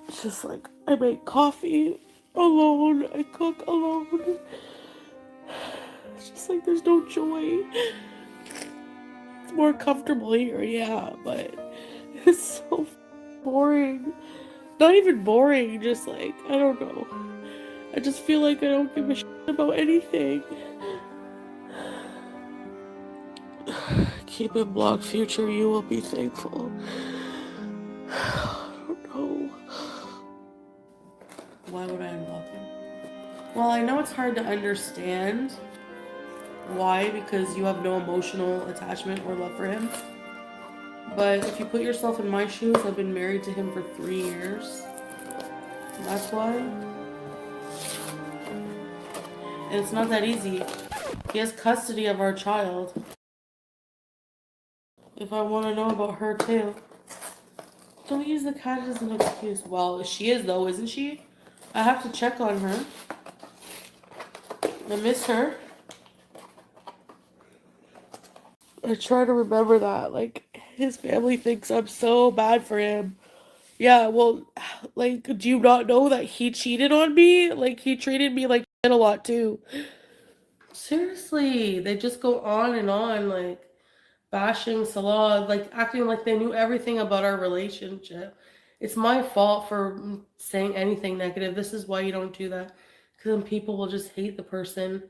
It's just like, I make coffee alone, I cook alone. It's just like there's no joy. It's more comfortable here, yeah, but it's so boring. Not even boring, just like, I don't know. I just feel like I don't give a shit about anything. Keep it blocked, future, you will be thankful. I don't know. Why would I unblock him? Well, I know it's hard to understand why, because you have no emotional attachment or love for him. But if you put yourself in my shoes, I've been married to him for 3 years. That's why. And it's not that easy. He has custody of our child. If I want to know about her too. Don't use the cat as an excuse. Well, she is though, isn't she? I have to check on her. I miss her. I try to remember that. Like, his family thinks I'm so bad for him. Yeah, well, like, do you not know that he cheated on me? Like, he treated me like shit a lot too. Seriously, they just go on, like, bashing Salah, like, acting like they knew everything about our relationship. It's my fault for saying anything negative. This is why you don't do that. Because then people will just hate the person.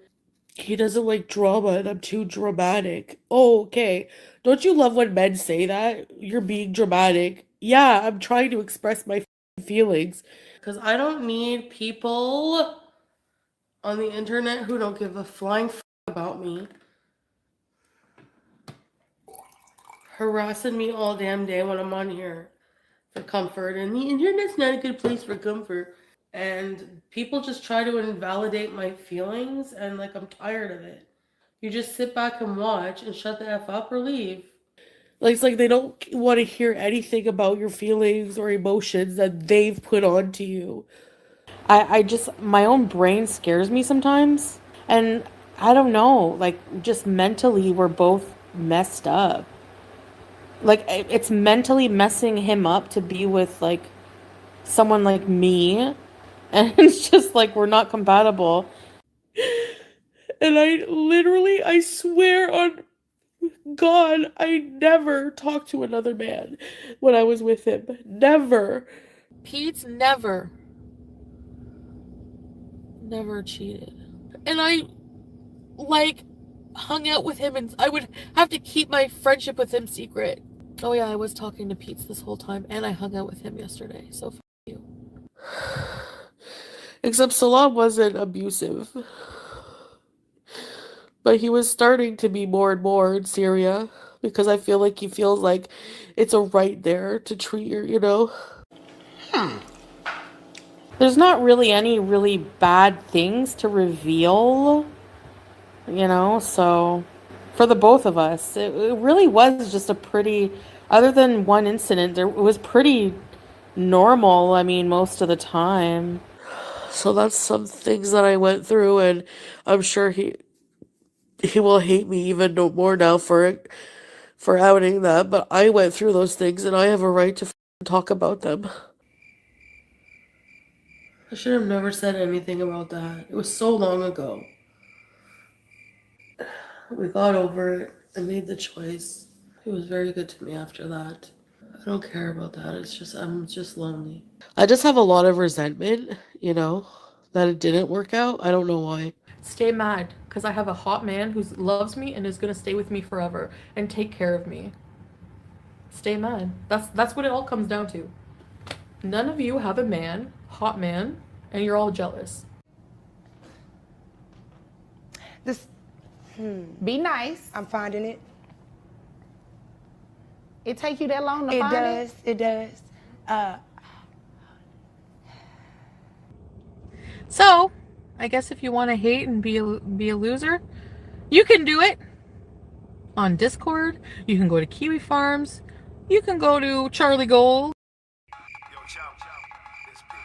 He doesn't like drama and I'm too dramatic. Oh, okay. Don't you love when men say that? You're being dramatic. Yeah, I'm trying to express my feelings. Because I don't need people on the internet who don't give a flying about me harassing me all damn day when I'm on here for comfort. And the internet's not a good place for comfort. And people just try to invalidate my feelings, and like, I'm tired of it. You just sit back and watch and shut the F up or leave. Like, it's like they don't want to hear anything about your feelings or emotions that they've put onto you. I just, my own brain scares me sometimes. And I don't know, like, just mentally, we're both messed up. Like, it's mentally messing him up to be with, like, someone like me. And it's just like, we're not compatible. And I swear on God, I never talked to another man when I was with him. Never. Pete's never cheated. And I, like, hung out with him, and I would have to keep my friendship with him secret. Oh yeah, I was talking to Pete's this whole time, and I hung out with him yesterday, so f you. Except Salah wasn't abusive. But he was starting to be more and more in Syria, because I feel like he feels like it's a right there to treat your, you know? There's not really any really bad things to reveal, you know? So for the both of us, it really was just a pretty, other than one incident, it was pretty normal, I mean, most of the time. So that's some things that I went through, and I'm sure he will hate me even no more now for it, for outing that, but I went through those things and I have a right to talk about them. I should have never said anything about that. It was so long ago. We got over it and made the choice. He was very good to me after that. I don't care about that. I'm just lonely. I just have a lot of resentment, you know, that it didn't work out. I don't know why. Stay mad, because I have a hot man who loves me and is going to stay with me forever and take care of me. Stay mad. That's what it all comes down to. None of you have a man, hot man, and you're all jealous. This, be nice. I'm finding it. It take you that long to It find does. It does. So, I guess if you want to hate and be a loser, you can do it on Discord. You can go to Kiwi Farms. You can go to Charlie Gold. Yo, chow, this P.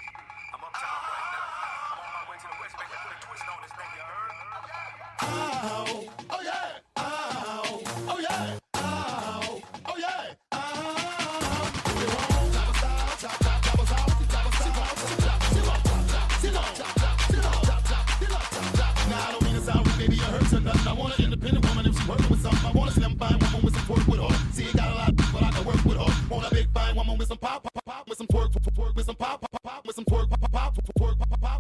I'm uptown right now. I'm on my way to the west, make put a twist on this thing, you heard? Oh yeah, oh yeah, oh yeah. Now I don't mean to sound rude, baby, you hurt or nothing. I want an independent woman if she working with something. I want a slim fine woman with some twerk with her. See, got a lot, but I can work with her. Want a big fine woman with some pop, with some twerk, with some pop, with some twerk, twerk, bounce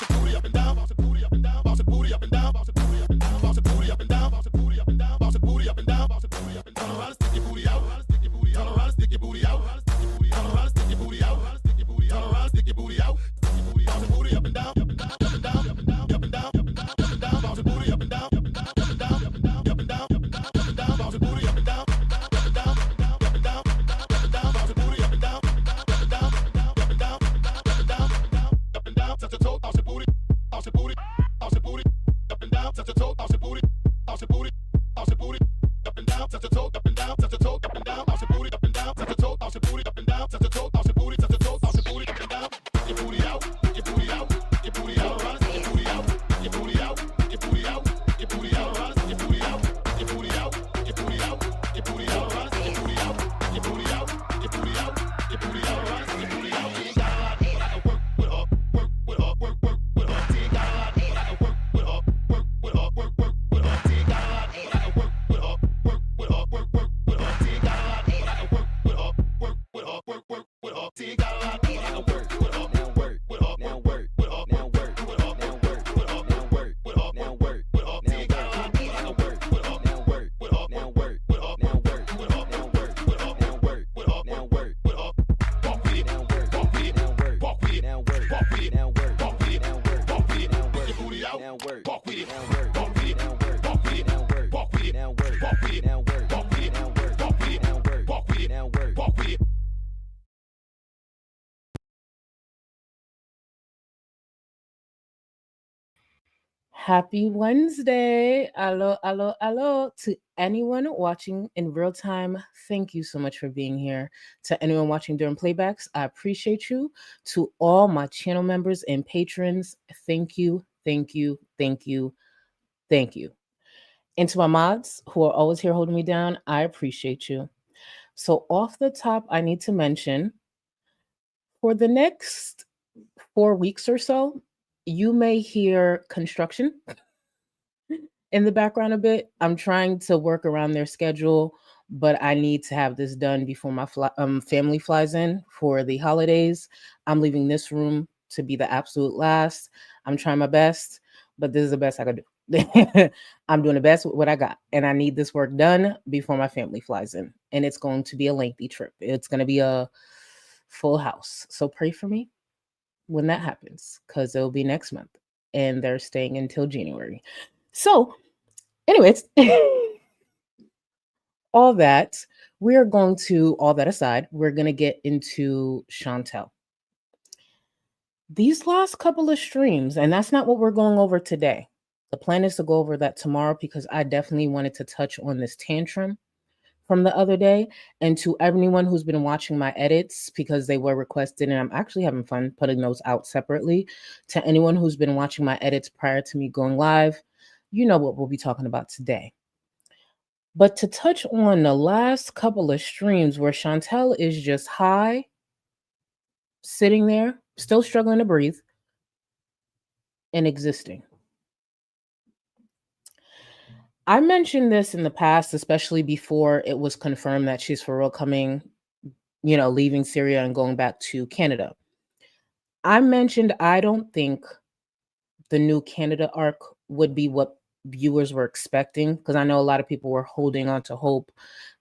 your booty up and down, bounce your booty up and down, bounce your booty up and down, bounce your booty up and down, bounce your booty up and down, bounce your booty up and down, bounce your booty up and down, bounce your booty up and down. Turn around and stick your booty out, stick your booty, turn around and stick your booty out, turn around and stick your booty out, stick your booty, turn around and stick your booty out, stick your booty, bounce your booty up and down, up and down, up and down, up and down, up and down, up and down, up and down, bounce your booty up and down, up and down, up and down, up and down, up and down, up and down, up and down, bounce your booty up and down, up and down, up and down, up and down, up and down, up and down, bounce your booty up and down, up and down, up and down, up and down, up and down, up and down, touch your toe, bounce your booty. Bounce your booty, bounce your booty, up and down, touch your toe, bounce your booty, bounce your booty, bounce your booty, up and down, touch your toe, up and down, touch your toe, up and down, bounce your booty, up and down, touch your toe, bounce your booty, up and down, touch your toe, bounce your booty, touch your toe, bounce your booty, up and down, your booty out, your booty out, your booty out, around, your booty out, your booty out, your booty out, your booty out, around, your booty out, your booty out, your booty out, your booty out, around, your booty out, your booty out, your booty out, your booty out, around, your booty out. You ain't got a lot, but I can work with her, work with her, work with her. You ain't got a lot, but I can work with her, work with her, work with her. You ain't got a lot, but I can work with her, work with her, work with her. You ain't got a lot, but I can work with her, work with her, work with her. You ain't got a lot, but I can work with her, work with her, now work with her, now work with her, now work with her, now work with her, now work with her. You ain't got a lot, but I can work with her, now work with her, now work with her, now work with her, now work with her, now work with her, now work with her. Walk with it, now work, walk with it, now work, walk with it, now work, walk with it, now work, walk with it, now work, walk with it, now work. Your booty out, now work, walk with it, now work, walk with it, now work, walk with it, now work, walk with it, now work, walk with it, now work, walk with it, now work, walk with it, now work, walk with it, now work, walk with it. Happy Wednesday. Hello, hello, hello. To anyone watching in real time, thank you so much for being here. To anyone watching during playbacks, I appreciate you. To all my channel members and patrons, thank you, thank you, thank you, thank you. And to my mods who are always here holding me down, I appreciate you. So, off the top, I need to mention for the next 4 weeks or so, you may hear construction in the background a bit. I'm trying to work around their schedule, but I need to have this done before my family flies in for the holidays. I'm leaving this room to be the absolute last. I'm trying my best, but this is the best I could do. I'm doing the best with what I got, and I need this work done before my family flies in. And it's going to be a lengthy trip. It's going to be a full house. So pray for me when that happens, because it'll be next month, and they're staying until January. So, anyways, all that aside, we're going to get into Chantal. These last couple of streams, and that's not what we're going over today. The plan is to go over that tomorrow, because I definitely wanted to touch on this tantrum from the other day. And to everyone who's been watching my edits, because they were requested, and I'm actually having fun putting those out separately. To anyone who's been watching my edits prior to me going live, you know what we'll be talking about today. But to touch on the last couple of streams where Chantal is just high, sitting there, still struggling to breathe, and existing. I mentioned this in the past, especially before it was confirmed that she's for real coming, leaving Syria and going back to Canada. I mentioned I don't think the new Canada arc would be what viewers were expecting, because I know a lot of people were holding on to hope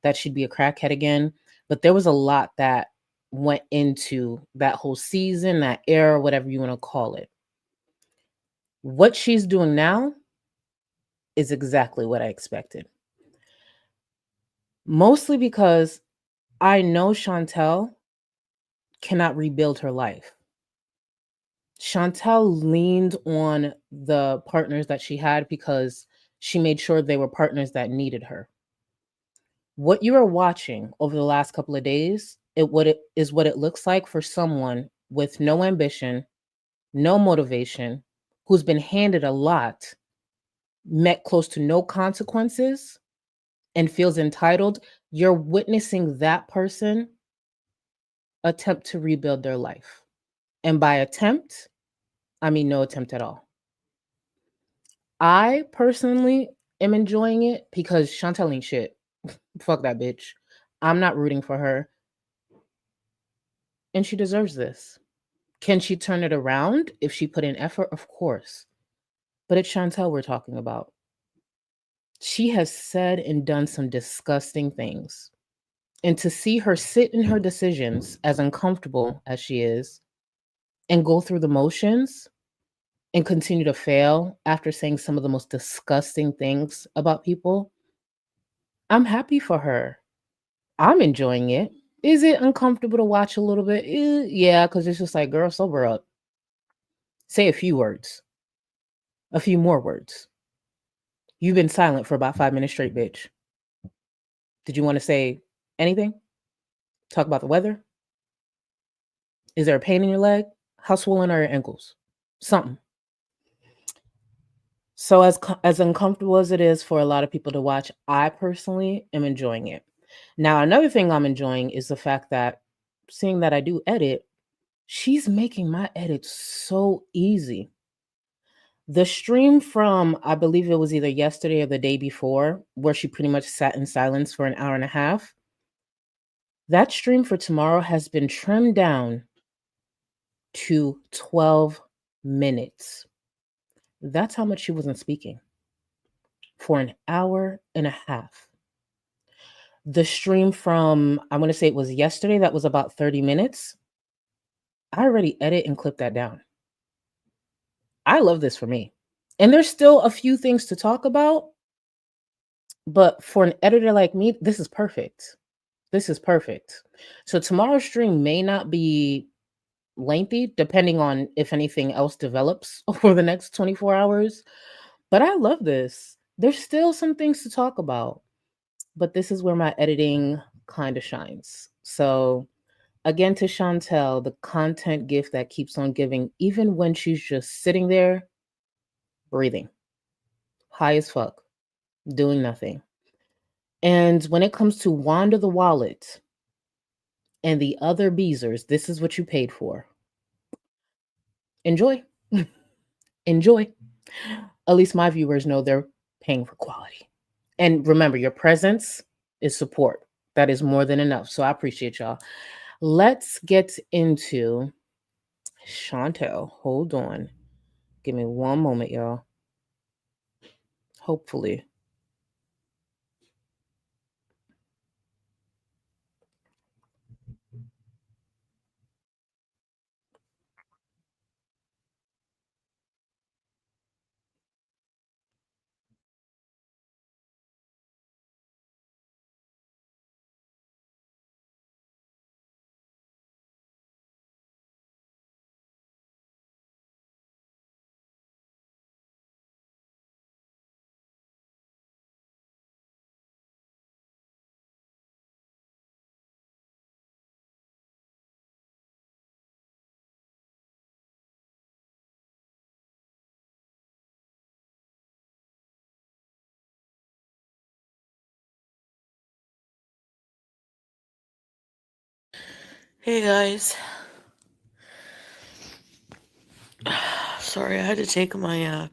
that she'd be a crackhead again. But there was a lot that went into that whole season, that era, whatever you want to call it. What she's doing now is exactly what I expected. Mostly because I know Chantal cannot rebuild her life. Chantel leaned on the partners that she had because she made sure they were partners that needed her. What you are watching over the last couple of days, it is what it looks like for someone with no ambition, no motivation, who's been handed a lot, met close to no consequences, and feels entitled. You're witnessing that person attempt to rebuild their life. And by attempt, I mean no attempt at all. I personally am enjoying it because Chantel ain't shit. Fuck that bitch. I'm not rooting for her. And she deserves this. Can she turn it around if she put in effort? Of course. But it's Chantel we're talking about. She has said and done some disgusting things. And to see her sit in her decisions, as uncomfortable as she is, and go through the motions and continue to fail after saying some of the most disgusting things about people, I'm happy for her. I'm enjoying it. Is it uncomfortable to watch a little bit? Yeah, because it's just like, girl, sober up. Say a few words, a few more words. You've been silent for about 5 minutes straight, bitch. Did you want to say anything? Talk about the weather? Is there a pain in your leg? How swollen are your ankles? Something. So as uncomfortable as it is for a lot of people to watch, I personally am enjoying it. Now, another thing I'm enjoying is the fact that seeing that I do edit, she's making my edits so easy. The stream from, I believe it was either yesterday or the day before, where she pretty much sat in silence for an hour and a half, that stream for tomorrow has been trimmed down to 12 minutes. That's how much she wasn't speaking for an hour and a half. The stream from, I want to say it was yesterday, that was about 30 minutes. I already edit and clip that down. I love this for me. And there's still a few things to talk about, but for an editor like me, this is perfect. This is perfect. So tomorrow's stream may not be lengthy, depending on if anything else develops over the next 24 hours. But I love this. There's still some things to talk about, but this is where my editing kind of shines. So again, to Chantel, the content gift that keeps on giving, even when she's just sitting there, breathing, high as fuck, doing nothing. And when it comes to Wanda the Wallet and the other Beezers, this is what you paid for. Enjoy. Enjoy. At least my viewers know they're paying for quality. And remember, your presence is support. That is more than enough. So I appreciate y'all. Let's get into Chantel. Hold on. Give me one moment, y'all. Hopefully. Hey guys. Sorry, I had to take my,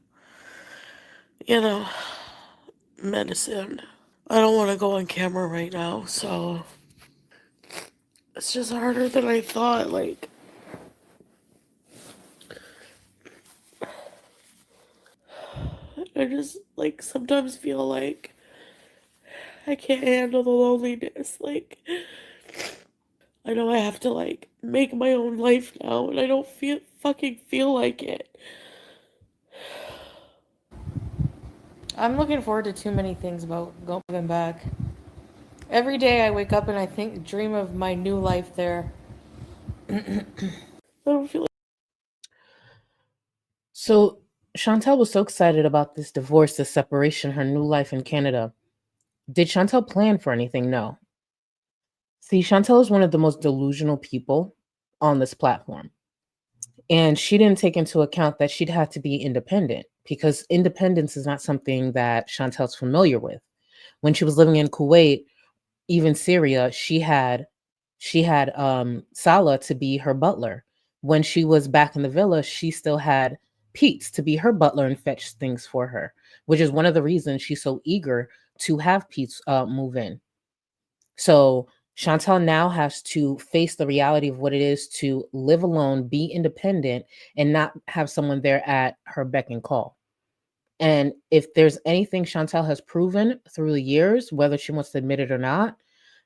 medicine. I don't want to go on camera right now, so it's just harder than I thought. Like, I just, like, sometimes feel like I can't handle the loneliness. Like, I know I have to, like, make my own life now, and I don't fucking feel like it. I'm looking forward to too many things about going back. Every day I wake up and I dream of my new life there. I don't feel like So Chantal was so excited about this divorce, this separation, her new life in Canada. Did Chantal plan for anything? No. See, Chantal is one of the most delusional people on this platform. And she didn't take into account that she'd have to be independent because independence is not something that Chantal's familiar with. When she was living in Kuwait, even Syria, she had Salah to be her butler. When she was back in the villa, she still had Pete to be her butler and fetch things for her, which is one of the reasons she's so eager to have Pete move in. So Chantal now has to face the reality of what it is to live alone, be independent, and not have someone there at her beck and call. And if there's anything Chantal has proven through the years, whether she wants to admit it or not,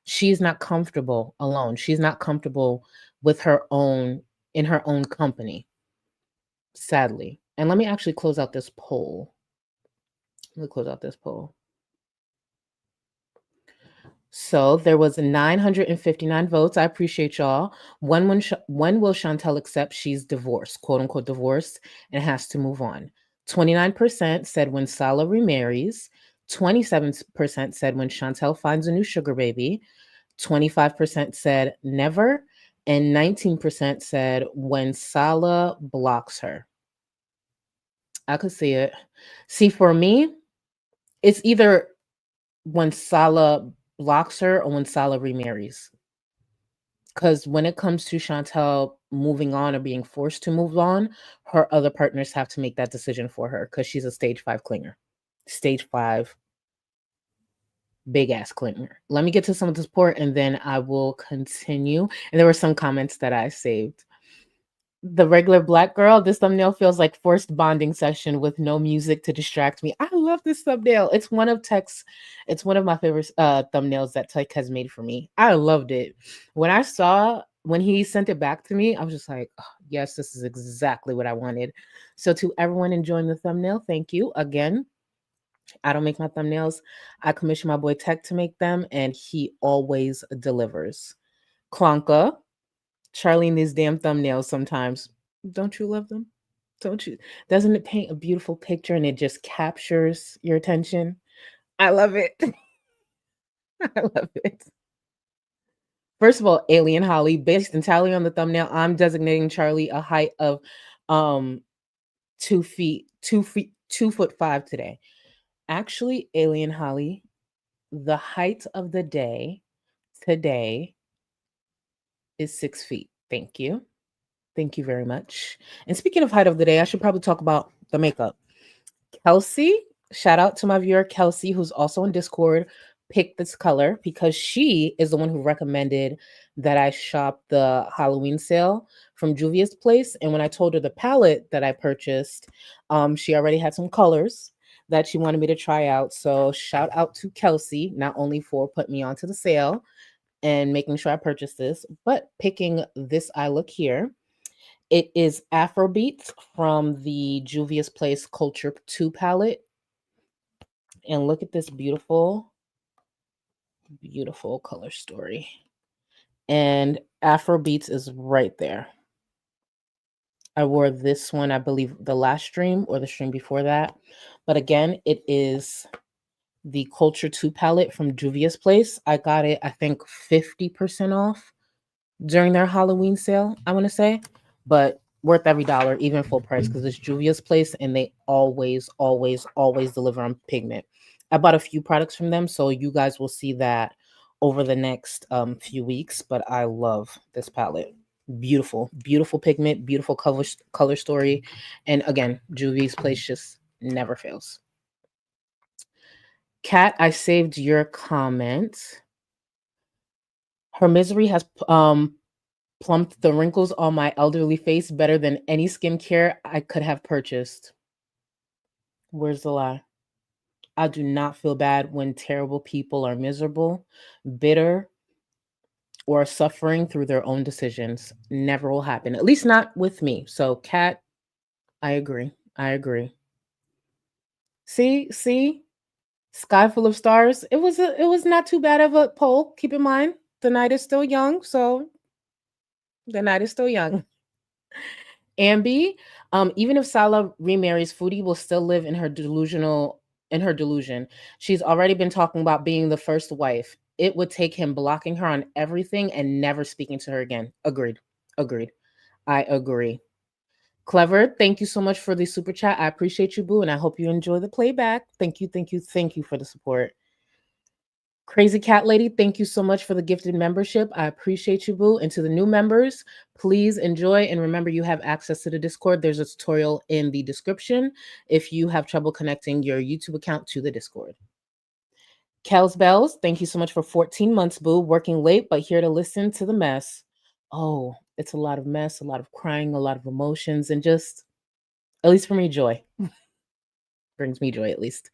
she's not comfortable alone. She's not comfortable with her own in her own company, sadly. And let me actually close out this poll. Let me close out this poll. So there was 959 votes. I appreciate y'all. When will Chantal accept she's divorced, quote unquote divorced, and has to move on? 29% said when Salah remarries. 27% said when Chantal finds a new sugar baby. 25% said never. And 19% said when Salah blocks her. I could see it. See, for me, it's either when Salah blocks her or when Salah remarries. Because when it comes to Chantal moving on or being forced to move on, her other partners have to make that decision for her because she's a stage 5 clinger. Stage 5 big ass clinger. Let me get to some of the support and then I will continue. And there were some comments that I saved. The regular black girl, this thumbnail feels like forced bonding session with no music to distract me. I love this thumbnail. It's one of my favorite thumbnails that Tech has made for me. I loved it. When he sent it back to me, I was just like, oh, yes, this is exactly what I wanted. So to everyone enjoying the thumbnail, thank you. Again, I don't make my thumbnails. I commission my boy Tech to make them, and he always delivers. Klonka, Charlie and these damn thumbnails sometimes. Don't you love them? Don't you? Doesn't it paint a beautiful picture and it just captures your attention? I love it. I love it. First of all, Alien Holly, based entirely on the thumbnail, I'm designating Charlie a height of 2'5" today. Actually, Alien Holly, the height of the day today is 6 feet. Thank you. Thank you very much. And speaking of height of the day, I should probably talk about the makeup. Kelsey, shout out to my viewer Kelsey, who's also in Discord, picked this color because she is the one who recommended that I shop the Halloween sale from Juvia's Place. And when I told her the palette that I purchased, she already had some colors that she wanted me to try out. So shout out to Kelsey, not only for putting me onto the sale and making sure I purchased this, but picking this eye look here. It is Afrobeats from the Juvia's Place Culture 2 palette. And look at this beautiful, beautiful color story. And Afrobeats is right there. I wore this one, I believe, the last stream or the stream before that. But again, it is the Culture 2 palette from Juvia's Place. I got it, I think, 50% off during their Halloween sale, I want to say. But worth every dollar, even full price, because it's Juvia's Place and they always, always, always deliver on pigment. I bought a few products from them, so you guys will see that over the next few weeks. But I love this palette. Beautiful, beautiful pigment, beautiful color story. And again, Juvia's Place just never fails. Kat, I saved your comment. Her misery has plumped the wrinkles on my elderly face better than any skincare I could have purchased. Where's the lie? I do not feel bad when terrible people are miserable, bitter, or suffering through their own decisions. Never will happen. At least not with me. So, Kat, I agree. I agree. See? Sky full of stars. It was not too bad of a poll. Keep in mind, the night is still young, so the night is still young. Ambi, Even if Salah remarries, Foodie will still live in her delusion. She's already been talking about being the first wife. It would take him blocking her on everything and never speaking to her again. Agreed. Agreed. I agree. Clever, thank you so much for the super chat. I appreciate you, boo, and I hope you enjoy the playback. Thank you, thank you, thank you for the support. Crazy Cat Lady, thank you so much for the gifted membership. I appreciate you, boo. And to the new members, please enjoy. And remember, you have access to the Discord. There's a tutorial in the description if you have trouble connecting your YouTube account to the Discord. Kels Bells, thank you so much for 14 months, boo. Working late, but here to listen to the mess. Oh, it's a lot of mess, a lot of crying, a lot of emotions, and just, at least for me, joy. Brings me joy, at least.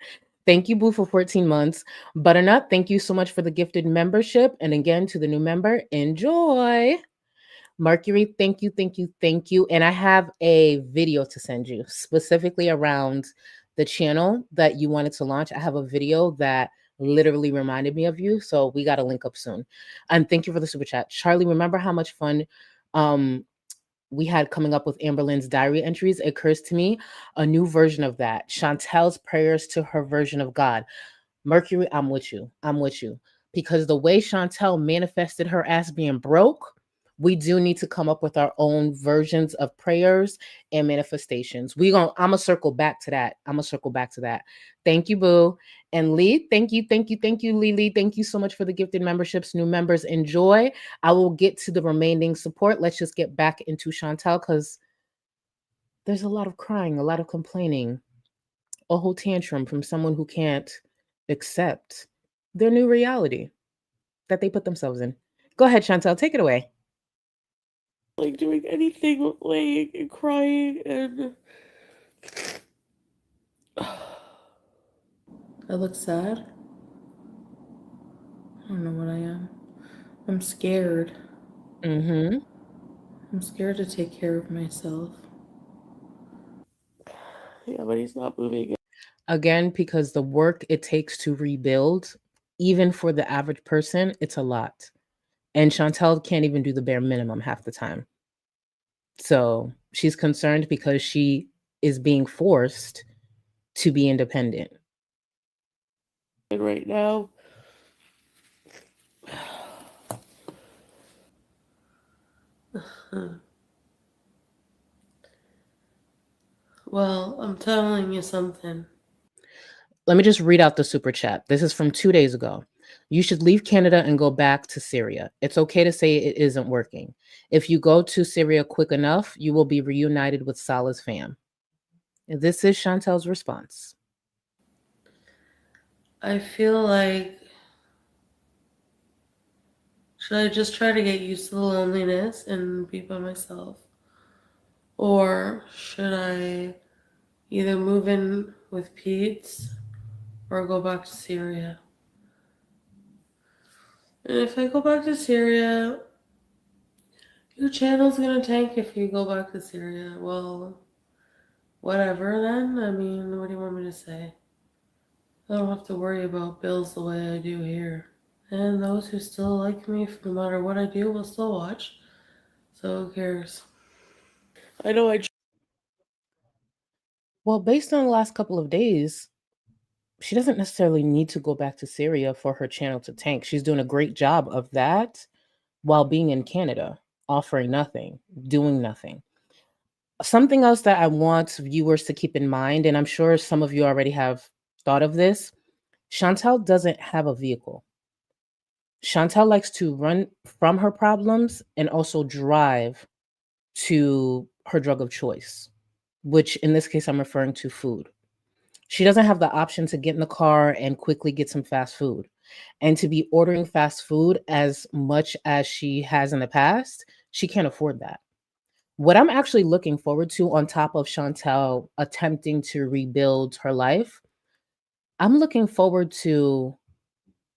Thank you, boo, for 14 months. Butternut, thank you so much for the gifted membership. And again, to the new member, enjoy. Mercury, thank you, thank you, thank you. And I have a video to send you specifically around the channel that you wanted to launch. I have a video that literally reminded me of you. So we got to link up soon. And thank you for the super chat. Charlie, remember how much fun we had coming up with Amberlynn's diary entries? It occurs to me a new version of that. Chantel's prayers to her version of God. Mercury, I'm with you. I'm with you. Because the way Chantel manifested her ass being broke, we do need to come up with our own versions of prayers and manifestations. I'm gonna circle back to that. Thank you, boo. And Lee, thank you, Lee. Thank you so much for the gifted memberships. New members, enjoy. I will get to the remaining support. Let's just get back into Chantel because there's a lot of crying, a lot of complaining, a whole tantrum from someone who can't accept their new reality that they put themselves in. Go ahead, Chantel, take it away. Like doing anything with laying and crying and I look sad. I don't know what I am. I'm scared. Mm-hmm. I'm scared to take care of myself. Yeah, but he's not moving. Again, because the work it takes to rebuild, even for the average person, it's a lot. And Chantel can't even do the bare minimum half the time. So she's concerned because she is being forced to be independent. And right now, well, I'm telling you something. Let me just read out the super chat. This is from 2 days ago. You should leave Canada and go back to Syria. It's okay to say it isn't working. If you go to Syria quick enough, you will be reunited with Salah's fam. And this is Chantel's response. I feel like, should I just try to get used to the loneliness and be by myself? Or should I either move in with Pete's or go back to Syria? And if I go back to Syria, your channel's gonna tank if you go back to Syria. Well, whatever then. I mean, what do you want me to say? I don't have to worry about bills the way I do here. And those who still like me, no matter what I do, will still watch. So who cares? I know Well, based on the last couple of days, she doesn't necessarily need to go back to Syria for her channel to tank. She's doing a great job of that while being in Canada, offering nothing, doing nothing. Something else that I want viewers to keep in mind, and I'm sure some of you already have thought of this, Chantel doesn't have a vehicle. Chantel likes to run from her problems and also drive to her drug of choice, which in this case, I'm referring to food. She doesn't have the option to get in the car and quickly get some fast food. And to be ordering fast food as much as she has in the past, she can't afford that. What I'm actually looking forward to, on top of Chantel attempting to rebuild her life, I'm looking forward to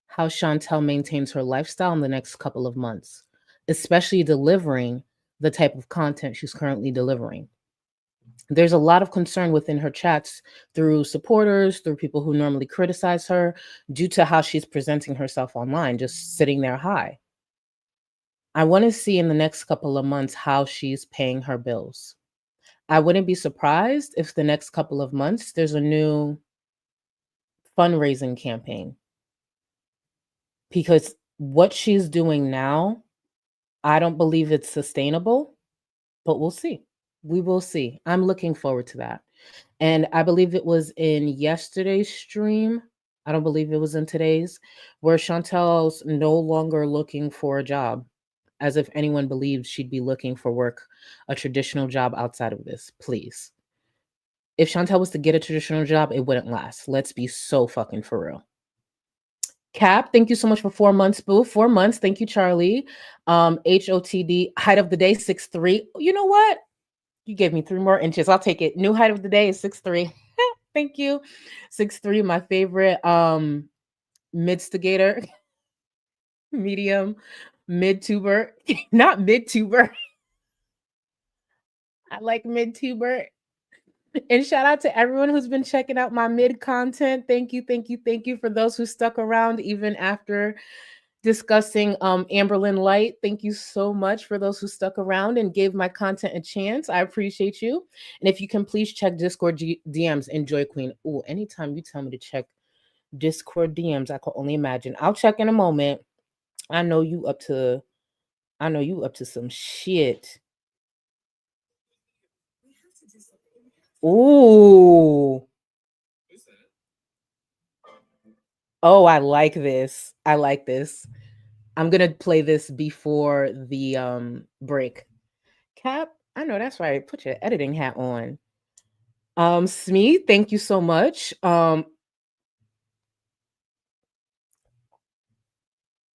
how Chantel maintains her lifestyle in the next couple of months, especially delivering the type of content she's currently delivering. There's a lot of concern within her chats through supporters, through people who normally criticize her due to how she's presenting herself online, just sitting there high. I want to see in the next couple of months how she's paying her bills. I wouldn't be surprised if the next couple of months there's a new fundraising campaign, because what she's doing now, I don't believe it's sustainable, but we'll see. We will see. I'm looking forward to that. And I believe it was in yesterday's stream. I don't believe it was in today's, where Chantel's no longer looking for a job, as if anyone believed she'd be looking for work, a traditional job outside of this. Please. If Chantel was to get a traditional job, it wouldn't last. Let's be so fucking for real. Cap, thank you so much for 4 months, boo. 4 months. Thank you, Charlie. HOTD, height of the day, 6'3". You know what? You gave me 3 more inches. I'll take it. New height of the day is 6'3". Thank you. 6'3", my favorite midstigator, medium, mid-tuber. Not mid-tuber. I like mid-tuber. And shout out to everyone who's been checking out my mid content. Thank you, thank you, thank you for those who stuck around even after discussing Amberlyn Light. Thank you so much for those who stuck around and gave my content a chance. I appreciate you. And if you can please check Discord DMs, Enjoy Queen. Oh, anytime you tell me to check Discord DMs, I can only imagine. I'll check in a moment. I know you up to some shit. Ooh. Oh, I like this. I like this. I'm gonna play this before the break. Cap, I know that's right. Put your editing hat on. Smee, thank you so much.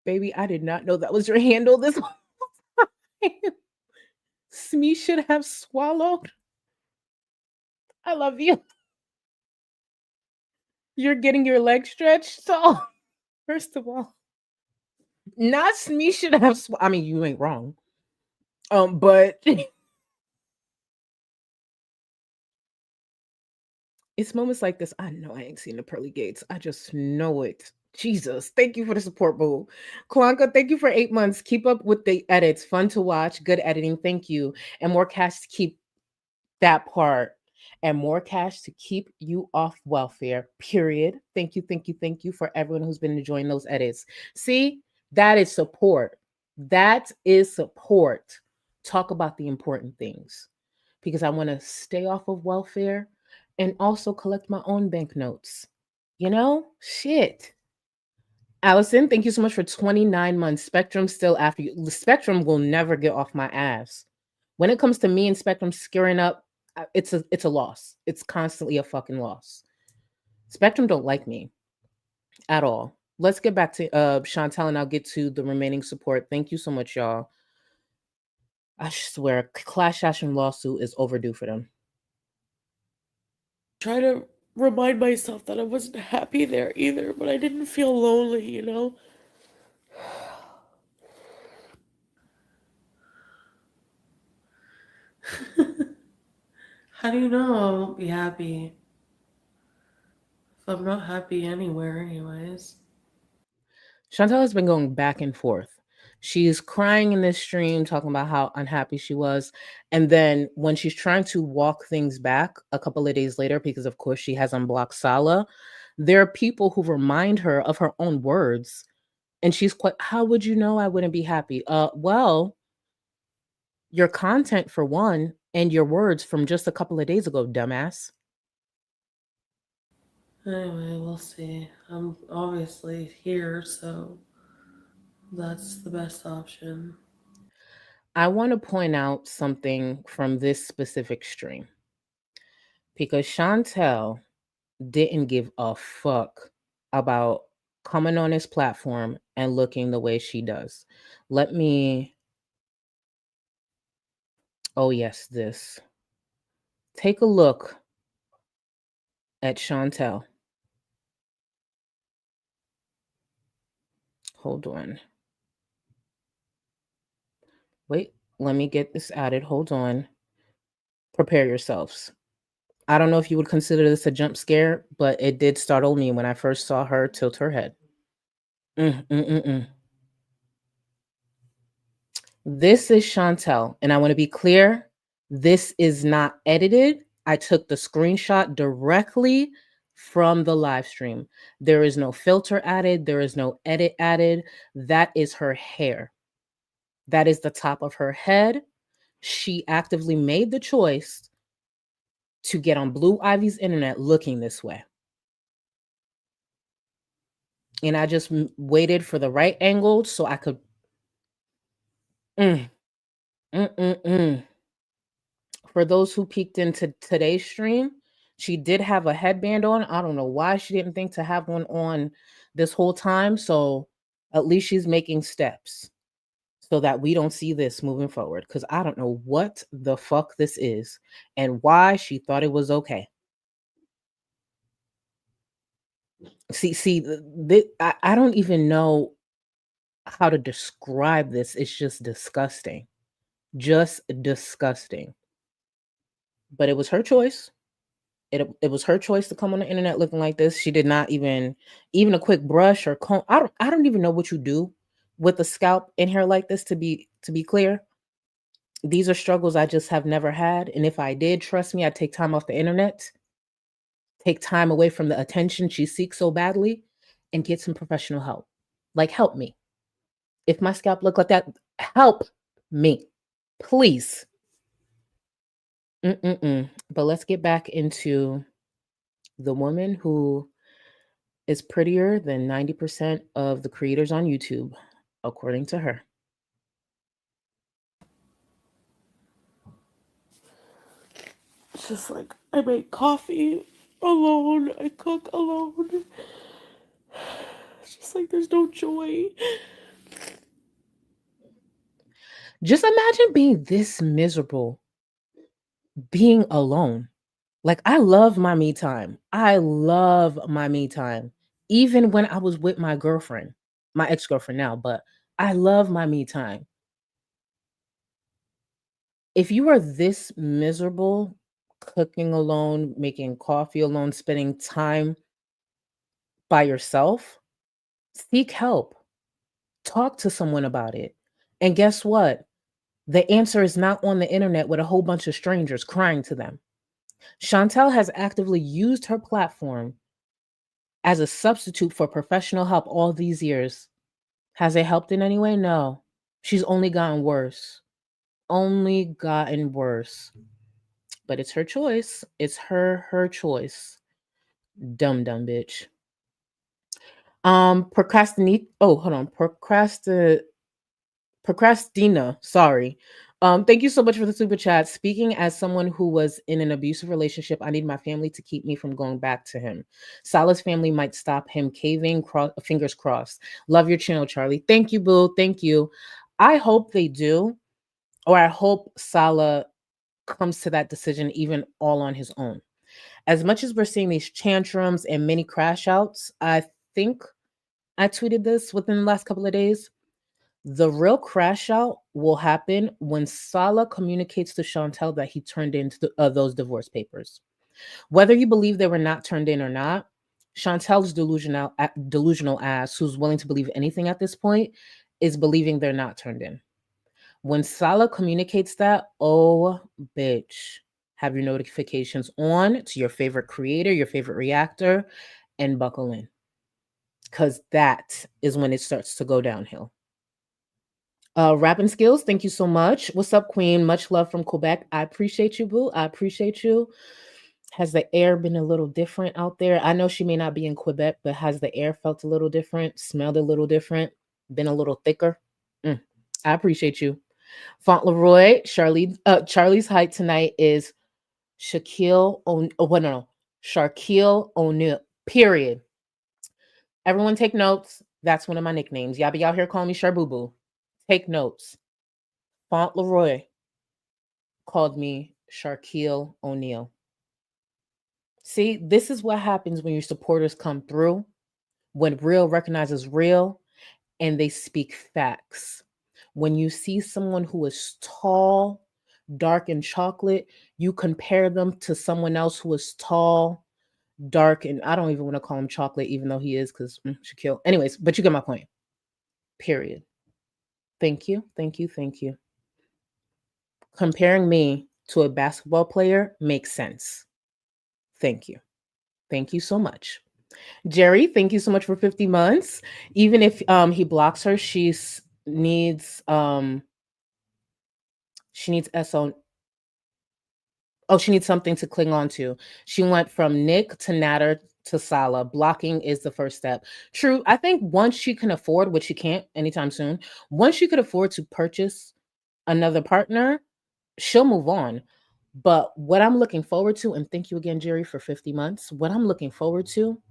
Baby, I did not know that was your handle this whole time. Smee should have swallowed. I love you. You're getting your leg stretched. So, first of all, not Smee should have. I mean, you ain't wrong. But it's moments like this. I know I ain't seen the pearly gates. I just know it. Jesus, thank you for the support, boo. Kwanka, thank you for 8 months. Keep up with the edits. Fun to watch. Good editing. Thank you. And more cash to keep that part. And more cash to keep you off welfare. Period. Thank you, thank you, thank you for everyone who's been enjoying those edits. See, that is support. That is support. Talk about the important things, because I want to stay off of welfare and also collect my own banknotes. You know, shit. Allison, thank you so much for 29 months. Spectrum still after you. The Spectrum will never get off my ass. When it comes to me and Spectrum skewering up, it's a loss. It's constantly a fucking loss. Spectrum don't like me at all. Let's get back to Chantal, and I'll get to the remaining support. Thank you so much, y'all. I swear, class action lawsuit is overdue for them. Try to remind myself that I wasn't happy there either, but I didn't feel lonely, you know? How do you know I won't be happy if I'm not happy anywhere, anyways? Chantal has been going back and forth. She's crying in this stream, talking about how unhappy she was. And then when she's trying to walk things back a couple of days later, because of course she has unblocked Sala, there are people who remind her of her own words. And she's quite, how would you know I wouldn't be happy? Well, your content for one, and your words from just a couple of days ago, dumbass. Anyway, we'll see. I'm obviously here, so that's the best option. I want to point out something from this specific stream, because Chantel didn't give a fuck about coming on this platform and looking the way she does. Let me, oh yes, this. Take a look at Chantel. Hold on. Wait, let me get this added. Hold on. Prepare yourselves. I don't know if you would consider this a jump scare, but it did startle me when I first saw her tilt her head. This is Chantel, and I want to be clear. This is not edited. I took the screenshot directly from the live stream. There is no filter added, there is no edit added. That is her hair. That is the top of her head. She actively made the choice to get on Blue Ivy's internet looking this way. And I just waited for the right angle so I could. For those who peeked into today's stream, she did have a headband on. I don't know why she didn't think to have one on this whole time. So at least she's making steps so that we don't see this moving forward. Because I don't know what the fuck this is and why she thought it was okay. I don't even know how to describe this. It's just disgusting. Just disgusting. But it was her choice. It was her choice to come on the internet looking like this. She did not even a quick brush or comb. I don't even know what you do with a scalp in hair like this, to be clear. These are struggles I just have never had. And if I did, trust me, I'd take time off the internet, take time away from the attention she seeks so badly, and get some professional help. Like, help me. If my scalp looked like that, help me, please. But let's get back into the woman who is prettier than 90% of the creators on YouTube, according to her. It's just like, I make coffee alone, I cook alone. It's just like there's no joy. Just imagine being this miserable, being alone. Like, I love my me time. I love my me time. Even when I was with my girlfriend, my ex-girlfriend now, but I love my me time. If you are this miserable, cooking alone, making coffee alone, spending time by yourself, seek help. Talk to someone about it. And guess what? The answer is not on the internet with a whole bunch of strangers crying to them. Chantal has actively used her platform as a substitute for professional help all these years. Has it helped in any way? No. She's only gotten worse. Only gotten worse. But it's her choice. It's her choice. Dumb bitch. Procrastina, sorry. Thank you so much for the super chat. Speaking as someone who was in an abusive relationship, I need my family to keep me from going back to him. Salah's family might stop him caving, fingers crossed. Love your channel, Charlie. Thank you, boo. Thank you. I hope they do, or I hope Salah comes to that decision even all on his own. As much as we're seeing these tantrums and many crash outs, I think I tweeted this within the last couple of days. The real crash out will happen when Salah communicates to Chantal that he turned in those divorce papers. Whether you believe they were not turned in or not, Chantal's delusional ass, who's willing to believe anything at this point, is believing they're not turned in. When Salah communicates that, oh, bitch, have your notifications on to your favorite creator, your favorite reactor, and buckle in. Because that is when it starts to go downhill. Rapping skills, thank you so much. What's up, Queen? Much love from Quebec. I appreciate you, boo. I appreciate you. Has the air been a little different out there? I know she may not be in Quebec, but has the air felt a little different, smelled a little different, been a little thicker? I appreciate you. Fauntleroy, Charlie's height tonight is Shaquille O'Neal, period. Everyone take notes. That's one of my nicknames. Y'all be out here calling me Charboo. Take notes. Fauntleroy called me Shaquille O'Neal. See, this is what happens when your supporters come through, when real recognizes real, and they speak facts. When you see someone who is tall, dark, and chocolate, you compare them to someone else who is tall, dark, and I don't even want to call him chocolate, even though he is, because Shaquille. Anyways, but you get my point. Period. Thank you. Comparing me to a basketball player makes sense. Thank you. Thank you so much. Jerry, thank you so much for 50 months. Even if he blocks her, needs she needs SO. Oh, she needs something to cling on to. She went from Nick to Natter to Sala. Blocking is the first step. True. I think once she can afford, which she can't anytime soon, once she could afford to purchase another partner, she'll move on. But what I'm looking forward to, and thank you again, Jerry, for 50 months. What I'm looking forward to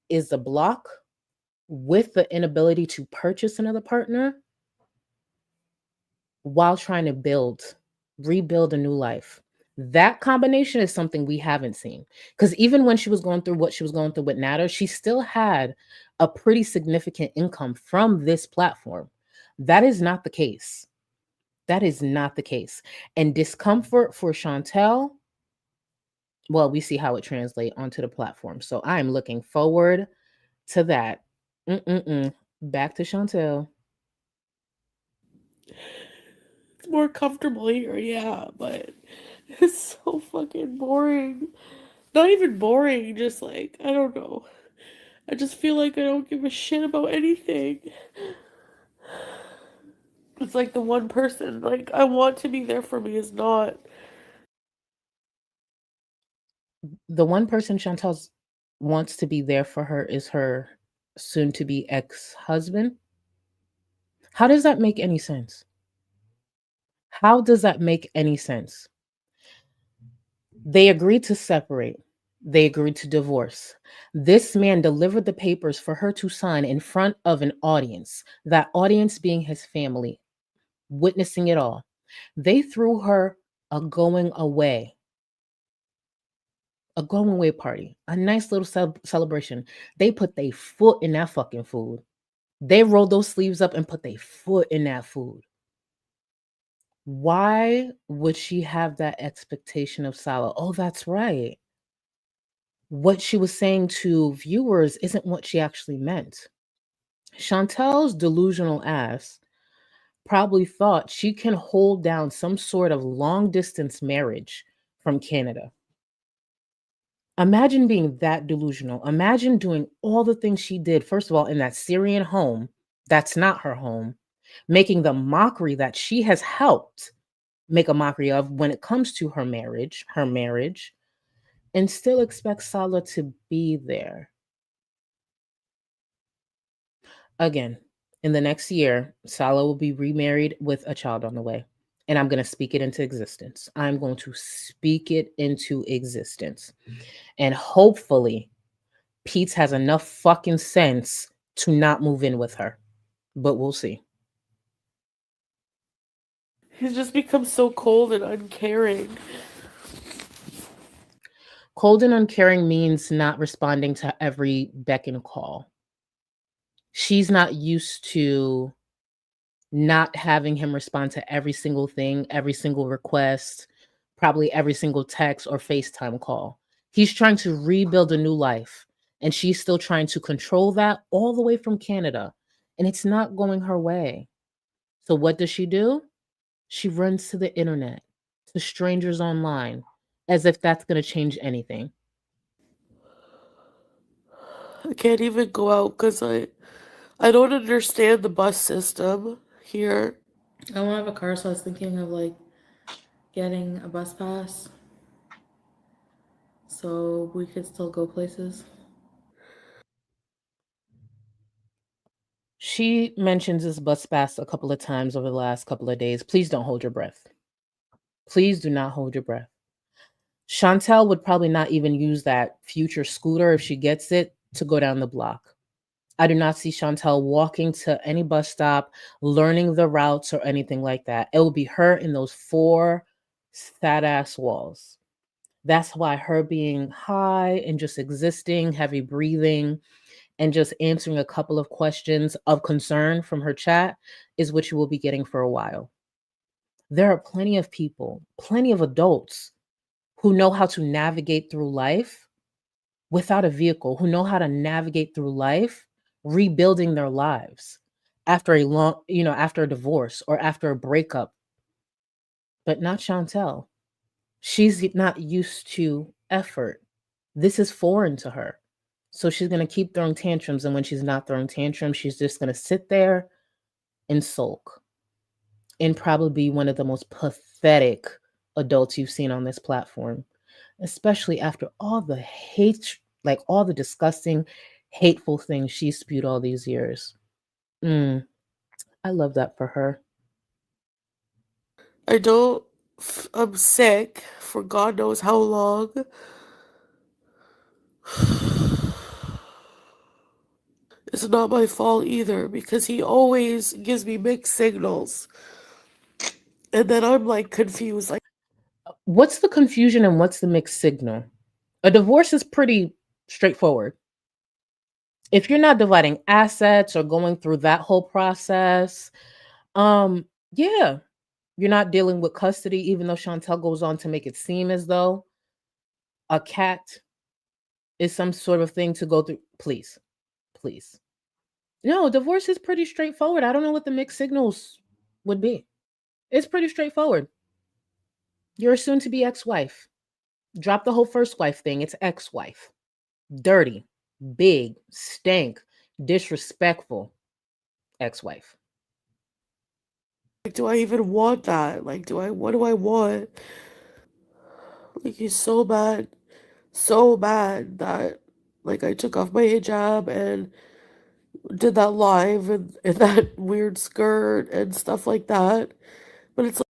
is the block with the inability to purchase another partner while trying to rebuild a new life. That combination is something we haven't seen. Because even when she was going through what she was going through with Natter, she still had a pretty significant income from this platform. That is not the case. That is not the case. And discomfort for Chantel, well, we see how it translates onto the platform. So I'm looking forward to that. Back to Chantel. It's more comfortable here, yeah, but it's so fucking boring. Not even boring, just like, I don't know. I just feel like I don't give a shit about anything. It's like the one person, like, I want to be there for me is not. The one person Chantel wants to be there for her is her soon to be ex-husband. How does that make any sense? How does that make any sense? They agreed to separate. They agreed to divorce. This man delivered the papers for her to sign in front of an audience, that audience being his family, witnessing it all. They threw her a going away party, a nice little celebration. They put their foot in that fucking food. They rolled those sleeves up and put their foot in that food. Why would she have that expectation of Sala? Oh, that's right. What she was saying to viewers isn't what she actually meant. Chantel's delusional ass probably thought she can hold down some sort of long distance marriage from Canada. Imagine being that delusional. Imagine doing all the things she did, first of all, in that Syrian home that's not her home, making the mockery that she has helped make a mockery of when it comes to her marriage, and still expect Salah to be there. Again, in the next year, Salah will be remarried with a child on the way. And I'm going to speak it into existence. I'm going to speak it into existence. And hopefully, Pete has enough fucking sense to not move in with her. But we'll see. He's just become so cold and uncaring. Cold and uncaring means not responding to every beck and call. She's not used to not having him respond to every single thing, every single request, probably every single text or FaceTime call. He's trying to rebuild a new life, and she's still trying to control that all the way from Canada, and it's not going her way. So what does she do? She runs to the internet, to strangers online, as if that's going to change anything. I can't even go out because I don't understand the bus system here. I don't have a car, so I was thinking of like getting a bus pass so we could still go places. She mentions this bus pass a couple of times over the last couple of days. Please don't hold your breath. Please do not hold your breath. Chantel would probably not even use that future scooter if she gets it to go down the block. I do not see Chantel walking to any bus stop, learning the routes or anything like that. It will be her in those 4 fat ass walls. That's why her being high and just existing, heavy breathing, and just answering a couple of questions of concern from her chat is what you will be getting for a while. There are plenty of people, plenty of adults who know how to navigate through life without a vehicle, who know how to navigate through life, rebuilding their lives after after a divorce or after a breakup, but not Chantel. She's not used to effort. This is foreign to her. So she's going to keep throwing tantrums. And when she's not throwing tantrums, she's just going to sit there and sulk and probably be one of the most pathetic adults you've seen on this platform, especially after all the hate, like all the disgusting, hateful things she spewed all these years. I love that for her. I don't. I'm sick for God knows how long. It's not my fault either because he always gives me mixed signals. And then I'm like confused. Like, What's the confusion and what's the mixed signal? A divorce is pretty straightforward. If you're not dividing assets or going through that whole process, yeah, you're not dealing with custody, even though Chantal goes on to make it seem as though a cat is some sort of thing to go through. Please, please. No, divorce is pretty straightforward. I don't know what the mixed signals would be. It's pretty straightforward. You're a soon to be ex wife. Drop the whole first wife thing. It's ex wife. Dirty, big, stank, disrespectful ex wife. do I even want that? Like, what do I want? Like, he's so bad that, like, I took off my hijab and did that live and that weird skirt and stuff like that. But it's like,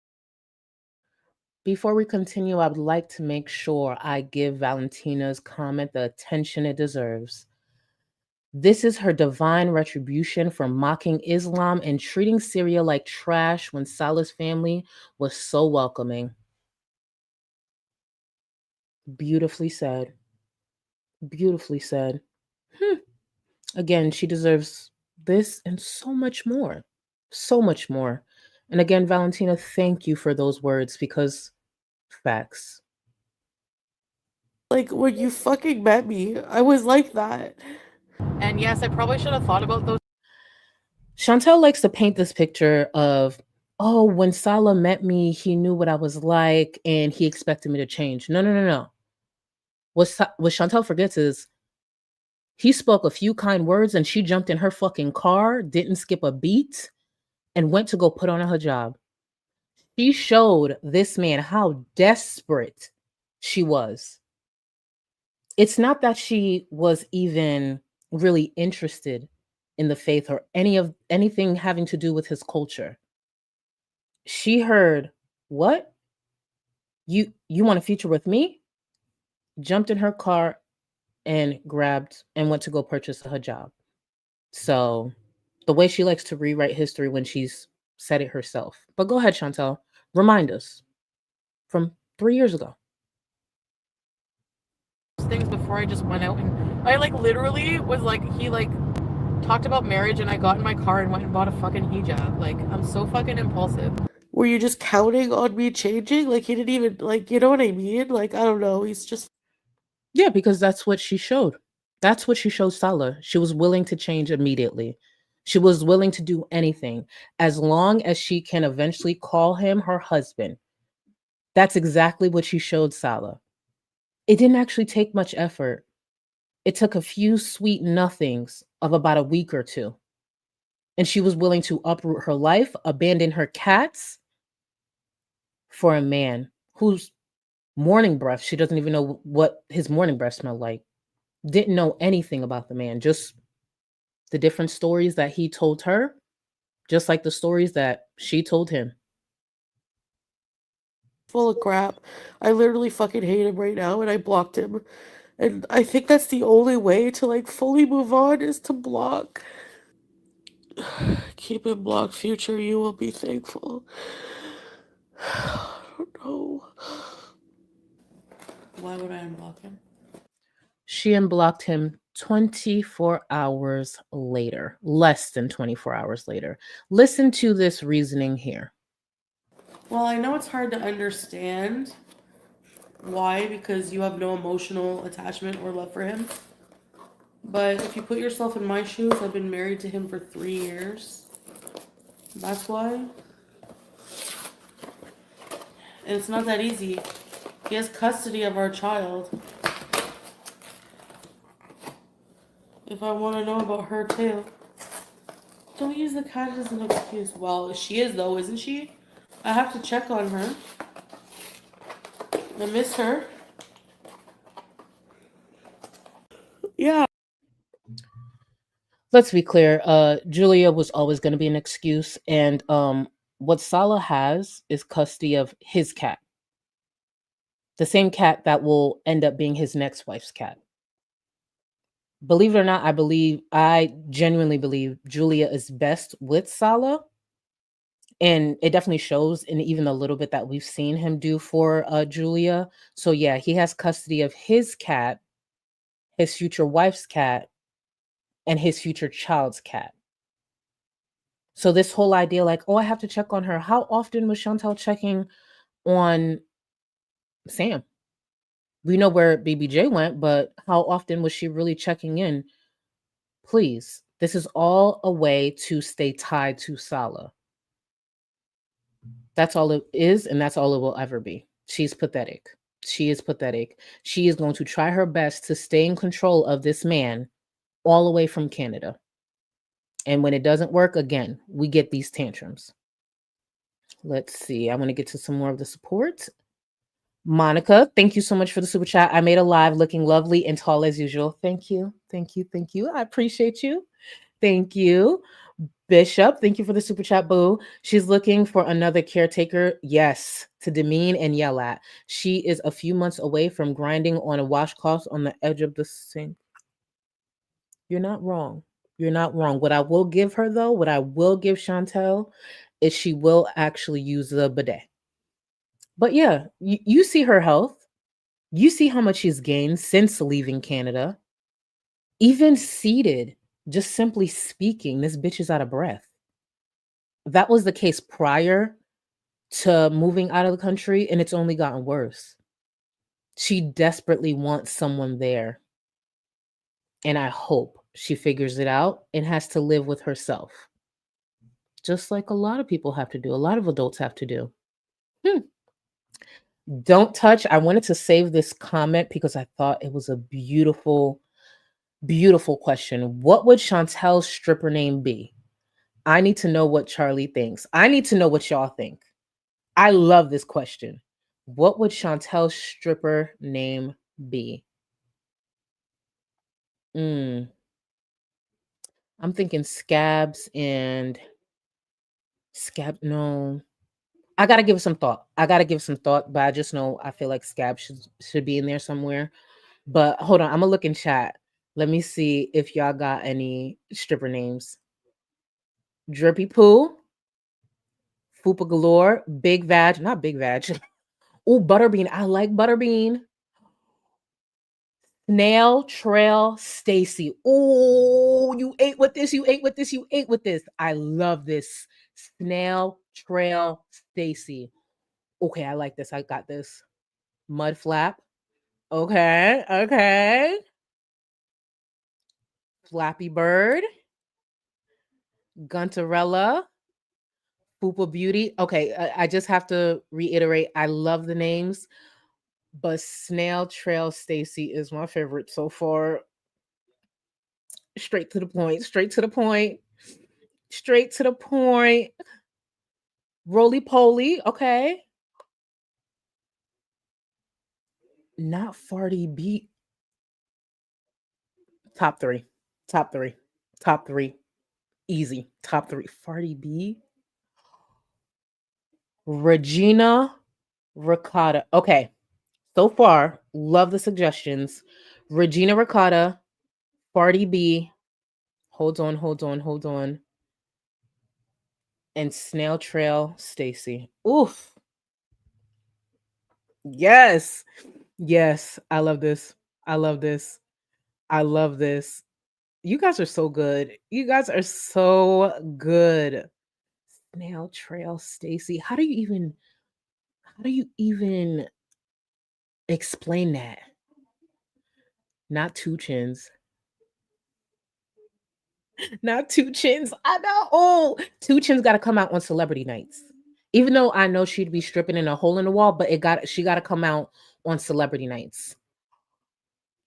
Before we continue, I would like to make sure I give Valentina's comment the attention it deserves. This is her divine retribution for mocking Islam and treating Syria like trash when Salah's family was so welcoming. Beautifully said. Beautifully said. Again, she deserves this and so much more. So much more. And again, Valentina, thank you for those words because facts. like when you fucking met me, I was like that. And yes, I probably should have thought about those. Chantal likes to paint this picture of, oh, when Salah met me, he knew what I was like and he expected me to change. No. What Chantal forgets is he spoke a few kind words and she jumped in her fucking car, didn't skip a beat, and went to go put on a hijab. She showed this man how desperate she was. It's not that she was even really interested in the faith or anything having to do with his culture. She heard, "What? You want a future with me?" Jumped in her car and grabbed and went to go purchase a hijab. So, the way she likes to rewrite history when she's said it herself. But go ahead, Chantal. Remind us from 3 years ago. Things before I just went out, and I like literally was like, he like talked about marriage and I got in my car and went and bought a fucking hijab. Like, I'm so fucking impulsive. Were you just counting on me changing? Like, he didn't even, like, you know what I mean? Like, I don't know. He's just. Yeah, because that's what she showed. That's what she showed Salah. She was willing to change immediately. She was willing to do anything as long as she can eventually call him her husband. That's exactly what she showed Salah. It didn't actually take much effort. It took a few sweet nothings of about a week or two. And she was willing to uproot her life, abandon her cats for a man whose morning breath, she doesn't even know what his morning breath smelled like. Didn't know anything about the man, just the different stories that he told her, just like the stories that she told him. Full of crap. I literally fucking hate him right now and I blocked him. And I think that's the only way to like fully move on is to block. Keep him blocked, future you will be thankful. I don't know. Why would I unblock him? She unblocked him 24 hours later, less than 24 hours later. Listen to this reasoning here. Well, I know it's hard to understand why, because you have no emotional attachment or love for him. But if you put yourself in my shoes, I've been married to him for 3 years. That's why. And it's not that easy. He has custody of our child. If I want to know about her too. Don't use the cat as an excuse. Well, she is though, isn't she? I have to check on her. I miss her. Yeah. Let's be clear. Julia was always going to be an excuse, and what Salah has is custody of his cat, the same cat that will end up being his next wife's cat. Believe it or not, I genuinely believe Julia is best with Salah, and it definitely shows in even the little bit that we've seen him do for Julia. So yeah, he has custody of his cat, his future wife's cat, and his future child's cat. So this whole idea, like, oh, I have to check on her. How often was Chantal checking on Sam? We know where Baby J went, but how often was she really checking in? Please, this is all a way to stay tied to Salah. That's all it is, and that's all it will ever be. She's pathetic. She is pathetic. She is going to try her best to stay in control of this man all the way from Canada. And when it doesn't work, again, we get these tantrums. Let's see. I want to get to some more of the support. Monica, thank you so much for the super chat. I made a live looking lovely and tall as usual. Thank you. Thank you. Thank you. I appreciate you. Thank you. Bishop, thank you for the super chat, boo. She's looking for another caretaker, yes, to demean and yell at. She is a few months away from grinding on a washcloth on the edge of the sink. You're not wrong. You're not wrong. What I will give her, though, what I will give Chantel is she will actually use the bidet. But yeah, you see her health. You see how much she's gained since leaving Canada. Even seated, just simply speaking, this bitch is out of breath. That was the case prior to moving out of the country, and it's only gotten worse. She desperately wants someone there. And I hope she figures it out and has to live with herself. Just like a lot of people have to do, a lot of adults have to do. Don't touch. I wanted to save this comment because I thought it was a beautiful, beautiful question. What would Chantel's stripper name be? I need to know what Charlie thinks. I need to know what y'all think. I love this question. What would Chantel's stripper name be? I'm thinking Scabs and Scab. No, I gotta give it some thought. But I just know I feel like Scab should be in there somewhere. But hold on, I'm gonna look in chat. Let me see if y'all got any stripper names. Drippy Poo, Fupa Galore, Big Vag, not Big Vag. Oh, Butterbean. I like Butterbean. Snail Trail Stacy. Oh, you ate with this. I love this. Snail Trail Stacy. Okay, I like this. I got this. Mud Flap. Okay. Flappy Bird. Gunterella. Fupa Beauty. Okay, I just have to reiterate. I love the names, but Snail Trail Stacy is my favorite so far. Straight to the point. Roly Poly. Okay. Not Farty B. Top three. Easy. Top three. Farty B. Regina Ricotta. Okay. So far, love the suggestions. Regina Ricotta, Farty B. Hold on. And Snail Trail Stacy. Oof. Yes. I love this. You guys are so good. Snail Trail Stacy. How do you even explain that? Not two chins. I know. Oh, two chins got to come out on celebrity nights. Even though I know she'd be stripping in a hole in the wall, but she got to come out on celebrity nights.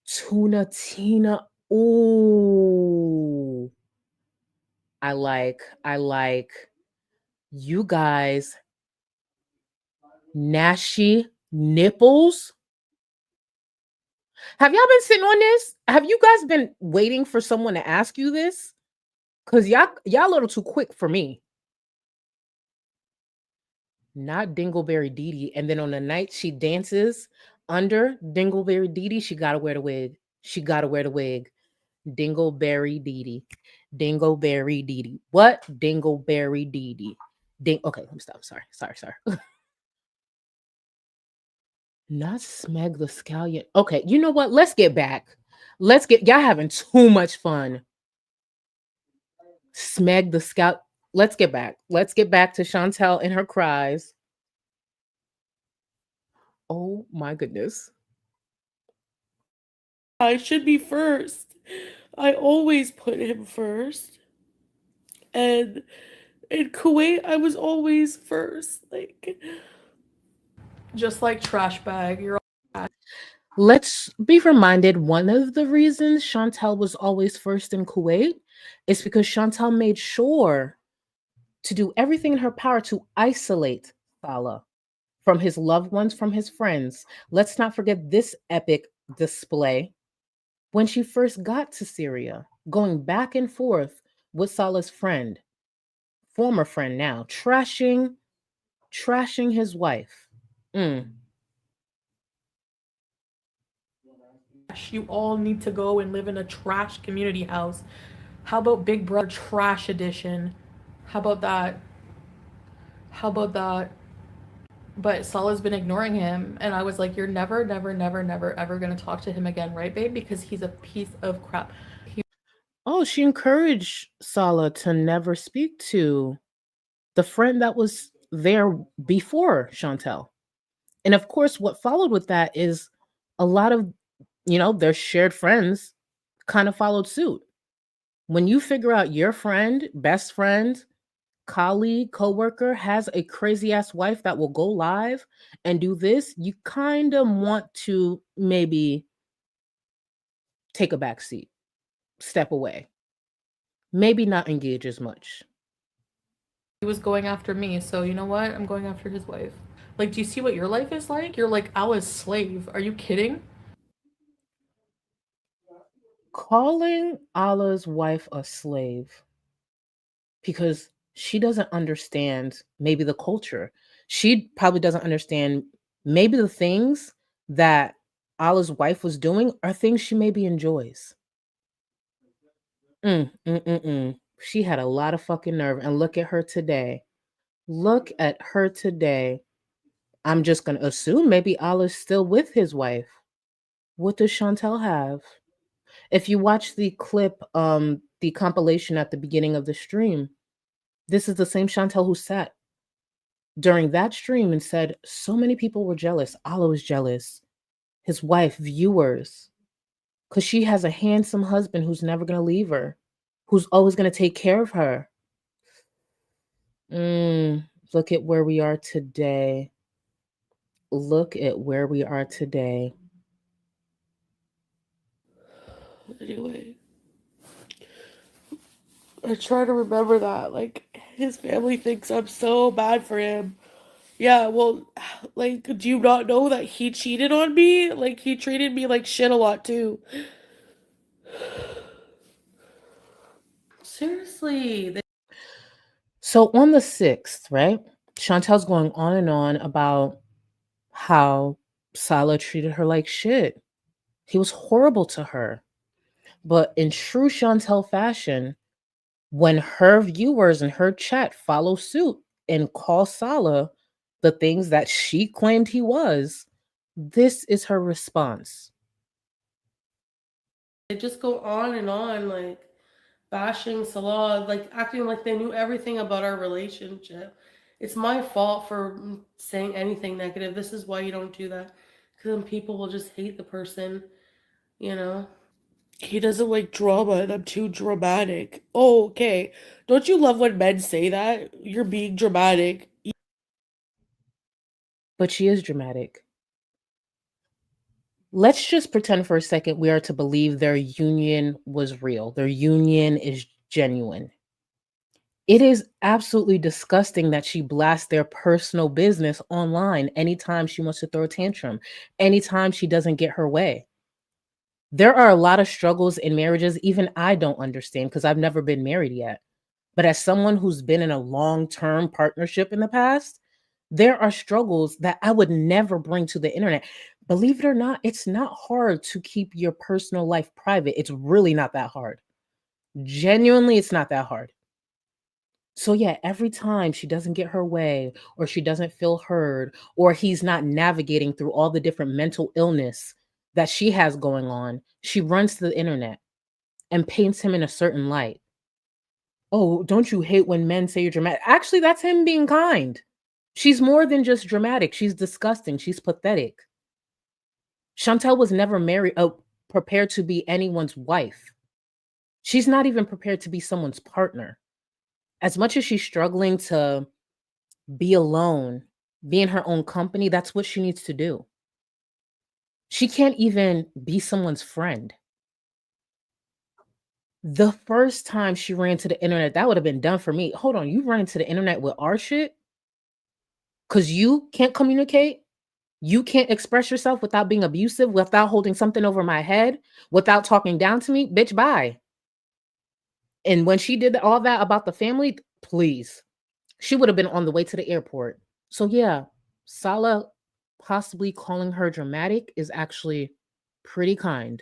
Tuna Tina. Ooh. I like you guys. Nashy nipples. Have y'all been sitting on this? Have you guys been waiting for someone to ask you this? Cause y'all a little too quick for me. Not Dingleberry Dee Dee. And then on the night she dances under Dingleberry Dee Dee, she gotta wear the wig. She gotta wear the wig. Dingleberry Dee Dee. Dingleberry Dee Dee. What? Dingleberry Dee Dee. Okay, let me stop. Sorry. Not Smeg the Scallion. Okay, you know what? Let's get back. Y'all having too much fun. Smeg the Scout. Let's get back. Let's get back to Chantal and her cries. Oh my goodness. I should be first. I always put him first. And in Kuwait, I was always first. Like, Just like trash bag, you're Let's be reminded one of the reasons Chantal was always first in Kuwait is because Chantal made sure to do everything in her power to isolate Salah from his loved ones, from his friends. Let's not forget this epic display when she first got to Syria, going back and forth with Salah's friend, former friend now, trashing his wife. You all need to go and live in a trash community house. How about Big Brother Trash Edition? How about that? How about that? But Salah's been ignoring him, and I was like, "You're never, never, never, never, ever gonna talk to him again, right, babe? Because he's a piece of crap." Oh, she encouraged Salah to never speak to the friend that was there before Chantel. And of course, what followed with that is a lot of, their shared friends kind of followed suit. When you figure out your friend, best friend, colleague, coworker has a crazy ass wife that will go live and do this, you kind of want to maybe take a back seat, step away, maybe not engage as much. He was going after me, so you know what? I'm going after his wife. Like, do you see what your life is like? You're like Allah's slave. Are you kidding? Calling Allah's wife a slave because she doesn't understand maybe the culture. She probably doesn't understand maybe the things that Allah's wife was doing are things she maybe enjoys. She had a lot of fucking nerve. And look at her today. Look at her today. I'm just going to assume maybe Allah's still with his wife. What does Chantel have? If you watch the clip, the compilation at the beginning of the stream, this is the same Chantel who sat during that stream and said so many people were jealous. Allah was jealous. His wife, viewers, because she has a handsome husband who's never going to leave her, who's always going to take care of her. Look at where we are today. Look at where we are today. anyway, I try to remember that. Like, his family thinks I'm so bad for him. Yeah, well, like, do you not know that he cheated on me? Like, he treated me like shit a lot, too. Seriously. So on the 6th, right? Chantel's going on and on about how Salah treated her like shit. He was horrible to her. But in true Chantel fashion, when her viewers and her chat follow suit and call Salah the things that she claimed he was, this is her response. They just go on and on, like, bashing Salah, like, acting like they knew everything about our relationship. It's my fault for saying anything negative. This is why you don't do that. Because then people will just hate the person, you know? He doesn't like drama and I'm too dramatic. Oh, okay. Don't you love when men say that? You're being dramatic. but she is dramatic. Let's just pretend for a second we are to believe their union was real. Their union is genuine. It is absolutely disgusting that she blasts their personal business online anytime she wants to throw a tantrum, anytime she doesn't get her way. There are a lot of struggles in marriages, even I don't understand because I've never been married yet. But as someone who's been in a long-term partnership in the past, there are struggles that I would never bring to the internet. Believe it or not, it's not hard to keep your personal life private. It's really not that hard. Genuinely, it's not that hard. So yeah, every time she doesn't get her way or she doesn't feel heard or he's not navigating through all the different mental illness that she has going on, she runs to the internet and paints him in a certain light. Oh, don't you hate when men say you're dramatic? Actually, that's him being kind. She's more than just dramatic. She's disgusting. She's pathetic. Chantal was never prepared to be anyone's wife. She's not even prepared to be someone's partner. As much as she's struggling to be alone, be in her own company, that's what she needs to do. She can't even be someone's friend. The first time she ran to the internet, that would have been done for me. Hold on, you ran to the internet with our shit? Because you can't communicate? You can't express yourself without being abusive, without holding something over my head, without talking down to me? Bitch, bye. And when she did all that about the family, please, she would have been on the way to the airport. So yeah, Salah possibly calling her dramatic is actually pretty kind.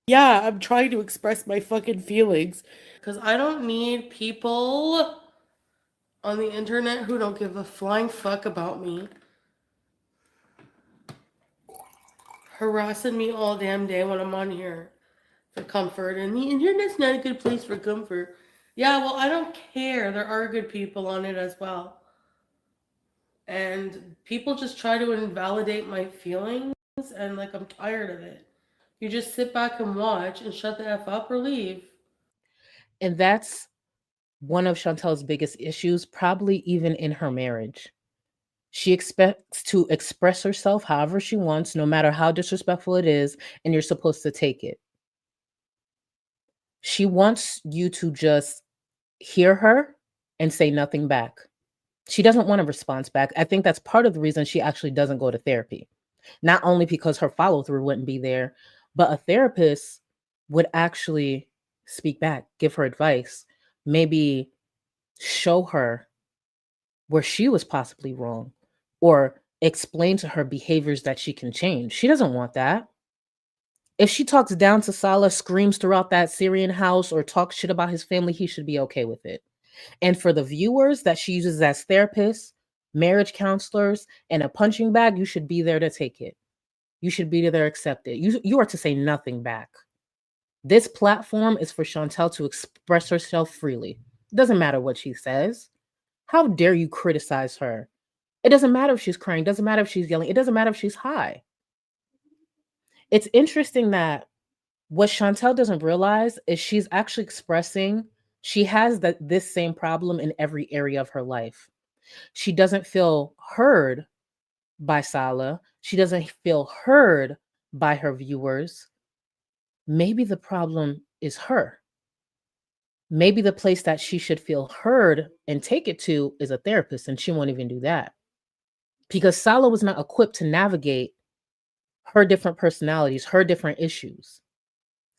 Yeah, I'm trying to express my fucking feelings. Because I don't need people on the internet who don't give a flying fuck about me harassing me all damn day when I'm on here for comfort. And the internet's not a good place for comfort. Yeah, well, I don't care. There are good people on it as well. And people just try to invalidate my feelings, and like, I'm tired of it. You just sit back and watch and shut the F up or leave. And that's one of Chantel's biggest issues, probably even in her marriage. She expects to express herself however she wants, no matter how disrespectful it is, and you're supposed to take it. She wants you to just hear her and say nothing back. She doesn't want a response back. I think that's part of the reason she actually doesn't go to therapy. Not only because her follow through wouldn't be there, but a therapist would actually speak back, give her advice, maybe show her where she was possibly wrong, or explain to her behaviors that she can change. She doesn't want that. If she talks down to Salah, screams throughout that Syrian house, or talks shit about his family, he should be okay with it. And for the viewers that she uses as therapists, marriage counselors, and a punching bag, you should be there to take it. You should be there to accept it. You are to say nothing back. This platform is for Chantal to express herself freely. It doesn't matter what she says. How dare you criticize her? It doesn't matter if she's crying. It doesn't matter if she's yelling. It doesn't matter if she's high. It's interesting that what Chantal doesn't realize is she's actually expressing she has this same problem in every area of her life. She doesn't feel heard by Salah. She doesn't feel heard by her viewers. Maybe the problem is her. Maybe the place that she should feel heard and take it to is a therapist, and she won't even do that. Because Salah was not equipped to navigate her different personalities, her different issues.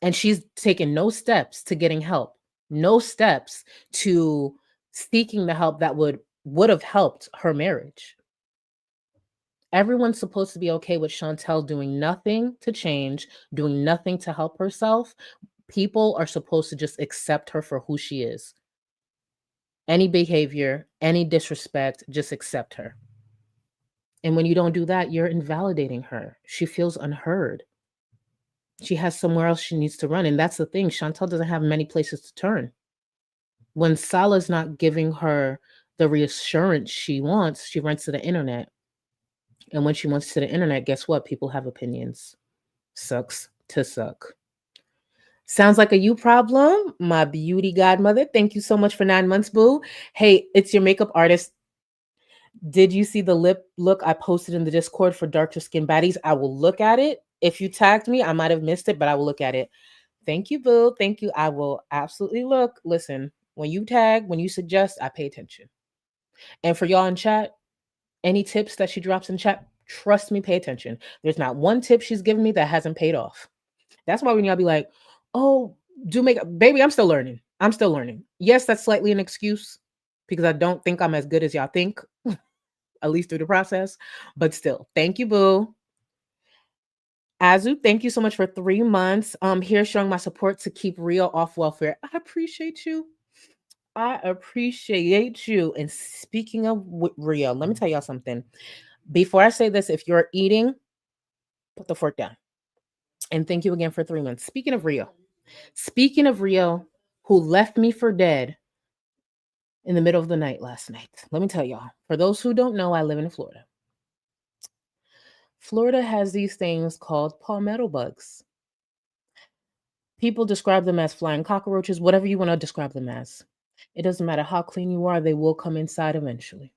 And she's taken no steps to getting help, no steps to seeking the help that would have helped her marriage. Everyone's supposed to be okay with Chantal doing nothing to change, doing nothing to help herself. People are supposed to just accept her for who she is. Any behavior, any disrespect, just accept her. And when you don't do that, you're invalidating her. She feels unheard. She has somewhere else she needs to run. And that's the thing. Chantal doesn't have many places to turn. When Salah's not giving her the reassurance she wants, she runs to the internet. And when she wants to the internet, guess what? People have opinions. Sucks to suck. Sounds like a you problem, my beauty godmother. Thank you so much for 9 months, boo. Hey, it's your makeup artist. Did you see the lip look I posted in the Discord for darker skin baddies? I will look at it. If you tagged me, I might have missed it, but I will look at it. Thank you, boo. Thank you. I will absolutely look. Listen, when you tag, when you suggest, I pay attention. And for y'all in chat, any tips that she drops in chat, trust me, pay attention. There's not one tip she's given me that hasn't paid off. That's why when y'all be like, oh, do makeup, baby, I'm still learning. I'm still learning. Yes, that's slightly an excuse because I don't think I'm as good as y'all think, at least through the process. But still, thank you, boo. Azu, thank you so much for 3 months. Here showing my support to keep Rio off welfare. I appreciate you. I appreciate you. And speaking of Rio, let me tell y'all something. Before I say this, if you're eating, put the fork down. And thank you again for 3 months. Speaking of Rio, who left me for dead in the middle of the night last night. Let me tell y'all, for those who don't know, I live in Florida. Florida has these things called palmetto bugs. People describe them as flying cockroaches, whatever you want to describe them as. It doesn't matter how clean you are, they will come inside eventually.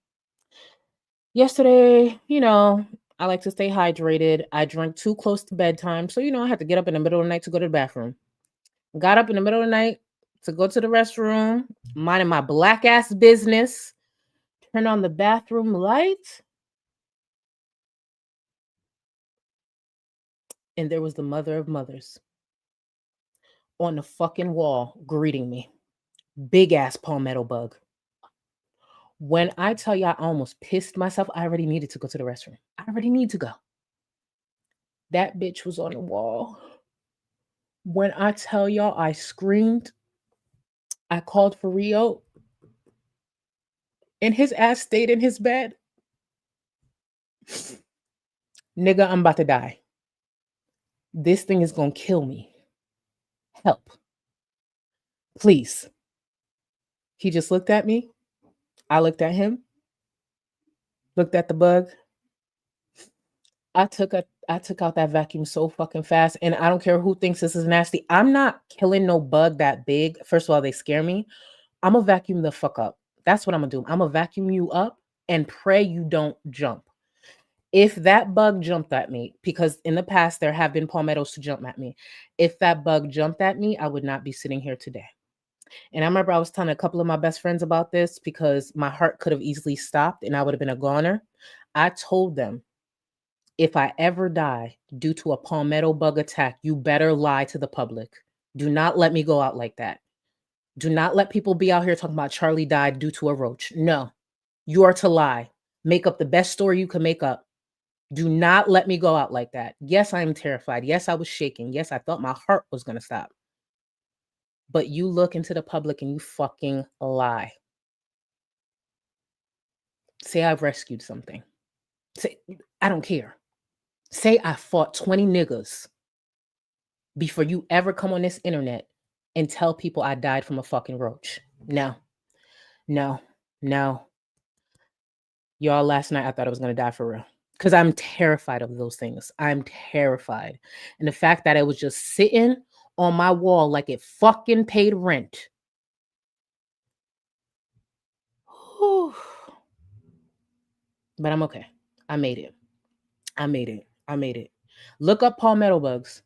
Yesterday, I like to stay hydrated. I drank too close to bedtime. So, I had to get up in the middle of the night to go to the bathroom. Got up in the middle of the night to go to the restroom, minding my black ass business. Turn on the bathroom light. And there was the mother of mothers on the fucking wall greeting me. Big ass palmetto bug. When I tell y'all I almost pissed myself, I already needed to go to the restroom. I already need to go. That bitch was on the wall. When I tell y'all I screamed, I called for Rio, and his ass stayed in his bed. Nigga, I'm about to die. This thing is gonna kill me. Help. Please. He just looked at me. I looked at him. Looked at the bug. I took out that vacuum so fucking fast, and I don't care who thinks this is nasty. I'm not killing no bug that big. First of all, they scare me. I'm gonna vacuum the fuck up. That's what I'm gonna do. I'm gonna vacuum you up and pray you don't jump. If that bug jumped at me, because in the past there have been palmettos to jump at me. If that bug jumped at me, I would not be sitting here today. And I remember I was telling a couple of my best friends about this because my heart could have easily stopped and I would have been a goner. I told them, if I ever die due to a palmetto bug attack, you better lie to the public. Do not let me go out like that. Do not let people be out here talking about Charlie died due to a roach. No, you are to lie. Make up the best story you can make up. Do not let me go out like that. Yes, I am terrified. Yes, I was shaking. Yes, I thought my heart was going to stop. But you look into the public and you fucking lie. Say I've rescued something. Say, I don't care. Say I fought 20 niggas before you ever come on this internet and tell people I died from a fucking roach. No. Y'all, last night I thought I was going to die for real. Because I'm terrified of those things. I'm terrified. And the fact that I was just sitting on my wall like it fucking paid rent. Whew. But I'm okay. I made it. Look up palmetto bugs.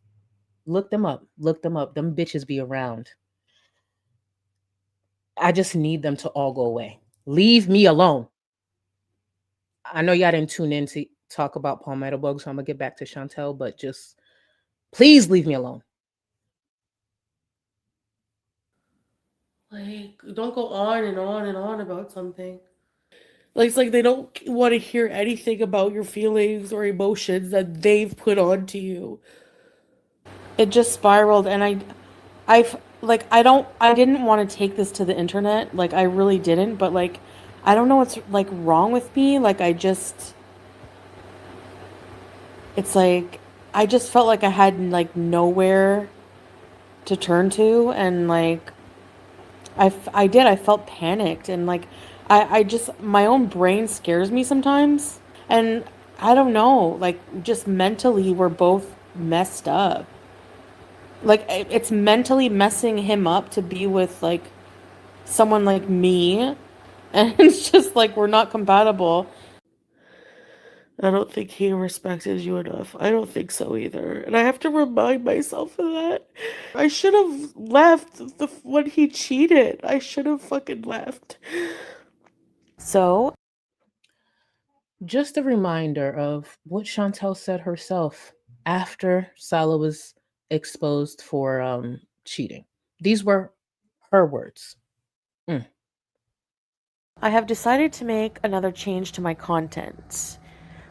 Look them up. Them bitches be around. I just need them to all go away. Leave me alone. I know y'all didn't tune in to talk about palmetto bugs, so I'm going to get back to Chantal, but just please leave me alone. Like, don't go on and on and on about something. Like, it's like they don't want to hear anything about your feelings or emotions that they've put onto you. It just spiraled, and I didn't want to take this to the internet. Like, I really didn't, but like, I don't know what's like wrong with me. Like, it's like, I just felt like I had like nowhere to turn to, and like, I felt panicked, and like, I just, my own brain scares me sometimes, and I don't know, like, just mentally we're both messed up. Like, it's mentally messing him up to be with like someone like me, and it's just like we're not compatible. I don't think he respected you enough. I don't think so either. And I have to remind myself of that. I should have left when he cheated. I should have fucking left. So, just a reminder of what Chantal said herself after Salah was exposed for cheating. These were her words. I have decided to make another change to my content.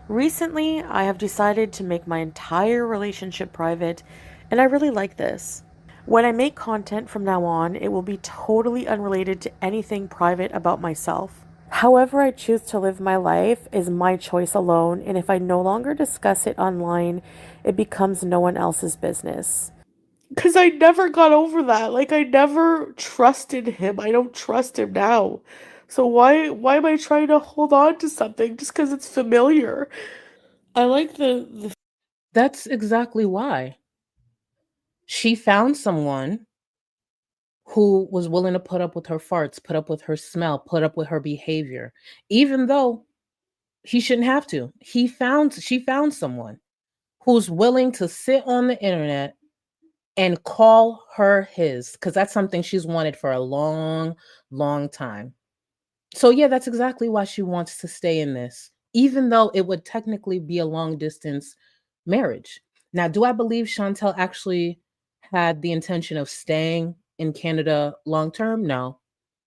Recently, I have decided to make my entire relationship private, and I really like this. When I make content from now on, it will be totally unrelated to anything private about myself. However I choose to live my life is my choice alone, and if I no longer discuss it online, it becomes no one else's business. Because I never got over that. Like, I never trusted him. I don't trust him now. So why am I trying to hold on to something just because it's familiar? I like the That's exactly why. She found someone who was willing to put up with her farts, put up with her smell, put up with her behavior, even though he shouldn't have to. She found someone who's willing to sit on the internet and call her his, because that's something she's wanted for a long, long time. So yeah, that's exactly why she wants to stay in this, even though it would technically be a long distance marriage. Now, do I believe Chantel actually had the intention of staying in Canada long term? No.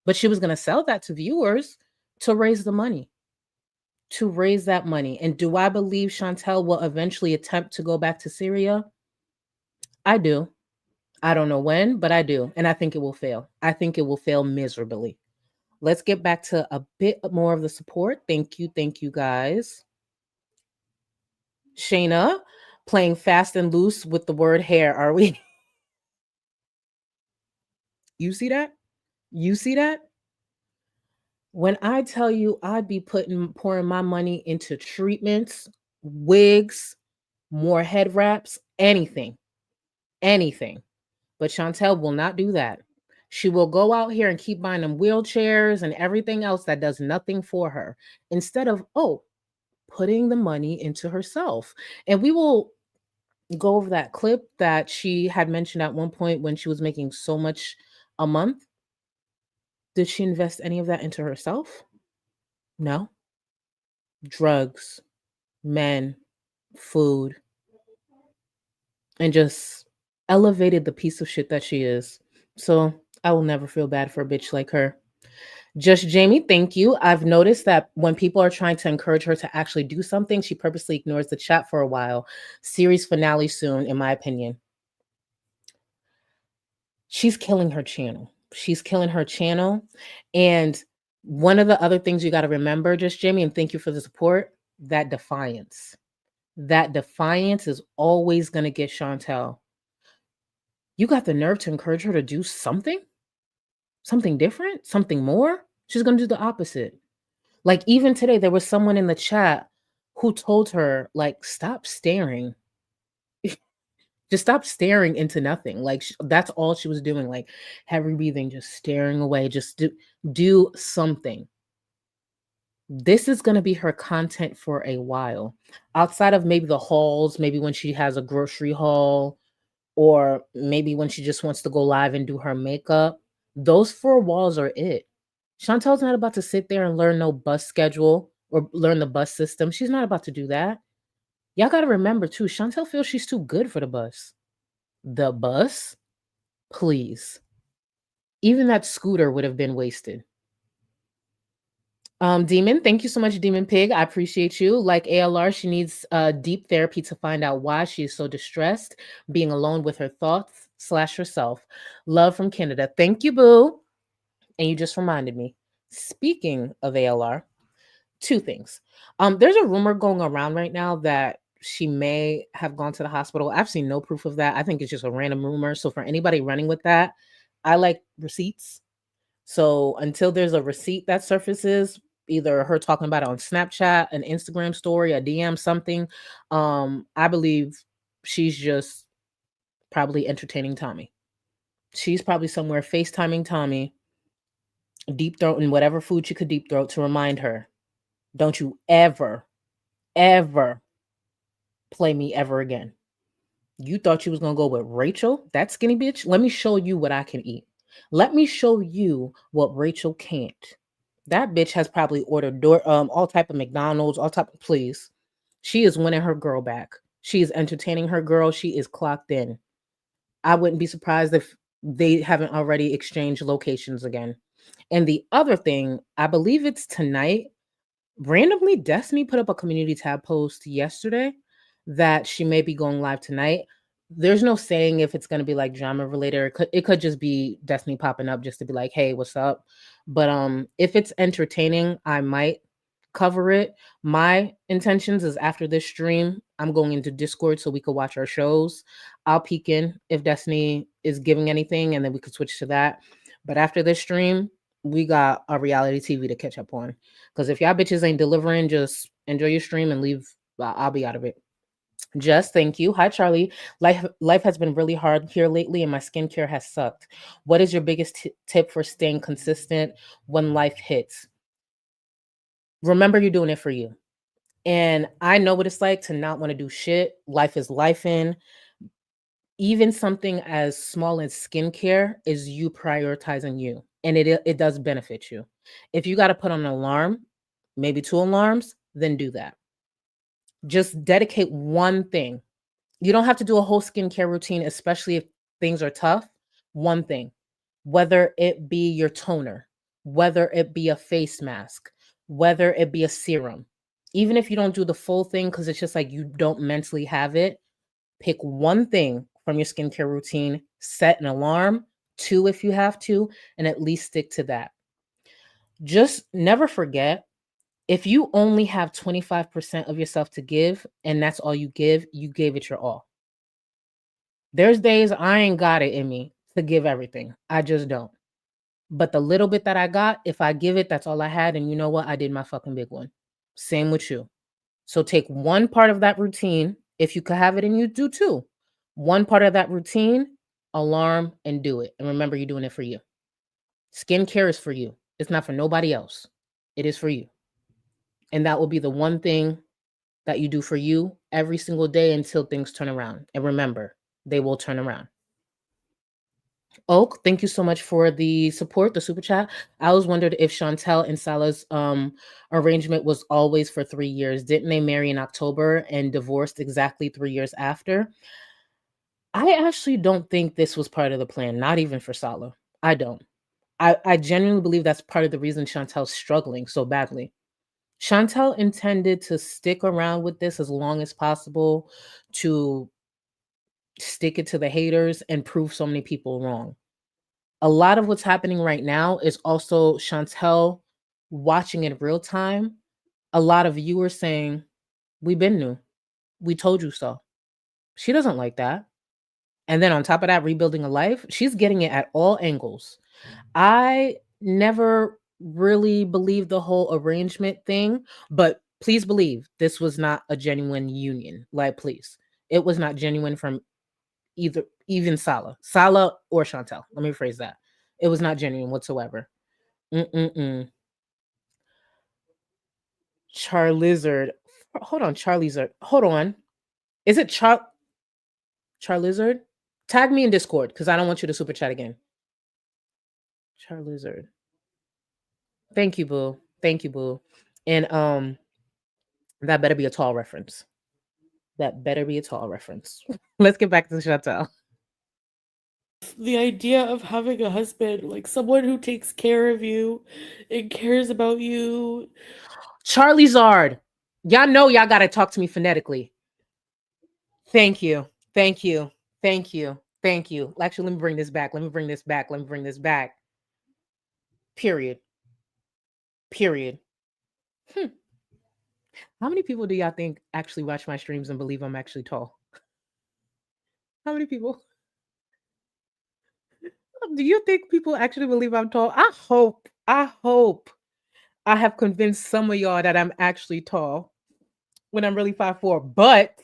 But she was going to sell that to viewers to raise the money, to raise that money. And do I believe Chantel will eventually attempt to go back to Syria? I do. I don't know when, but I do. And I think it will fail. I think it will fail miserably. Let's get back to a bit more of the support. Thank you guys. Shayna, playing fast and loose with the word hair, are we? You see that? You see that? When I tell you I'd be pouring my money into treatments, wigs, more head wraps, anything, anything. But Chantel will not do that. She will go out here and keep buying them wheelchairs and everything else that does nothing for her instead of, putting the money into herself. And we will go over that clip that she had mentioned at one point when she was making so much a month. Did she invest any of that into herself? No. Drugs, men, food, and just elevated the piece of shit that she is. So I will never feel bad for a bitch like her. Just Jamie, thank you. I've noticed that when people are trying to encourage her to actually do something, she purposely ignores the chat for a while. Series finale soon, in my opinion. She's killing her channel. She's killing her channel. And one of the other things you got to remember, just Jamie, and thank you for the support, that defiance. That defiance is always going to get Chantel. You got the nerve to encourage her to do something different, something more. She's going to do the opposite. Like even today, there was someone in the chat who told her, like, stop staring. Just stop staring into nothing. Like that's all she was doing, like heavy breathing, just staring away. Just do something. This is going to be her content for a while. Outside of maybe the hauls, maybe when she has a grocery haul, or maybe when she just wants to go live and do her makeup. Those 4 walls are it. Chantel's not about to sit there and learn no bus schedule or learn the bus system. She's not about to do that. Y'all got to remember too, Chantel feels she's too good for the bus. The bus? Please. Even that scooter would have been wasted. Demon, thank you so much, Demon Pig. I appreciate you. Like ALR, she needs deep therapy to find out why she is so distressed, being alone with her thoughts / herself. Love from Canada. Thank you, boo. And you just reminded me. Speaking of ALR, 2 things. There's a rumor going around right now that she may have gone to the hospital. I've seen no proof of that. I think it's just a random rumor. So for anybody running with that, I like receipts. So until there's a receipt that surfaces, either her talking about it on Snapchat, an Instagram story, a DM, something, I believe she's just probably entertaining Tommy. She's probably somewhere FaceTiming Tommy, deep throating whatever food she could deep throat to remind her, don't you ever ever play me ever again. You thought you was gonna go with Rachel, that skinny bitch? Let me show you what I can eat. Let me show you what Rachel can't. That bitch has probably ordered all type of McDonald's, all type of please. She is winning her girl back. She is entertaining her girl. She is clocked in. I wouldn't be surprised if they haven't already exchanged locations again. And the other thing, I believe it's tonight. Randomly, Destiny put up a community tab post yesterday that she may be going live tonight. There's no saying if it's going to be like drama related, or it could just be Destiny popping up just to be like, hey, what's up? But if it's entertaining, I might cover it. My intentions is after this stream, I'm going into Discord so we could watch our shows. I'll peek in if Destiny is giving anything, and then we could switch to that. But after this stream, we got a reality TV to catch up on. Because if y'all bitches ain't delivering, just enjoy your stream and leave. I'll be out of it. Just thank you. Hi, Charlie. Life has been really hard here lately, and my skincare has sucked. What is your biggest tip for staying consistent when life hits? Remember, you're doing it for you. And I know what it's like to not want to do shit. Life is life in. Even something as small as skincare is you prioritizing you. And it does benefit you. If you got to put on an alarm, maybe 2 alarms, then do that. Just dedicate one thing. You don't have to do a whole skincare routine, especially if things are tough. One thing, whether it be your toner, whether it be a face mask, whether it be a serum. Even if you don't do the full thing because it's just like you don't mentally have it, pick one thing from your skincare routine, set an alarm, 2 if you have to, and at least stick to that. Just never forget, if you only have 25% of yourself to give and that's all you gave it your all. There's days I ain't got it in me to give everything. I just don't. But the little bit that I got, if I give it, that's all I had. And you know what? I did my fucking big one. Same with you. So take one part of that routine. If you could have it and you do 2. One part of that routine, alarm, and do it. And remember, you're doing it for you. Skincare is for you. It's not for nobody else. It is for you. And that will be the one thing that you do for you every single day until things turn around. And remember, they will turn around. Oak, thank you so much for the support, the super chat. I always wondered if Chantal and Salah's arrangement was always for 3 years. Didn't they marry in October and divorced exactly 3 years after? I actually don't think this was part of the plan, not even for Salah. I don't. I genuinely believe that's part of the reason Chantal's struggling so badly. Chantal intended to stick around with this as long as possible to stick it to the haters and prove so many people wrong. A lot of what's happening right now is also Chantal watching in real time. A lot of viewers saying, we've been new. We told you so. She doesn't like that. And then on top of that, rebuilding a life, she's getting it at all angles. I never really believed the whole arrangement thing, but please believe this was not a genuine union. Like, please. It was not genuine from even Salah or Chantal. Let me rephrase that. It was not genuine whatsoever. Charlizard. Hold on, Charlizard. Hold on. Is it Charlizard? Tag me in Discord because I don't want you to super chat again. Charlizard. Thank you, boo. Thank you, boo. And that better be a tall reference. That better be a tall reference. Let's get back to Chantal. The idea of having a husband, like someone who takes care of you and cares about you. Charlizard. Y'all know y'all gotta talk to me phonetically. Thank you. Thank you. Thank you. Thank you. Actually, let me bring this back. Let me bring this back. Let me bring this back. Period. Period. How many people do y'all think actually watch my streams and believe I'm actually tall? How many people? Do you think people actually believe I'm tall? I hope I have convinced some of y'all that I'm actually tall when I'm really 5'4", but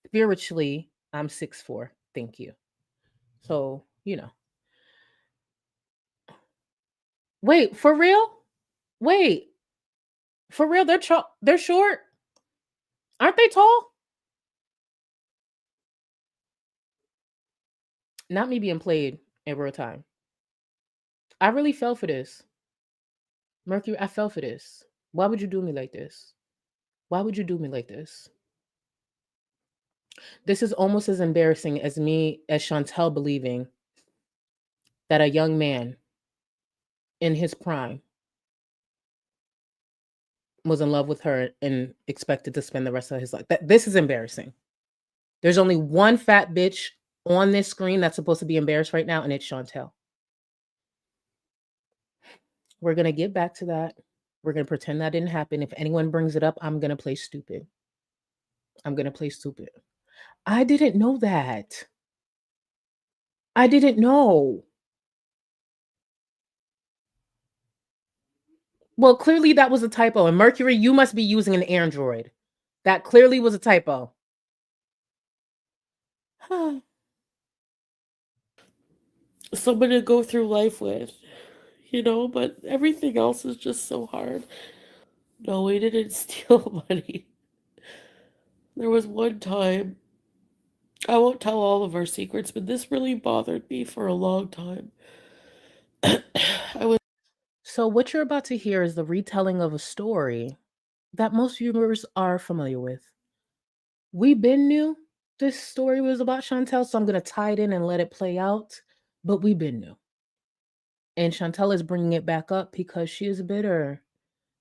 spiritually, I'm 6'4". Thank you. So, you know. Wait, for real? Wait. For real, they're short? Aren't they tall? Not me being played in real time. I really fell for this. Mercury, I fell for this. Why would you do me like this? Why would you do me like this? This is almost as embarrassing as Chantal believing that a young man in his prime was in love with her and expected to spend the rest of his life. This is embarrassing. There's only one fat bitch on this screen that's supposed to be embarrassed right now, and it's Chantal. We're going to get back to that. We're going to pretend that didn't happen. If anyone brings it up, I'm going to play stupid. I'm going to play stupid. I didn't know that. I didn't know. Well, clearly that was a typo. And Mercury, you must be using an Android. That clearly was a typo. Someone to go through life with, but everything else is just so hard. No, we didn't steal money. There was one time, I won't tell all of our secrets, but this really bothered me for a long time. So what you're about to hear is the retelling of a story that most viewers are familiar with. We been knew this story was about Chantal, so I'm going to tie it in and let it play out, but we been knew. And Chantal is bringing it back up because she is bitter.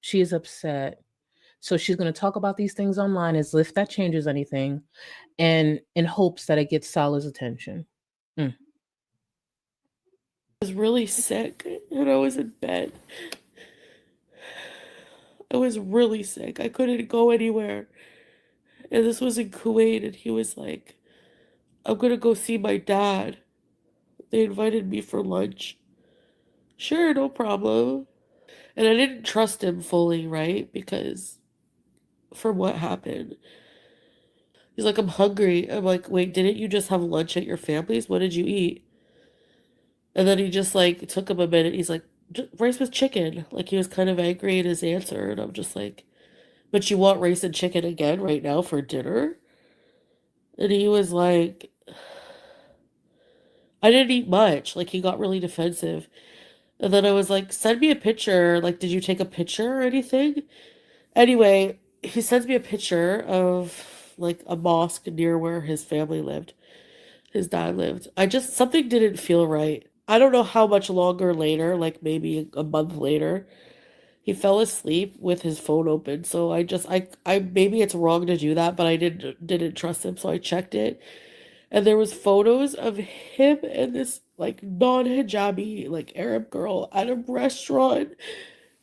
She is upset. So she's going to talk about these things online as if that changes anything, and in hopes that it gets Salah's attention. I was really sick and I was in bed. I was really sick. I couldn't go anywhere. And this was in Kuwait, and he was like, I'm gonna go see my dad. They invited me for lunch. Sure, no problem. And I didn't trust him fully, right? Because from what happened. He's like, I'm hungry. I'm like, wait, didn't you just have lunch at your family's? What did you eat? And then he just like took him a minute. He's like, rice with chicken. Like he was kind of angry in his answer. And I'm just like, but you want rice and chicken again right now for dinner? And he was like, I didn't eat much. Like he got really defensive. And then I was like, send me a picture. Like, did you take a picture or anything? Anyway, he sends me a picture of like a mosque near where his family lived. His dad lived. Something didn't feel right. I don't know how much longer later, like maybe a month later, he fell asleep with his phone open. So I maybe it's wrong to do that, but I didn't trust him, so I checked it. And there was photos of him and this like non-hijabi like Arab girl at a restaurant.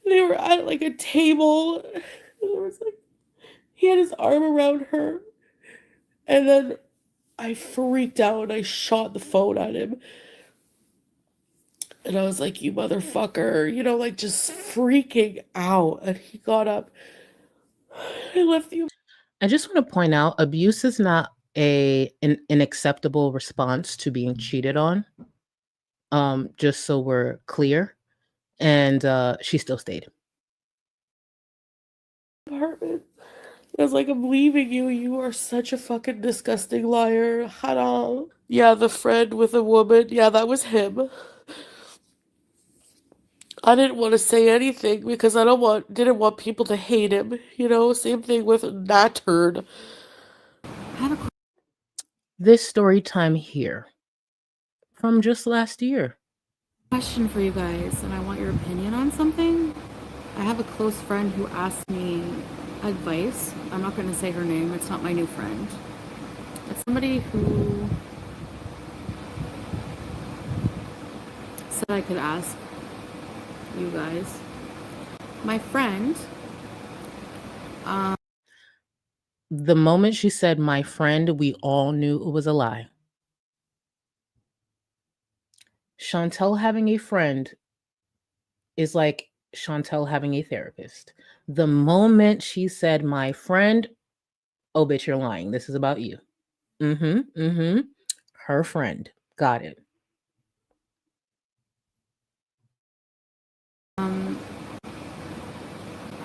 They were at like a table. And there was like he had his arm around her. And then I freaked out and I shot the phone at him. And I was like, you motherfucker, like just freaking out. And he got up. I left you. I just want to point out, abuse is not an acceptable response to being cheated on. Just so we're clear. And she still stayed. Apartment. I was like, I'm leaving you. You are such a fucking disgusting liar. Haram. Yeah, the friend with a woman. Yeah, that was him. I didn't want to say anything because I didn't want people to hate him. Same thing with that turd. This story time here from just last year. Question for you guys, and I want your opinion on something. I have a close friend who asked me advice. I'm not going to say her name. It's not my new friend. It's somebody who said I could ask you guys. My friend. The moment she said my friend, we all knew it was a lie. Chantal having a friend is like Chantal having a therapist. The moment she said my friend, oh bitch, you're lying. This is about you. Her friend. Got it.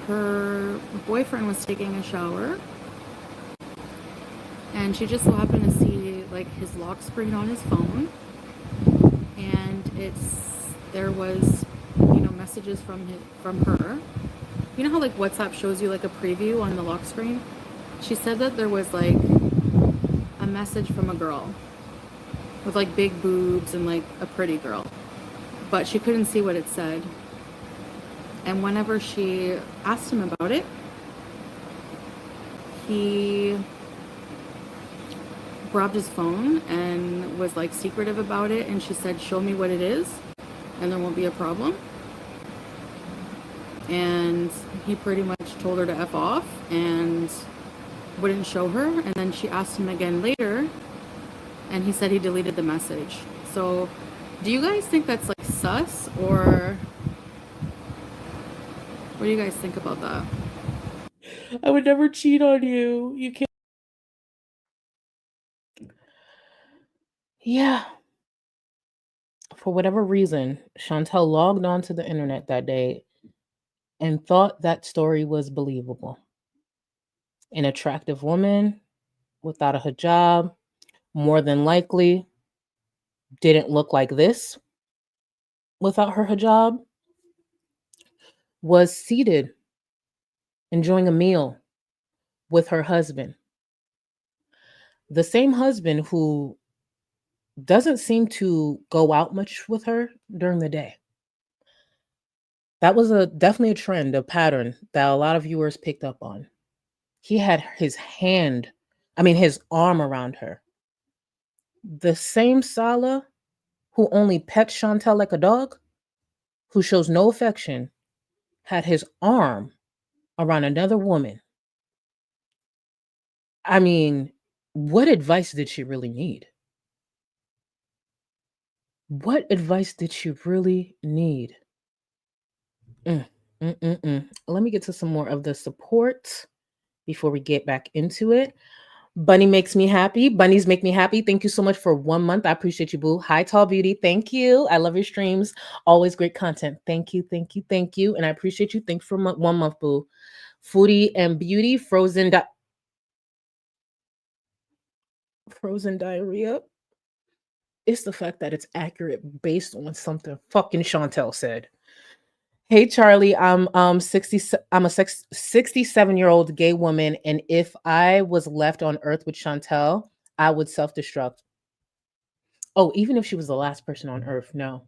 Her boyfriend was taking a shower and she just so happened to see like his lock screen on his phone, and there was, you know, messages from her. You know how like WhatsApp shows you like a preview on the lock screen? She said that there was like a message from a girl with like big boobs and like a pretty girl, but she couldn't see what it said. And whenever she asked him about it, he grabbed his phone and was like secretive about it, and she said, show me what it is and there won't be a problem. And he pretty much told her to F off and wouldn't show her. And then she asked him again later, and he said he deleted the message. So do you guys think that's like sus, or what do you guys think about that? I would never cheat on you. You can't. Yeah. For whatever reason, Chantal logged onto the internet that day and thought that story was believable. An attractive woman without a hijab, more than likely didn't look like this without her hijab, was seated enjoying a meal with her husband. The same husband who doesn't seem to go out much with her during the day. That was definitely a trend, a pattern that a lot of viewers picked up on. He had his arm around her. The same Salah who only pets Chantal like a dog, who shows no affection, had his arm around another woman. I mean, what advice did she really need? What advice did she really need? Let me get to some more of the support before we get back into it. Bunny makes me happy. Bunnies make me happy. Thank you so much for 1 month. I appreciate you, boo. Hi, Tall Beauty. Thank you. I love your streams. Always great content. Thank you, thank you, thank you. And I appreciate you. Thanks for 1 month, boo. Foodie and Beauty, frozen diarrhea. It's the fact that it's accurate based on something fucking Chantal said. Hey Charlie, I'm a 67-year-old gay woman, and if I was left on earth with Chantal, I would self-destruct. Oh, even if she was the last person on earth, no.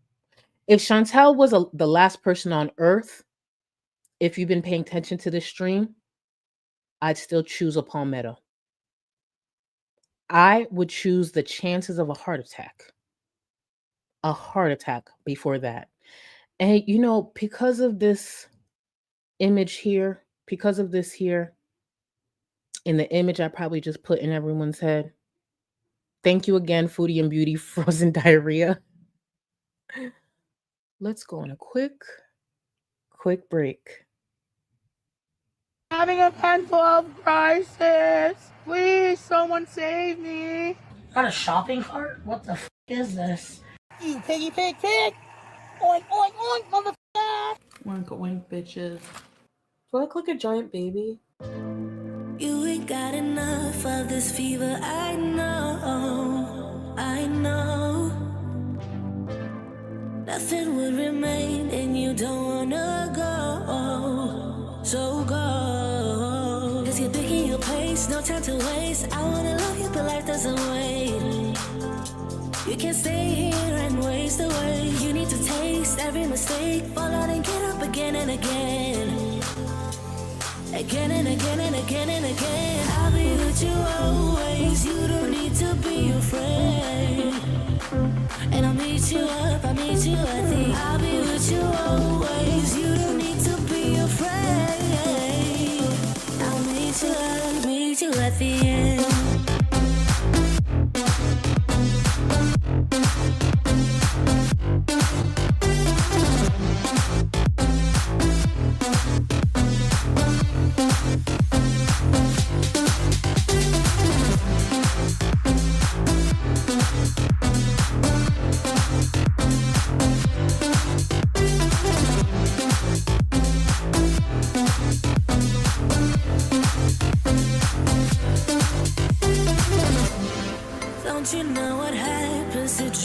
If Chantal was the last person on earth, if you've been paying attention to this stream, I'd still choose a palmetto. I would choose the chances of a heart attack. A heart attack before that. And, you know, because of this image here, because of this here, in the image I probably just put in everyone's head. Thank you again, Foodie and Beauty, frozen diarrhea. Let's go on a quick break. Having a mental health crisis. Please, someone save me. Got a shopping cart? What the f is this? You piggy pig pig. Oink, oink, oink, motherfucker. Oink, oink, bitches. Do I look like a giant baby? You ain't got enough of this fever, I know, I know. Nothing would remain and you don't wanna go, so go. Cause you're picking your pace, no time to waste. I wanna love you but life doesn't wait. You can't stay here and waste away. You need to taste every mistake, fall out and get up again and again. Again and again and again and again. I'll be with you always. You don't need to be afraid. And I'll meet you up, I'll meet you at the. I'll be with you always. You don't need to be afraid. I'll meet you at the end.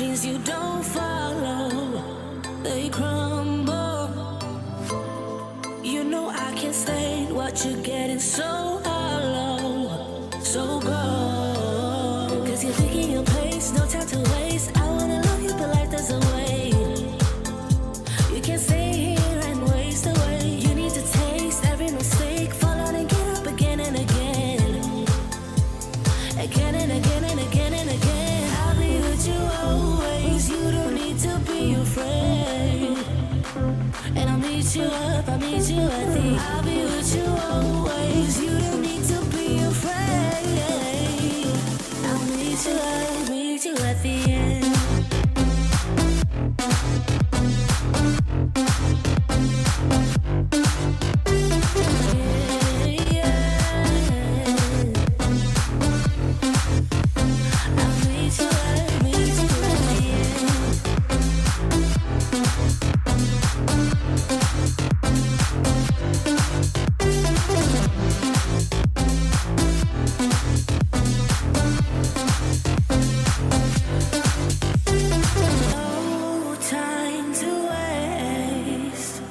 dreams you don't follow, they crumble. You know I can't stand what you're getting so hollow. So go, cause you're taking your place, no time to waste. I wanna love you, but life doesn't wait. You can't stay here and waste away. You need to taste every mistake, fall out and get up again and again. Again and again and again and again. I'll be with you always, you don't need to be afraid. And I'll meet you up, I'll meet you at the. I'll be with you always, you don't need to be afraid. I'll meet you up, meet you at the end. No time to waste.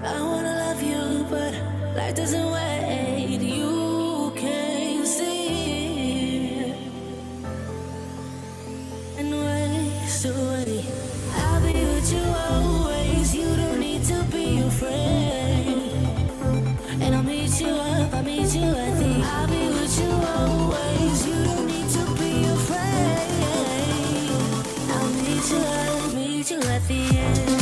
I wanna love you, but life doesn't wait. You can't see and waste away. I'll be with you always. You don't need to be afraid. And I'll meet you up, I'll meet you at the. I'll be with you always. You don't need to be afraid. I'll meet you up, meet you at the end.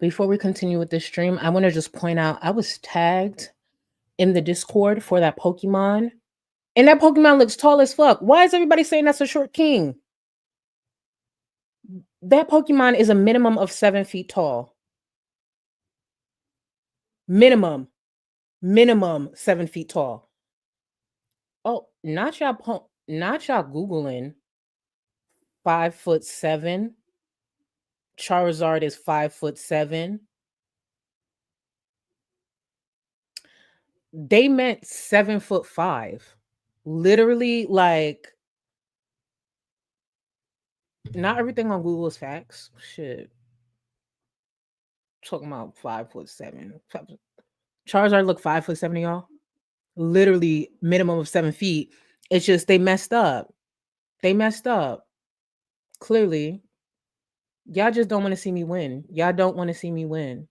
Before we continue with this stream, I want to just point out I was tagged in the Discord for that Pokemon, and that Pokemon looks tall as fuck. Why is everybody saying that's a short king? That Pokemon is a minimum of 7 feet tall. Minimum 7 feet tall. Oh, not y'all Googling 5'7". Charizard is 5'7". They meant 7'5". Literally, like, not everything on Google is facts. Shit. Talking about 5'7". Charizard look 5'7", y'all. Literally minimum of 7 feet. It's just they messed up. They messed up. Clearly. Y'all just don't want to see me win. Y'all don't want to see me win.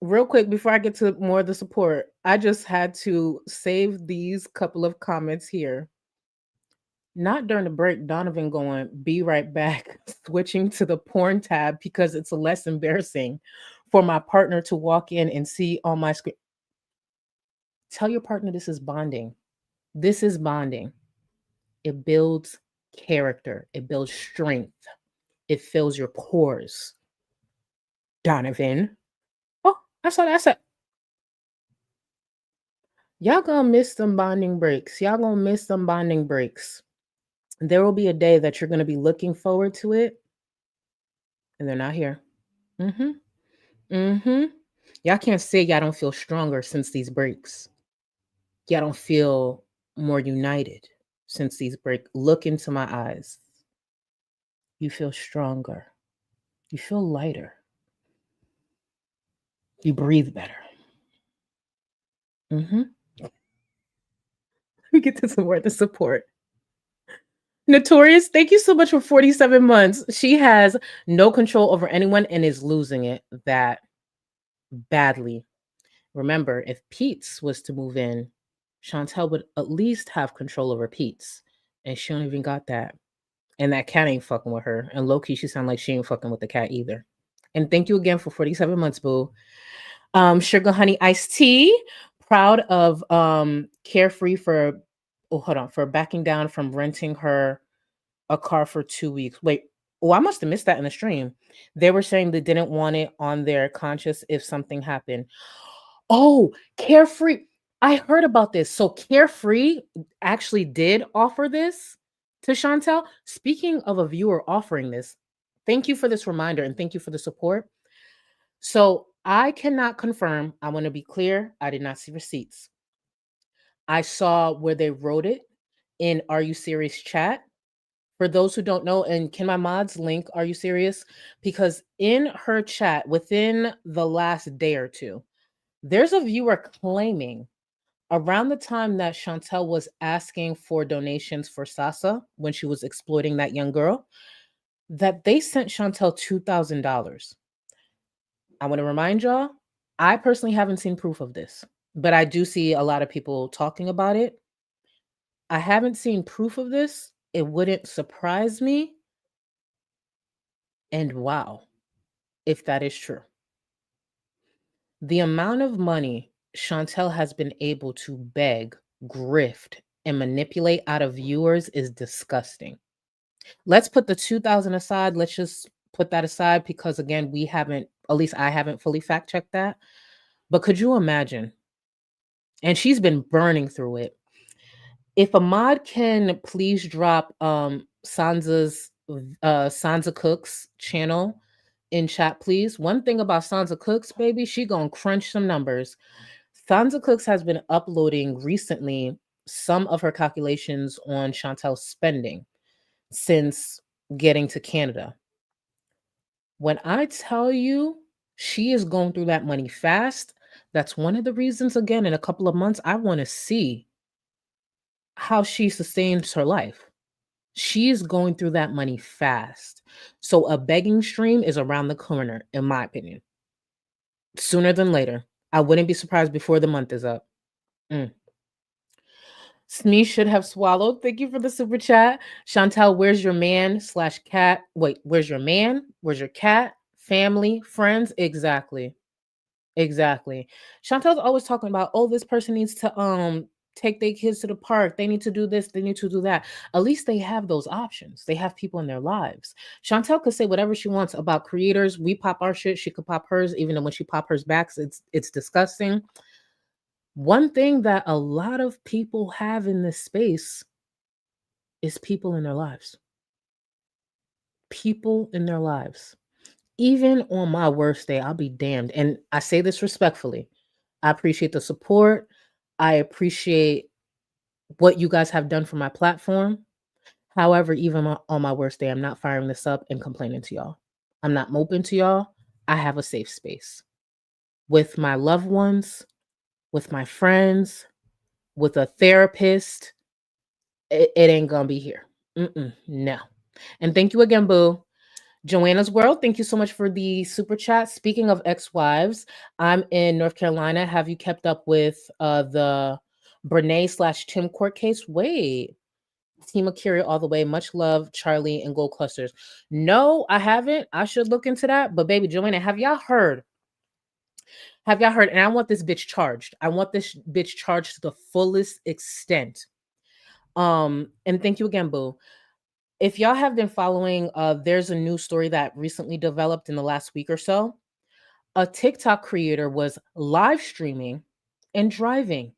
Real quick, before I get to more of the support, I just had to save these couple of comments here. Not during the break, Donovan going, be right back, switching to the porn tab because it's less embarrassing for my partner to walk in and see on my screen. Tell your partner this is bonding. This is bonding. It builds character. It builds strength. It fills your pores. Donovan. Oh, I saw that. I said, y'all gonna miss some bonding breaks. Y'all gonna miss some bonding breaks. There will be a day that you're gonna be looking forward to it, and they're not here. Y'all can't say y'all don't feel stronger since these breaks. Y'all don't feel more united since these breaks. Look into my eyes. You feel stronger. You feel lighter. You breathe better. We get to some more of the support. Notorious, thank you so much for 47 months. She has no control over anyone and is losing it that badly. Remember, if Pete's was to move in, Chantal would at least have control over Pete's. And she don't even got that. And that cat ain't fucking with her. And low-key, she sound like she ain't fucking with the cat either. And thank you again for 47 months, boo. Sugar Honey Iced Tea, proud of Carefree for for backing down from renting her a car for 2 weeks. Wait, I must have missed that in the stream. They were saying they didn't want it on their conscience if something happened. Oh, Carefree. I heard about this. So Carefree actually did offer this to Chantel. Speaking of a viewer offering this, thank you for this reminder and thank you for the support. So I cannot confirm. I want to be clear. I did not see receipts. I saw where they wrote it in Are You Serious chat. For those who don't know, and can my mods link Are You Serious? Because in her chat within the last day or two, there's a viewer claiming around the time that Chantel was asking for donations for Sasa when she was exploiting that young girl, that they sent Chantel $2,000. I want to remind y'all, I personally haven't seen proof of this, but I do see a lot of people talking about it. I haven't seen proof of this. It wouldn't surprise me. And wow, if that is true. The amount of money Chantel has been able to beg, grift, and manipulate out of viewers is disgusting. Let's put the 2,000 aside. Let's just put that aside because again, we haven't, at least I haven't fully fact checked that. But could you imagine? And she's been burning through it. If a mod can please drop Sansa Cooks channel in chat, please. One thing about Sansa Cooks, baby, she gonna crunch some numbers. Sansa Cooks has been uploading recently some of her calculations on Chantel's spending since getting to Canada. When I tell you she is going through that money fast, that's one of the reasons, again, in a couple of months, I want to see how she sustains her life. She's going through that money fast. So a begging stream is around the corner, in my opinion. Sooner than later. I wouldn't be surprised before the month is up. Smee should have swallowed. Thank you for the super chat. Chantel, where's your man / cat? Wait, where's your man? Where's your cat? Family? Friends? Exactly. Chantel's always talking about, oh, this person needs to take their kids to the park. They need to do this. They need to do that. At least they have those options. They have people in their lives. Chantel could say whatever she wants about creators. We pop our shit. She could pop hers, even though when she pop hers back, it's disgusting. One thing that a lot of people have in this space is people in their lives. People in their lives. Even on my worst day, I'll be damned. And I say this respectfully. I appreciate the support. I appreciate what you guys have done for my platform. However, even on my worst day, I'm not firing this up and complaining to y'all. I'm not moping to y'all. I have a safe space with my loved ones, with my friends, with a therapist. It ain't gonna be here. No. And thank you again, boo. Joanna's World, thank you so much for the super chat. Speaking of ex-wives, I'm in North Carolina. Have you kept up with the Brene / Tim court case? Wait. Team Akira all the way. Much love, Charlie and Gold Clusters. No, I haven't. I should look into that. But baby, Joanna, have y'all heard? And I want this bitch charged. I want this bitch charged to the fullest extent. And thank you again, boo. If y'all have been following, there's a new story that recently developed in the last week or so. A TikTok creator was live streaming and driving,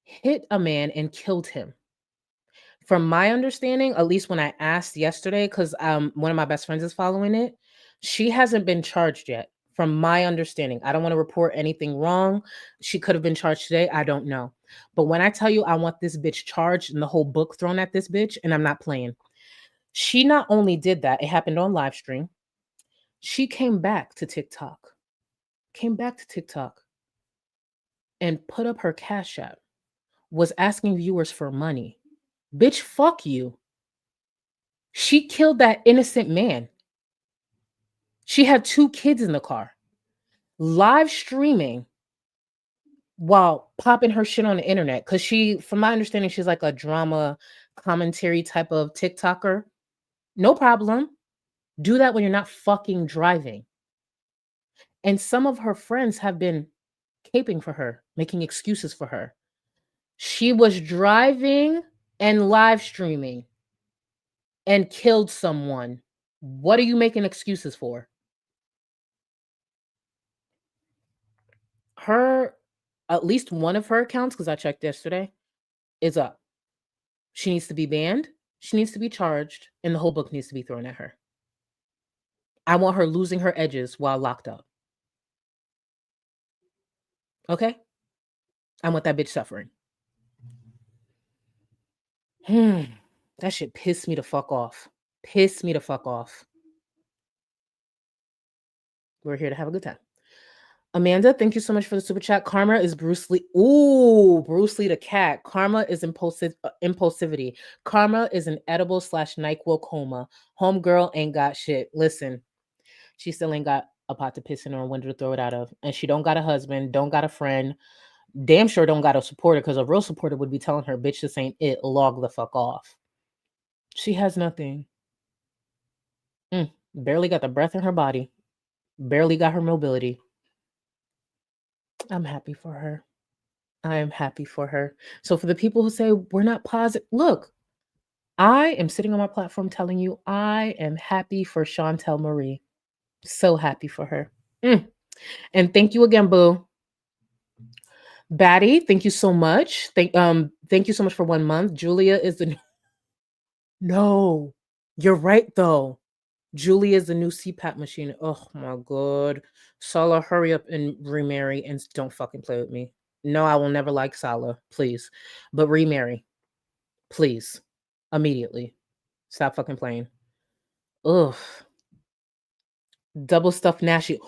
hit a man and killed him. From my understanding, at least when I asked yesterday, because one of my best friends is following it, she hasn't been charged yet. From my understanding, I don't want to report anything wrong. She could have been charged today. I don't know. But when I tell you I want this bitch charged and the whole book thrown at this bitch, and I'm not playing. She not only did that, it happened on live stream. She came back to TikTok and put up her Cash App, was asking viewers for money. Bitch, fuck you. She killed that innocent man. She had 2 kids in the car, live streaming while popping her shit on the internet. Because she, from my understanding, she's like a drama commentary type of TikToker. No problem. Do that when you're not fucking driving. And some of her friends have been caping for her, making excuses for her. She was driving and live streaming and killed someone. What are you making excuses for? Her, at least one of her accounts, because I checked yesterday, is up. She needs to be banned. She needs to be charged, and the whole book needs to be thrown at her. I want her losing her edges while locked up. Okay? I want that bitch suffering. That shit pissed me the fuck off. Pissed me the fuck off. We're here to have a good time. Amanda, thank you so much for the super chat. Karma is Bruce Lee. Ooh, Bruce Lee the cat. Karma is impulsivity. Karma is an edible / NyQuil coma. Homegirl ain't got shit. Listen, she still ain't got a pot to piss in or a window to throw it out of. And she don't got a husband, don't got a friend. Damn sure don't got a supporter, because a real supporter would be telling her, bitch, this ain't it. Log the fuck off. She has nothing. Barely got the breath in her body. Barely got her mobility. I'm happy for her. I am happy for her. So for the people who say we're not positive, look, I am sitting on my platform telling you I am happy for Chantal Marie. So happy for her. And thank you again, boo. Batty, thank you so much. Thank you so much for 1 month. Julia is the No, you're right though. Julia is the new CPAP machine. Oh my god. Salah, hurry up and remarry and don't fucking play with me. No, I will never like Salah, please. But remarry. Please. Immediately. Stop fucking playing. Ugh. Double stuffed Nashi.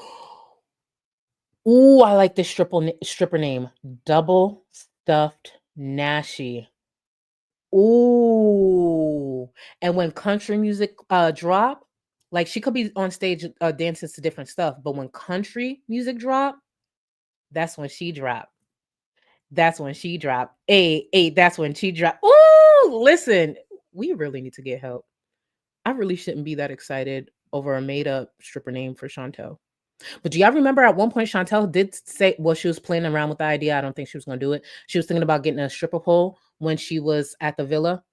Ooh, I like this stripper name. Double stuffed Nashi. Ooh. And when country music drop, like she could be on stage dancing to different stuff, but when country music drop, that's when she drop. That's when she drop. Hey, that's when she drop. Ooh, listen, we really need to get help. I really shouldn't be that excited over a made-up stripper name for Chantal. But do y'all remember at one point Chantal did say, well, she was playing around with the idea. I don't think she was going to do it. She was thinking about getting a stripper pole when she was at the villa.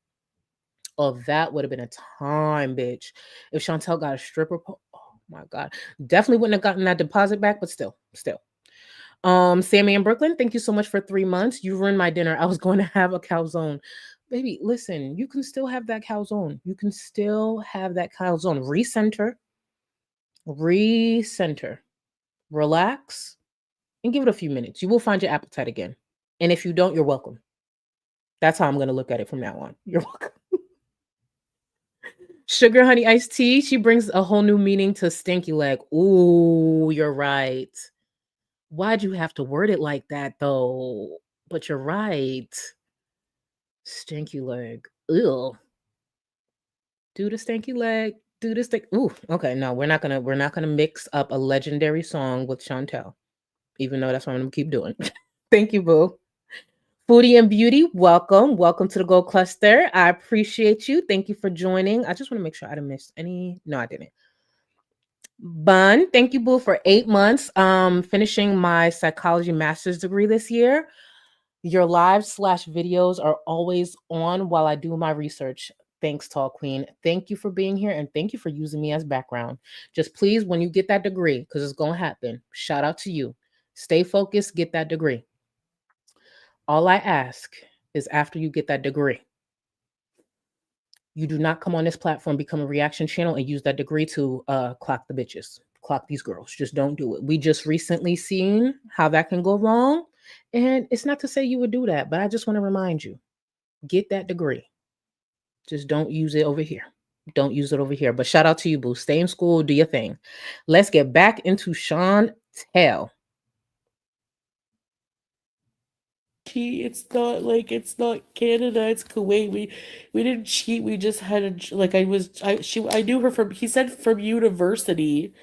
Oh, that would have been a time, bitch. If Chantal got a stripper pole, oh my God. Definitely wouldn't have gotten that deposit back, but still. Sammy in Brooklyn, thank you so much for 3 months. You ruined my dinner. I was going to have a calzone. Baby, listen, you can still have that calzone. You can still have that calzone. Recenter, relax, and give it a few minutes. You will find your appetite again. And if you don't, you're welcome. That's how I'm going to look at it from now on. You're welcome. Sugar honey iced tea. She brings a whole new meaning to stinky leg. Ooh, you're right. Why'd you have to word it like that though? But you're right. Stinky leg. Ew. Do the stinky leg. Do the stink. Ooh. Okay. No, we're not gonna mix up a legendary song with Chantal, even though that's what I'm gonna keep doing. Thank you, boo. Foodie and Beauty, welcome. Welcome to the Gold Cluster. I appreciate you. Thank you for joining. I just want to make sure I didn't miss any. No, I didn't. Bun, thank you, boo, for 8 months. Finishing my psychology master's degree this year. Your lives / videos are always on while I do my research. Thanks, Tall Queen. Thank you for being here, and thank you for using me as background. Just please, when you get that degree, because it's going to happen, shout out to you. Stay focused, get that degree. All I ask is after you get that degree, you do not come on this platform, become a reaction channel, and use that degree to clock the bitches, clock these girls. Just don't do it. We just recently seen how that can go wrong. And it's not to say you would do that, but I just want to remind you, get that degree. Just don't use it over here. Don't use it over here. But shout out to you, boo. Stay in school, do your thing. Let's get back into Chantal. It's not Canada, it's Kuwait. We didn't cheat. We just had I knew her he said from university.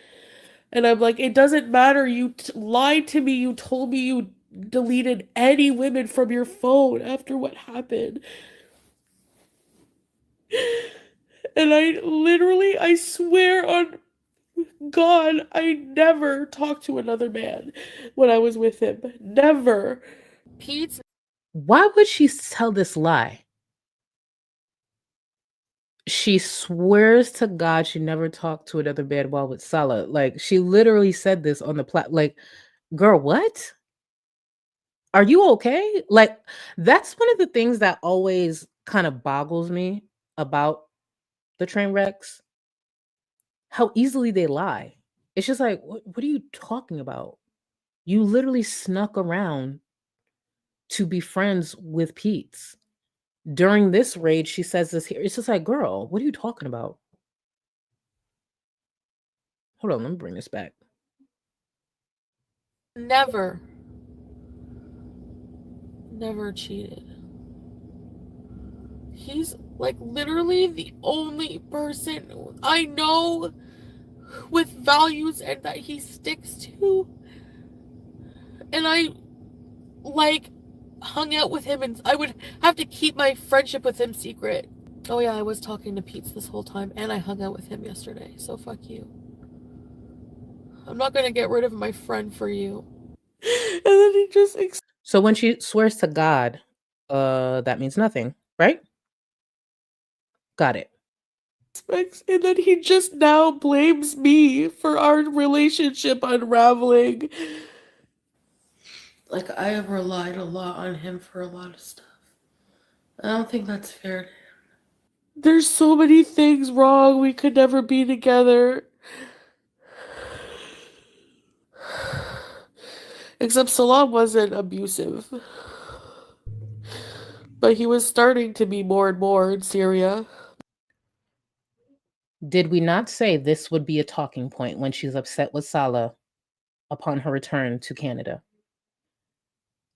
And I'm like, it doesn't matter. You lied to me. You told me you deleted any women from your phone after what happened. And I swear on God, I never talked to another man when I was with him. Never. Pete's Why would she tell this lie? She swears to God she never talked to another man while with Salah. Like, she literally said this on the like, girl, what? Are you okay? Like, that's one of the things that always kind of boggles me about the train wrecks, how easily they lie. It's just like, what are you talking about? You literally snuck around to be friends with Pete's. During this raid, she says this here. It's just like, girl, what are you talking about? Hold on, let me bring this back. never cheated. He's like literally the only person I know with values and that he sticks to. And I like hung out with him, and I would have to keep my friendship with him secret. Oh yeah, I was talking to Pete's this whole time, and I hung out with him yesterday, so fuck you. I'm not gonna get rid of my friend for you. And then he just So when she swears to God, that means nothing, right? Got it. expects, and then he just now blames me for our relationship unraveling. Like, I have relied a lot on him for a lot of stuff. I don't think that's fair to him. There's so many things wrong. We could never be together. Except Salam wasn't abusive. But he was starting to be more and more in Syria. Did we not say this would be a talking point when she's upset with Salah upon her return to Canada?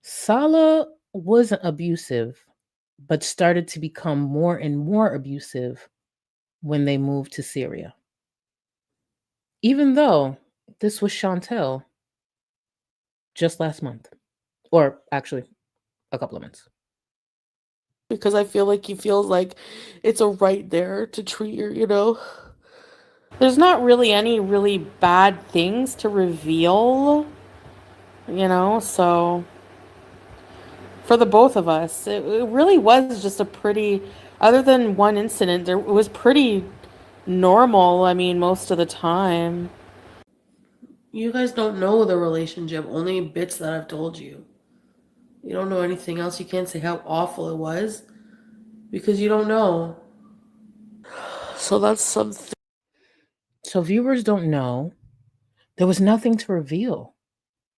Salah wasn't abusive, but started to become more and more abusive when they moved to Syria. Even though this was Chantal just last month, or actually a couple of months. Because I feel like he feels like it's a right there to treat her, you know? There's not really any really bad things to reveal, you know? So for the both of us, it really was just a pretty, other than one incident, it was pretty normal, I mean, most of the time. You guys don't know the relationship, only bits that I've told you. You don't know anything else. You can't say how awful it was because you don't know. So that's something. So viewers don't know. There was nothing to reveal.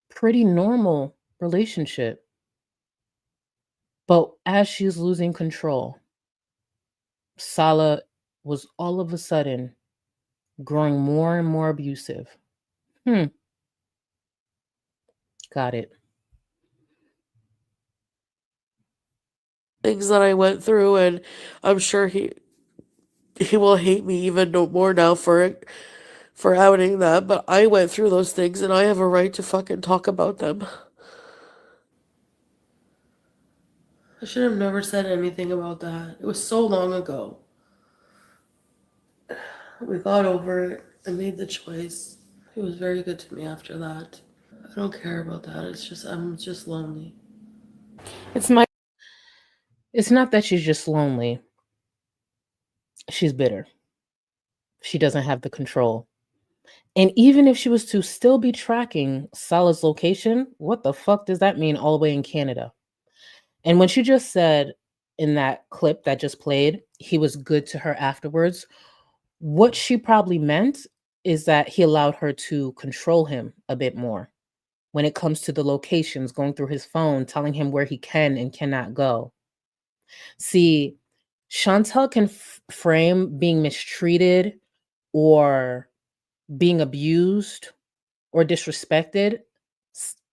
Pretty normal relationship. But as she's losing control, Salah was all of a sudden growing more and more abusive. Got it. Things that I went through, and I'm sure he will hate me even no more now for it, for outing that, but I went through those things and I have a right to fucking talk about them. I should have never said anything about that. It was so long ago. We got over it. I made the choice. He was very good to me after that. I don't care about that. I'm just lonely. It's not that she's just lonely. She's bitter. She doesn't have the control. And even if she was to still be tracking Salah's location, what the fuck does that mean all the way in Canada? And when she just said in that clip that just played, he was good to her afterwards, what she probably meant is that he allowed her to control him a bit more when it comes to the locations, going through his phone, telling him where he can and cannot go. See, Chantal can frame being mistreated or being abused or disrespected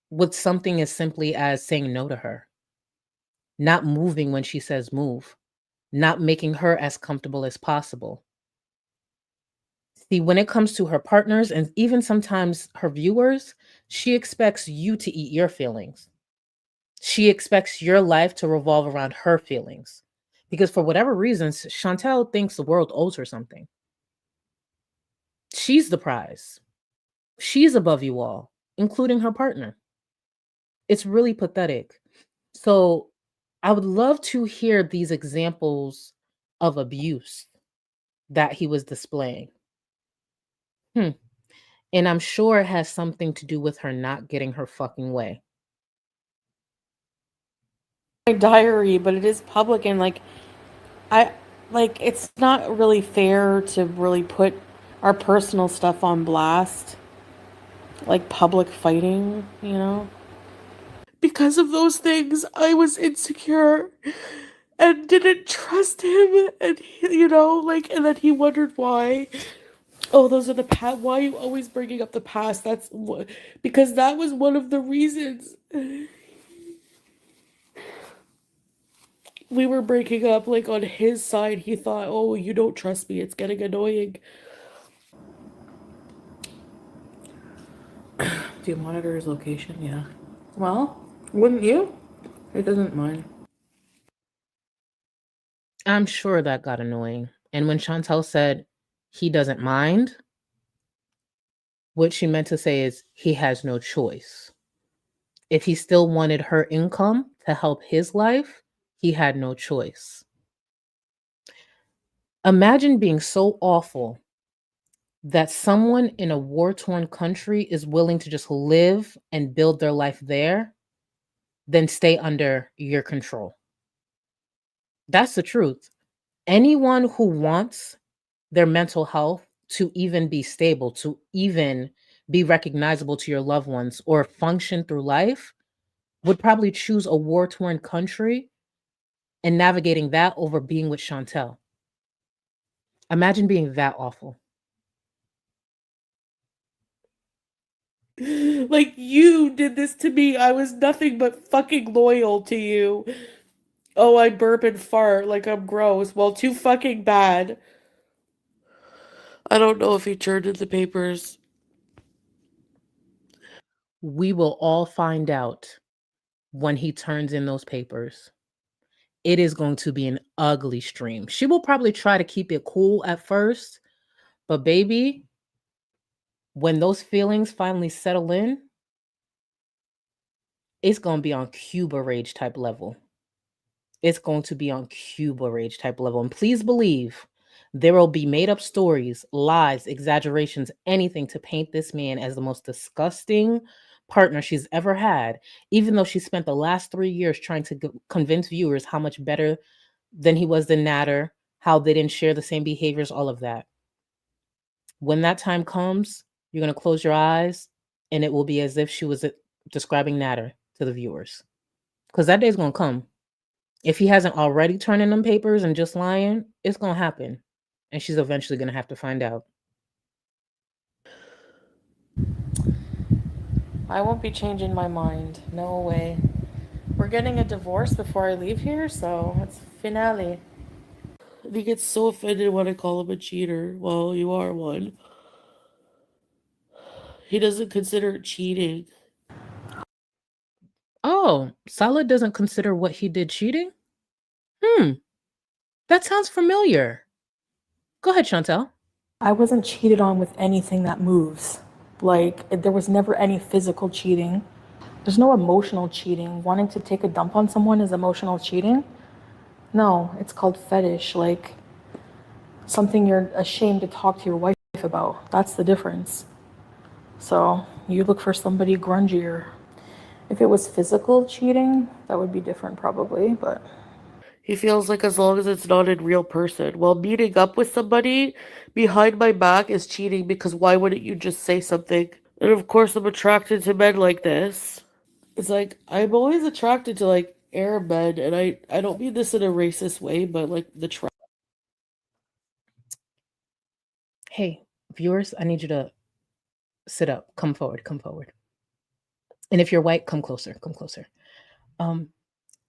with something as simply as saying no to her, not moving when she says move, not making her as comfortable as possible. See, when it comes to her partners and even sometimes her viewers, she expects you to eat your feelings. She expects your life to revolve around her feelings. Because for whatever reasons, Chantal thinks the world owes her something. She's the prize. She's above you all, including her partner. It's really pathetic. So I would love to hear these examples of abuse that he was displaying. And I'm sure it has something to do with her not getting her fucking way. My diary, but it is public, and I it's not really fair to really put our personal stuff on blast, like public fighting, you know? Because of those things, I was insecure and didn't trust him, and and then he wondered why. Oh, those are the past. Why are you always bringing up the past? Because that was one of the reasons we were breaking up. Like on his side, he thought, "Oh, you don't trust me. It's getting annoying." Do you monitor his location? Yeah. Well, wouldn't you? He doesn't mind. I'm sure that got annoying. And when Chantal said he doesn't mind, what she meant to say is he has no choice. If he still wanted her income to help his life, he had no choice. Imagine being so awful that someone in a war-torn country is willing to just live and build their life there, then stay under your control. That's the truth. Anyone who wants their mental health to even be stable, to even be recognizable to your loved ones or function through life would probably choose a war-torn country and navigating that over being with Chantel. Imagine being that awful. Like, you did this to me. I was nothing but fucking loyal to you. Oh, I burp and fart like I'm gross. Well, too fucking bad. I don't know if he turned in the papers. We will all find out when he turns in those papers. It is going to be an ugly stream. She will probably try to keep it cool at first, but baby, when those feelings finally settle in, it's going to be on Cuba rage type level. It's going to be on Cuba rage type level. And please believe there will be made up stories, lies, exaggerations, anything to paint this man as the most disgusting partner she's ever had, even though she spent the last 3 years trying to convince viewers how much better than he was than Natter, how they didn't share the same behaviors, all of that. When that time comes, you're going to close your eyes and it will be as if she was describing Natter to the viewers. Because that day's going to come. If he hasn't already turned in them papers and just lying, it's going to happen. And she's eventually going to have to find out. I won't be changing my mind. No way. We're getting a divorce before I leave here, so it's finale. And he gets so offended when I call him a cheater. Well, you are one. He doesn't consider it cheating. Oh, Salad doesn't consider what he did cheating? That sounds familiar. Go ahead, Chantal. I wasn't cheated on with anything that moves. There was never any physical cheating. There's no emotional cheating. Wanting to take a dump on someone is emotional cheating? No, it's called fetish. Something you're ashamed to talk to your wife about. That's the difference. So you look for somebody grungier. If it was physical cheating, that would be different probably, but He feels like as long as it's not in real person. Well, meeting up with somebody behind my back is cheating because why wouldn't you just say something? And of course, I'm attracted to men like this. It's like, I'm always attracted to like Arab men, and I don't mean this in a racist way, but like Hey, viewers, I need you to sit up. Come forward. Come forward. And if you're white, come closer. Come closer.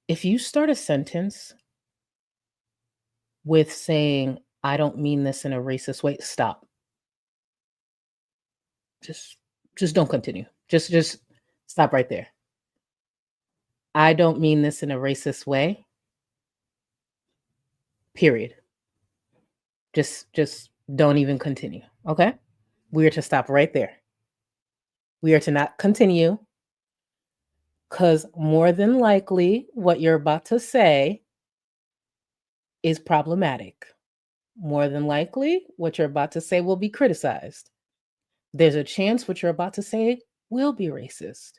If you start a sentence with saying, I don't mean this in a racist way, stop. Just don't continue. Just stop right there. I don't mean this in a racist way. Period. Just don't even continue. Okay? We are to stop right there. We are to not continue. Because more than likely, what you're about to say is problematic. More than likely, what you're about to say will be criticized. There's a chance what you're about to say will be racist.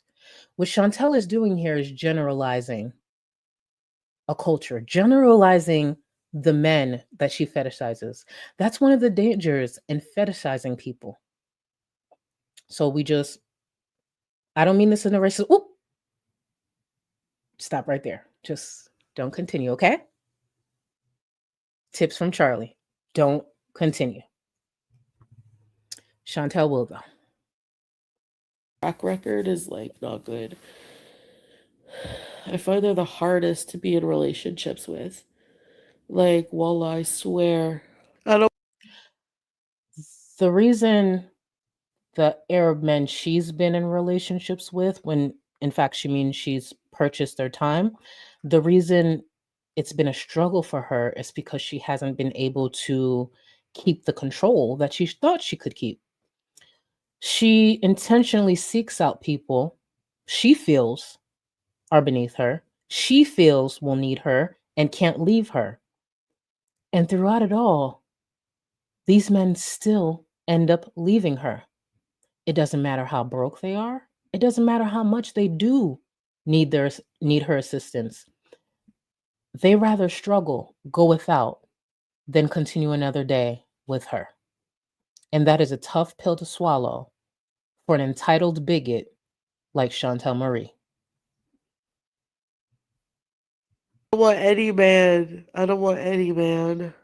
What Chantel is doing here is generalizing a culture, generalizing the men that she fetishizes. That's one of the dangers in fetishizing people. So I don't mean this in a racist. Oop, stop right there. Just don't continue, okay? Tips from Charlie. Don't continue. Chantel will go. Track record is like not good. I find they're the hardest to be in relationships with. Like, wallah, I swear. I don't. The reason the Arab men she's been in relationships with, when in fact she means she's purchased their time, the reason it's been a struggle for her is because she hasn't been able to keep the control that she thought she could keep. She intentionally seeks out people she feels are beneath her, she feels will need her and can't leave her. And throughout it all, these men still end up leaving her. It doesn't matter how broke they are. It doesn't matter how much they do need her assistance. They rather struggle, go without, than continue another day with her. And that is a tough pill to swallow for an entitled bigot like Chantel Marie. I don't want any man. I don't want any man.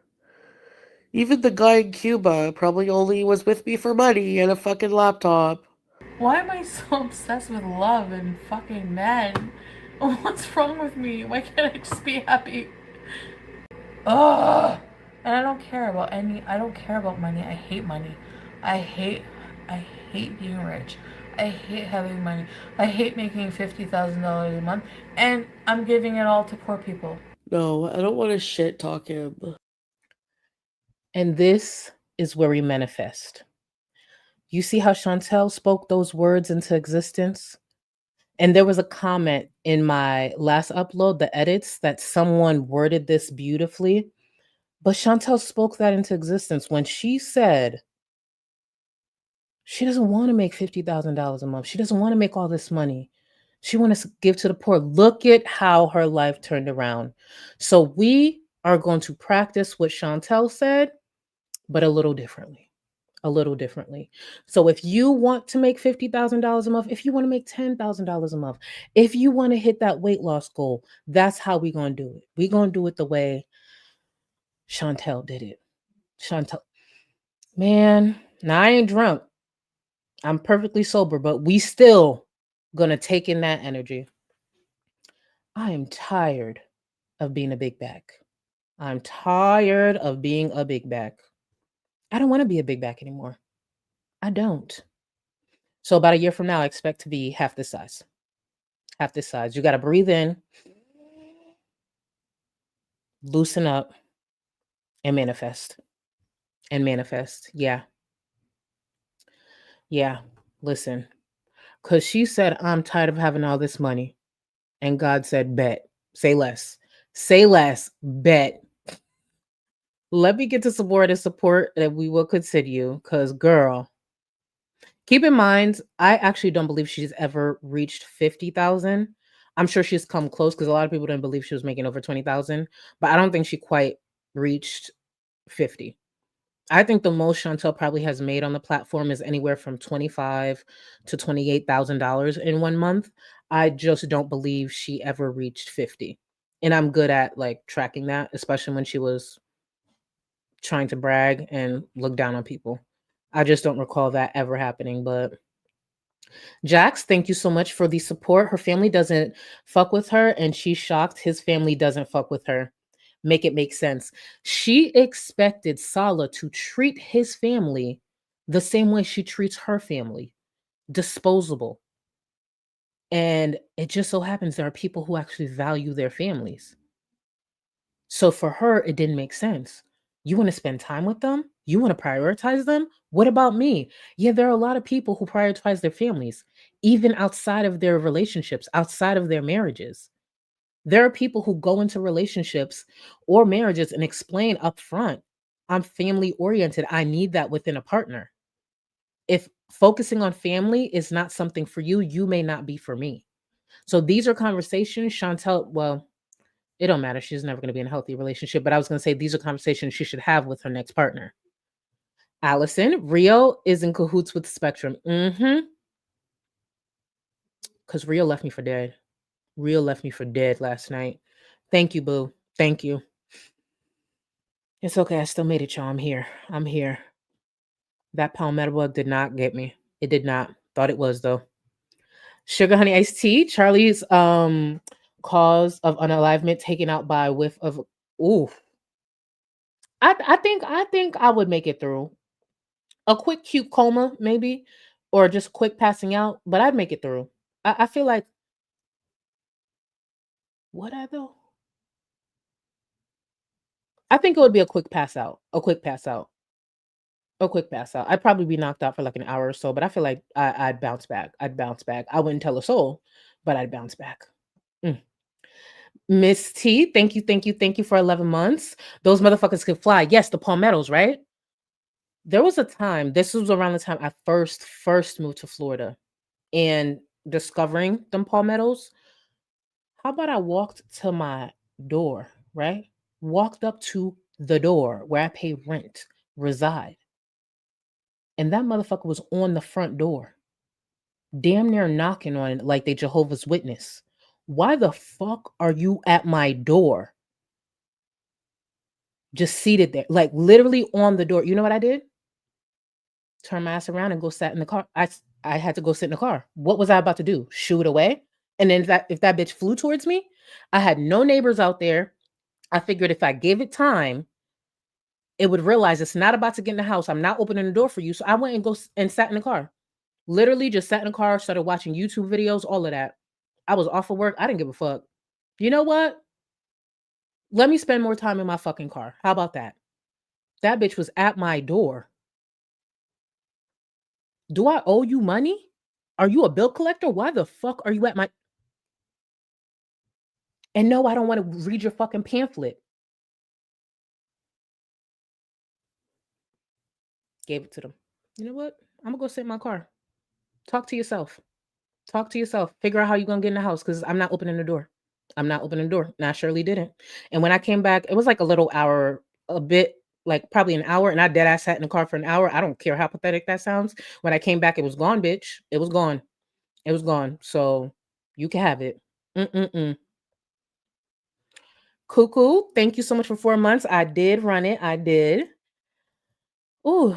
Even the guy in Cuba probably only was with me for money and a fucking laptop. Why am I so obsessed with love and fucking men? What's wrong with me? Why can't I just be happy? Ugh! And I don't care about money. I hate money. I hate being rich. I hate having money. I hate making $50,000 a month, and I'm giving it all to poor people. No, I don't want to shit talk him. And this is where we manifest. You see how Chantel spoke those words into existence? And there was a comment in my last upload, the edits, that someone worded this beautifully. But Chantel spoke that into existence when she said she doesn't want to make $50,000 a month. She doesn't want to make all this money. She wants to give to the poor. Look at how her life turned around. So we are going to practice what Chantel said, but a little differently. A little differently. So if you want to make $50,000 a month, if you want to make $10,000 a month, if you want to hit that weight loss goal, that's how we're going to do it. We're going to do it the way Chantel did it. Chantel, man, now I ain't drunk. I'm perfectly sober, but we still going to take in that energy. I am tired of being a big back. I'm tired of being a big back. I don't want to be a big back anymore. I don't. So about a year from now, I expect to be half this size. Half this size. You got to breathe in, loosen up, and manifest. And manifest. Yeah. Yeah. Listen. Because she said, I'm tired of having all this money. And God said, bet. Say less. Say less. Bet. Let me get to some more of the support that we will continue. Because, girl, keep in mind, I actually don't believe she's ever reached 50,000. I'm sure she's come close because a lot of people didn't believe she was making over 20,000, but I don't think she quite reached 50. I think the most Chantel probably has made on the platform is anywhere from $25,000 to $28,000 in 1 month. I just don't believe she ever reached 50. And I'm good at like tracking that, especially when she was trying to brag and look down on people. I just don't recall that ever happening, but Jax, thank you so much for the support. Her family doesn't fuck with her, and she's shocked his family doesn't fuck with her. Make it make sense. She expected Salah to treat his family the same way she treats her family, disposable. And it just so happens there are people who actually value their families. So for her, it didn't make sense. You want to spend time with them? You want to prioritize them? What about me? Yeah, there are a lot of people who prioritize their families, even outside of their relationships, outside of their marriages. There are people who go into relationships or marriages and explain up front, I'm family oriented. I need that within a partner. If focusing on family is not something for you, you may not be for me. So these are conversations, Chantel, well, it don't matter. She's never going to be in a healthy relationship, but I was going to say these are conversations she should have with her next partner. Allison, Rio is in cahoots with the spectrum. Because Rio left me for dead. Rio left me for dead last night. Thank you, boo. Thank you. It's okay. I still made it, y'all. I'm here. I'm here. That palmetto bug did not get me. It did not. Thought it was, though. Sugar honey iced tea. Charlie's cause of unalivement taken out by a whiff of. Ooh. I think I would make it through. A quick cute coma, maybe, or just quick passing out, but I'd make it through. I feel like, would I though? I think it would be a quick pass out. A quick pass out. A quick pass out. I'd probably be knocked out for like an hour or so, but I feel like I'd bounce back. I'd bounce back. I wouldn't tell a soul, but I'd bounce back. Miss T, thank you for 11 months. Those motherfuckers could fly. Yes, the palmettos, right? There was a time, this was around the time I first moved to Florida and discovering them palmettos. How about I walked to my door, right? Walked up to the door where I pay rent, reside. And that motherfucker was on the front door, damn near knocking on it like they Jehovah's Witness. Why the fuck are you at my door? Just seated there, like literally on the door. You know what I did? Turn my ass around and go sat in the car. I had to go sit in the car. What was I about to do? Shoo it away? And then if that bitch flew towards me, I had no neighbors out there. I figured if I gave it time, it would realize it's not about to get in the house. I'm not opening the door for you. So I went and and sat in the car. Literally just sat in the car, started watching YouTube videos, all of that. I was off of work. I didn't give a fuck. You know what? Let me spend more time in my fucking car. How about that? That bitch was at my door. Do I owe you money? Are you a bill collector? Why the fuck are you at my... And no, I don't want to read your fucking pamphlet. Gave it to them. You know what? I'm gonna go sit in my car. Talk to yourself. Talk to yourself. Figure out how you're gonna get in the house because I'm not opening the door. I'm not opening the door. And I surely didn't. And when I came back, it was like a little hour, a bit, like probably an hour. And I dead ass sat in the car for an hour. I don't care how pathetic that sounds. When I came back, it was gone, bitch. It was gone. It was gone. So you can have it. Cuckoo, thank you so much for 4 months. I did run it. I did. Ooh.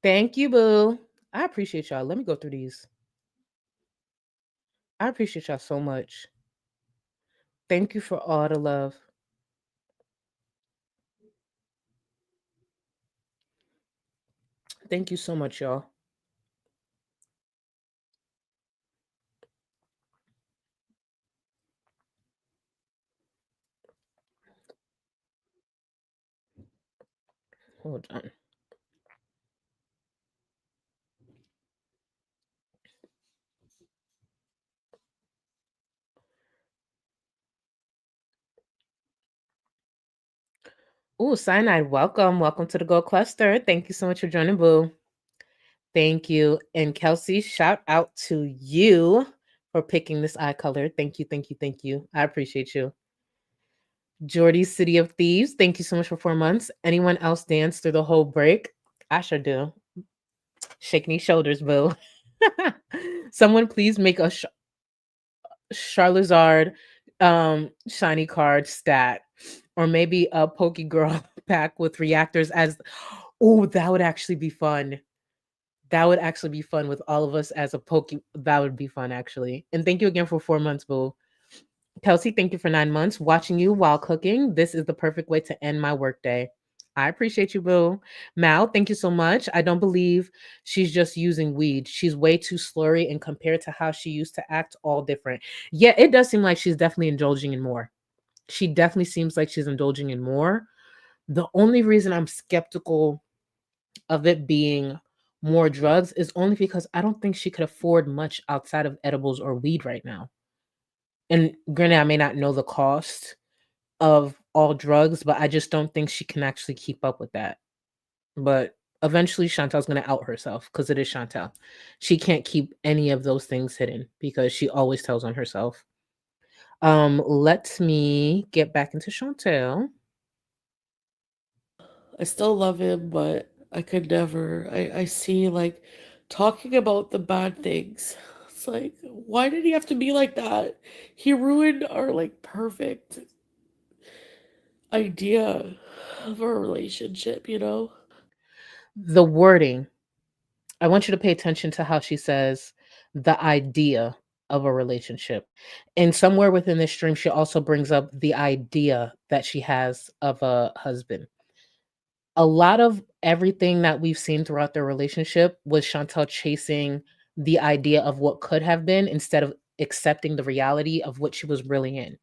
Thank you, boo. I appreciate y'all. Let me go through these. I appreciate y'all so much. Thank you for all the love. Thank you so much, y'all. Hold on. Ooh, Cyanide, welcome. Welcome to the Gold Cluster. Thank you so much for joining, boo. Thank you. And Kelsey, shout out to you for picking this eye color. Thank you, thank you, thank you. I appreciate you. Jordy, City of Thieves, thank you so much for 4 months. Anyone else dance through the whole break? I sure do. Shake these shoulders, boo. Someone please make a Charizard shiny card stat, or maybe a Poke Girl pack with reactors as... Oh, that would actually be fun. That would actually be fun with all of us as a Poke. That would be fun, actually. And thank you again for 4 months, boo. Kelsey, thank you for 9 months. Watching you while cooking. This is the perfect way to end my workday. I appreciate you, boo. Mal, thank you so much. I don't believe she's just using weed. She's way too slurry, and compared to how she used to act, all different. Yeah, it does seem like she's definitely indulging in more. She definitely seems like she's indulging in more. The only reason I'm skeptical of it being more drugs is only because I don't think she could afford much outside of edibles or weed right now. And granted, I may not know the cost of all drugs, but I just don't think she can actually keep up with that. But eventually Chantal's going to out herself because it is Chantal. She can't keep any of those things hidden because she always tells on herself. Let me get back into Chantal. I still love him, but I could never. I see like talking about the bad things. It's like, why did he have to be like that? He ruined our like perfect idea of our relationship, you know? The wording, I want you to pay attention to how she says the idea of a relationship. And somewhere within this stream, she also brings up the idea that she has of a husband. A lot of everything that we've seen throughout their relationship was Chantal chasing the idea of what could have been instead of accepting the reality of what she was really in.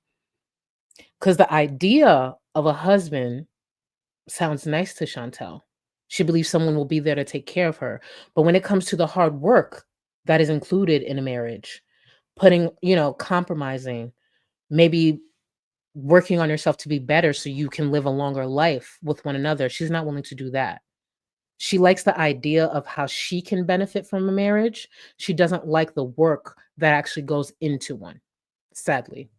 Because the idea of a husband sounds nice to Chantal. She believes someone will be there to take care of her. But when it comes to the hard work that is included in a marriage, putting, compromising, maybe working on yourself to be better so you can live a longer life with one another, she's not willing to do that. She likes the idea of how she can benefit from a marriage. She doesn't like the work that actually goes into one, sadly.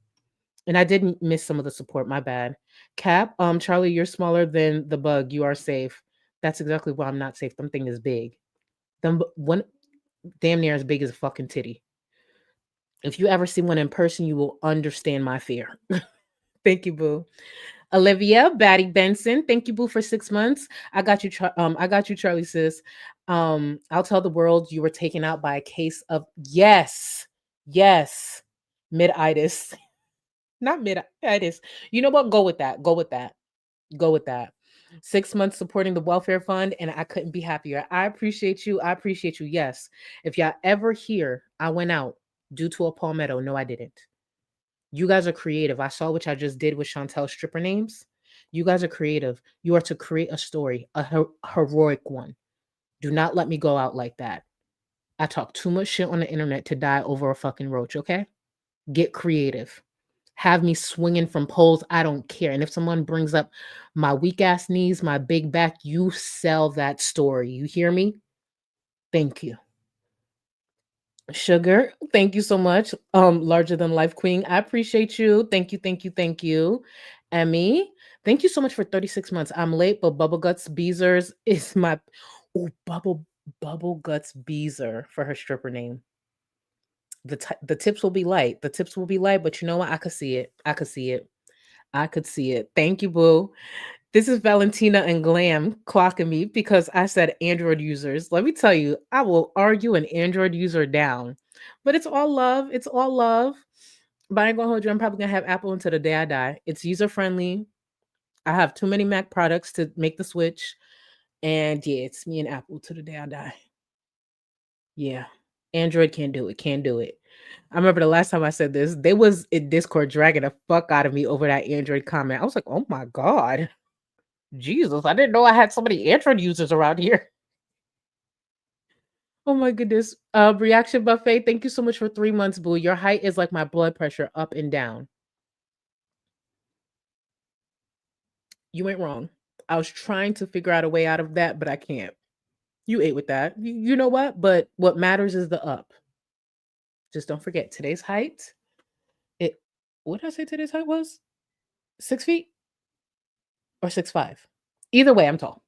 And I didn't miss some of the support, my bad. Cap, Charlie, you're smaller than the bug. You are safe. That's exactly why I'm not safe. Them thing is big. Them one damn near as big as a fucking titty. If you ever see one in person, you will understand my fear. Thank you, boo. Olivia Batty Benson, thank you, boo, for 6 months. I got you, I got you, Charlie, sis. I'll tell the world you were taken out by a case of yes, mid-itis. Not mid-itis. You know what? Go with that. Go with that. Go with that. 6 months supporting the welfare fund, and I couldn't be happier. I appreciate you. I appreciate you. Yes. If y'all ever hear I went out due to a palmetto, no, I didn't. You guys are creative. I saw what I just did with Chantel's stripper names. You guys are creative. You are to create a story, a heroic one. Do not let me go out like that. I talk too much shit on the internet to die over a fucking roach, okay? Get creative. Have me swinging from poles. I don't care. And if someone brings up my weak ass knees, my big back, you sell that story. You hear me? Thank you. Sugar, thank you so much. Larger than life queen. I appreciate you. Thank you, thank you, thank you. Emmy, thank you so much for 36 months. I'm late, but Bubble Guts Beezers is my Bubble Guts Beezer for her stripper name. The tips will be light. The tips will be light, but you know what? I could see it. I could see it. I could see it. Thank you, boo. This is Valentina and Glam clocking me because I said Android users. Let me tell you, I will argue an Android user down. But it's all love. It's all love. But I ain't gonna hold you. I'm probably gonna have Apple until the day I die. It's user friendly. I have too many Mac products to make the switch. And yeah, it's me and Apple till the day I die. Yeah. Android can't do it. Can't do it. I remember the last time I said this, they was in Discord dragging the fuck out of me over that Android comment. I was like, oh my God. Jesus, I didn't know I had so many Android users around here. Oh my goodness. Reaction Buffet, thank you so much for 3 months, boo. Your height is like my blood pressure, up and down. You ain't wrong. I was trying to figure out a way out of that, but I can't. You ate with that. You know what? But what matters is the up. Just don't forget today's height. What did I say today's height was? 6 feet or 6'5". Either way, I'm tall.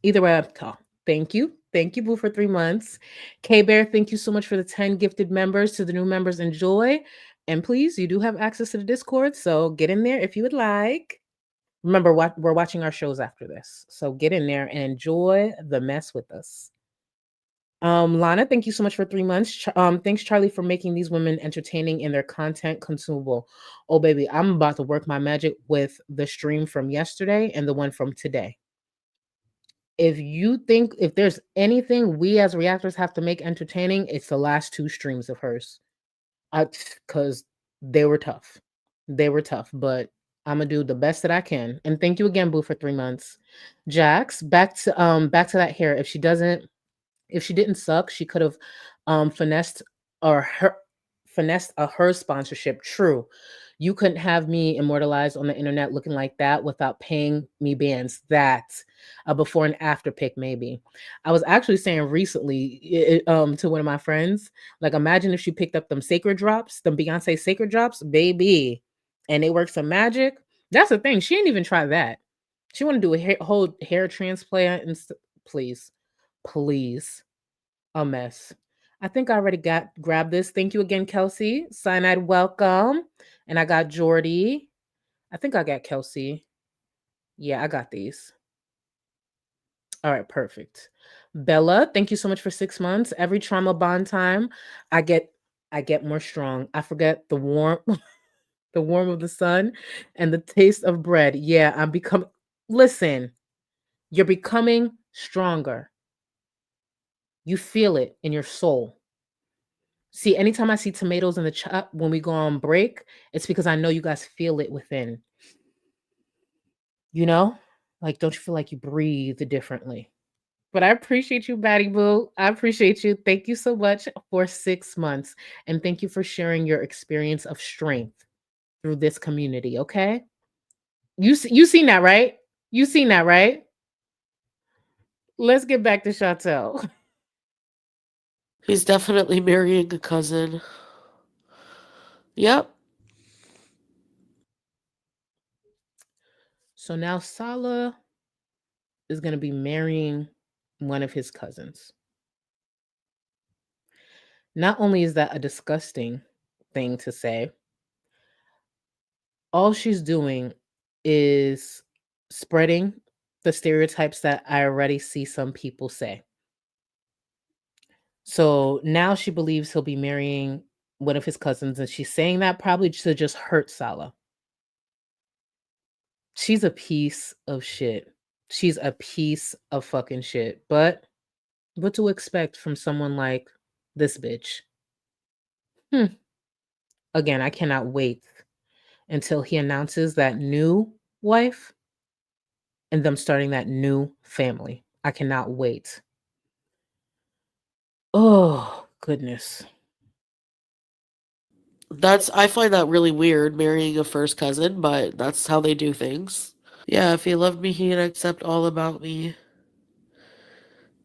Either way, I'm tall. Thank you. Thank you, boo, for 3 months. K-Bear, thank you so much for the 10 gifted members. To the new members, enjoy. And please, you do have access to the Discord, so get in there if you would like. Remember, we're watching our shows after this, so get in there and enjoy the mess with us. Lana, thank you so much for 3 months. Thanks, Charlie, for making these women entertaining and their content consumable. Oh, baby, I'm about to work my magic with the stream from yesterday and the one from today. If you think if there's anything we as reactors have to make entertaining, it's the last 2 streams of hers. Because they were tough. They were tough, but I'm gonna do the best that I can. And thank you again, Boo, for 3 months. Jax, back to that hair. If she didn't suck, she could have finessed or her finessed a her sponsorship. True. You couldn't have me immortalized on the internet looking like that without paying me bands. That's a before and after pic, maybe. I was actually saying recently to one of my friends, like, imagine if she picked up them sacred drops, them Beyonce sacred drops, baby, and they work some magic. That's the thing. She didn't even try that. She want to do a whole hair transplant and please, please, a mess. I think I already grabbed this. Thank you again, Kelsey. Cyanide, welcome. And I got Jordy. I think I got Kelsey. Yeah, I got these. All right, perfect. Bella, thank you so much for 6 months. Every trauma bond time, I get more strong. I forget the warmth, the warmth of the sun and the taste of bread. Yeah, I'm becoming. Listen, you're becoming stronger. You feel it in your soul. See, anytime I see tomatoes in the chat when we go on break, it's because I know you guys feel it within. You know? Like, don't you feel like you breathe differently? But I appreciate you, Batty Boo. I appreciate you. Thank you so much for 6 months. And thank you for sharing your experience of strength through this community, okay? You seen that, right? You seen that, right? Let's get back to Chantel. He's definitely marrying a cousin. Yep. So now Salah is going to be marrying one of his cousins. Not only is that a disgusting thing to say, all she's doing is spreading the stereotypes that I already see some people say. So now she believes he'll be marrying one of his cousins, and she's saying that probably to just hurt Salah. She's a piece of shit. She's a piece of fucking shit. But what to expect from someone like this bitch? Again, I cannot wait until he announces that new wife and them starting that new family. I cannot wait. Oh, goodness. I find that really weird, marrying a first cousin, but that's how they do things. Yeah, if he loved me, he'd accept all about me.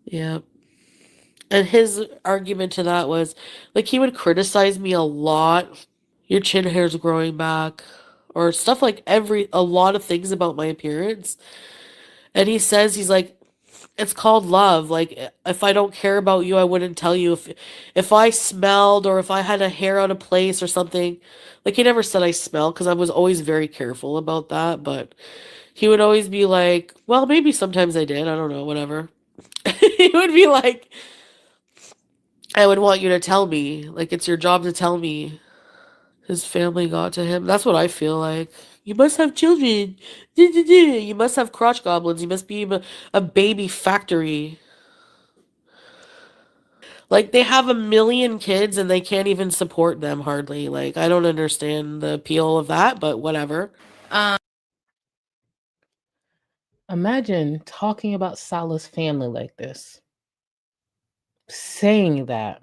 Yeah. And his argument to that was, like, he would criticize me a lot. Your chin hair's growing back. Or stuff like a lot of things about my appearance. And he's like, it's called love. Like, if I don't care about you, I wouldn't tell you. If I smelled or if I had a hair out of place or something. Like, he never said I smelled because I was always very careful about that. But he would always be like, well, maybe sometimes I did. I don't know, whatever. He would be like, I would want you to tell me. Like, it's your job to tell me. His family got to him. That's what I feel like. You must have children. You must have crotch goblins. You must be a baby factory. Like, they have a million kids and they can't even support them hardly. Like, I don't understand the appeal of that, but whatever. Imagine talking about Salah's family like this, saying that,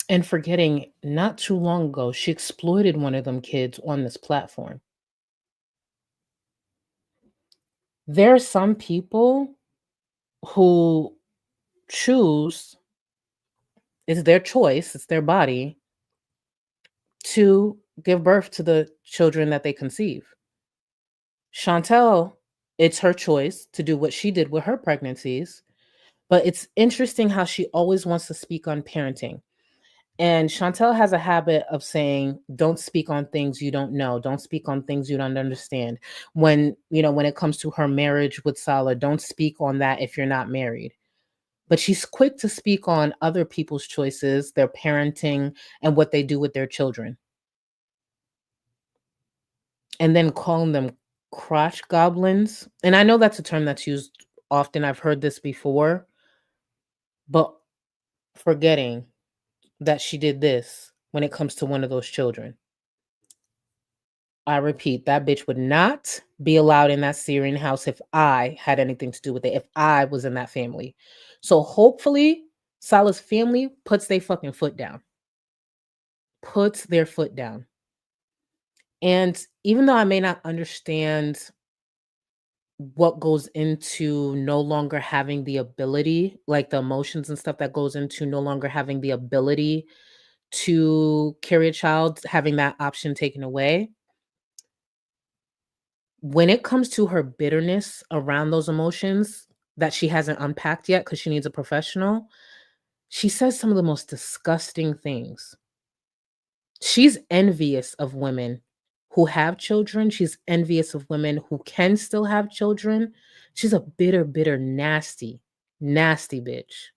and forgetting not too long ago she exploited one of them kids on this platform. There are some people who choose, it's their choice, it's their body, to give birth to the children that they conceive. Chantel, it's her choice to do what she did with her pregnancies, but it's interesting how she always wants to speak on parenting. And Chantel has a habit of saying, don't speak on things you don't know. Don't speak on things you don't understand. When it comes to her marriage with Salah, don't speak on that if you're not married. But she's quick to speak on other people's choices, their parenting, and what they do with their children. And then calling them crotch goblins. And I know that's a term that's used often. I've heard this before. But forgetting that she did this when it comes to one of those children. I repeat, that bitch would not be allowed in that Syrian house if I had anything to do with it, if I was in that family. So hopefully, Salah's family puts their fucking foot down. Puts their foot down. And even though I may not understand what goes into no longer having the ability, like the emotions and stuff that goes into no longer having the ability to carry a child, having that option taken away. When it comes to her bitterness around those emotions that she hasn't unpacked yet because she needs a professional, she says some of the most disgusting things. She's envious of women who have children. She's envious of women who can still have children. She's a bitter, bitter, nasty, nasty bitch.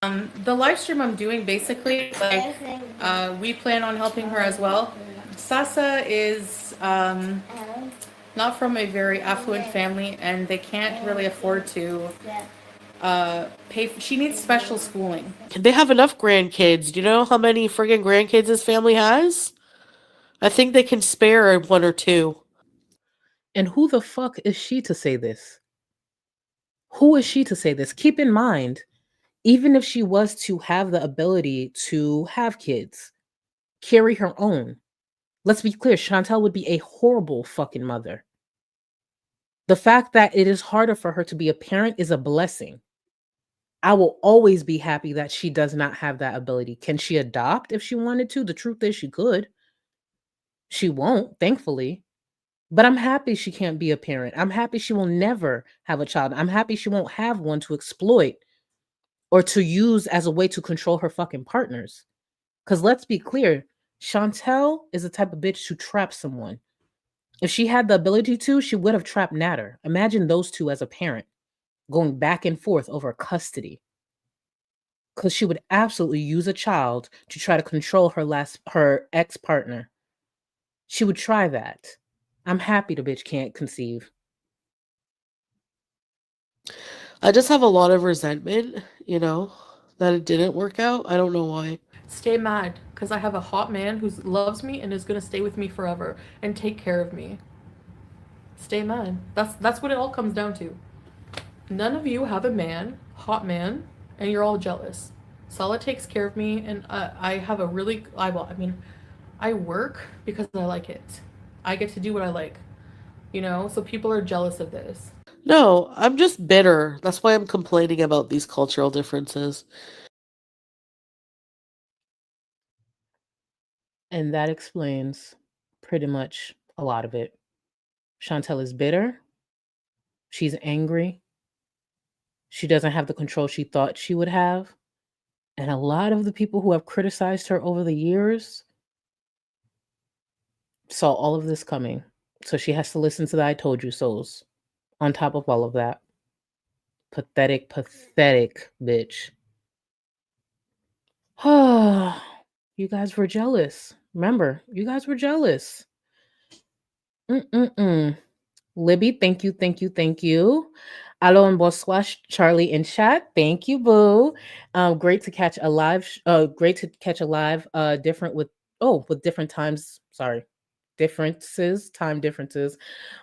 The live stream I'm doing basically, like, we plan on helping her as well. Sasa is not from a very affluent family, and they can't really afford to pay. She needs special schooling. They have enough grandkids. Do you know how many friggin' grandkids this family has? I think they can spare one or two. And who the fuck is she to say this? Who is she to say this? Keep in mind, even if she was to have the ability to have kids, carry her own, let's be clear, Chantal would be a horrible fucking mother. The fact that it is harder for her to be a parent is a blessing. I will always be happy that she does not have that ability. Can she adopt if she wanted to? The truth is she could. She won't, thankfully. But I'm happy she can't be a parent. I'm happy she will never have a child. I'm happy she won't have one to exploit or to use as a way to control her fucking partners. Because let's be clear, Chantel is the type of bitch to trap someone. If she had the ability to, she would have trapped Natter. Imagine those two as a parent going back and forth over custody. Because she would absolutely use a child to try to control her ex-partner. She would try that. I'm happy the bitch can't conceive. I just have a lot of resentment, that it didn't work out. I don't know why. Stay mad, because I have a hot man who loves me and is gonna stay with me forever and take care of me. Stay mad. That's what it all comes down to. None of you have a man, hot man, and you're all jealous. Salah takes care of me, and I have a really, I work because I like it. I get to do what I like, so people are jealous of this. No, I'm just bitter. That's why I'm complaining about these cultural differences. And that explains pretty much a lot of it. Chantel is bitter. She's angry. She doesn't have the control she thought she would have. And a lot of the people who have criticized her over the years saw all of this coming. So she has to listen to the I told you so's on top of all of that. Pathetic, pathetic bitch. You guys were jealous. Remember, you guys were jealous. Libby, thank you, thank you, thank you. Allo and bonsoir, Charlie in chat. Thank you, boo. Great to catch a live. Different with different times. Sorry, time differences.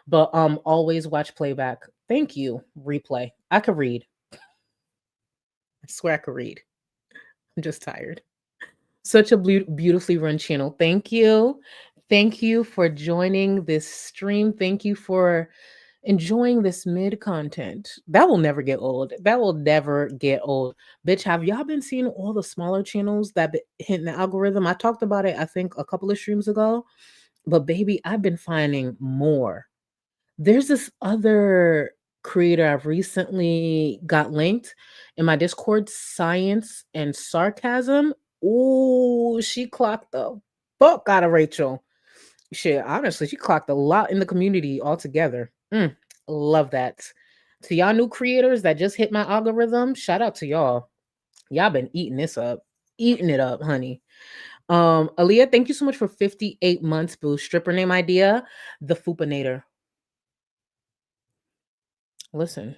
But always watch playback. Thank you. Replay. I could read. I swear I could read. I'm just tired. Such a beautifully run channel. Thank you. Thank you for joining this stream. Thank you for enjoying this mid content. That will never get old. That will never get old. Bitch, have y'all been seeing all the smaller channels that hitting the algorithm? I talked about it, I think, a couple of streams ago. But baby, I've been finding more. There's this other creator I've recently got linked in my Discord, Science and Sarcasm. Ooh, she clocked the fuck out of Rachel. Shit, honestly, she clocked a lot in the community altogether. Love that. To y'all new creators that just hit my algorithm, shout out to y'all. Y'all been eating this up. Eating it up, honey. Aaliyah, thank you so much for 58 months, boo. Stripper name idea, the Foopinator. Listen.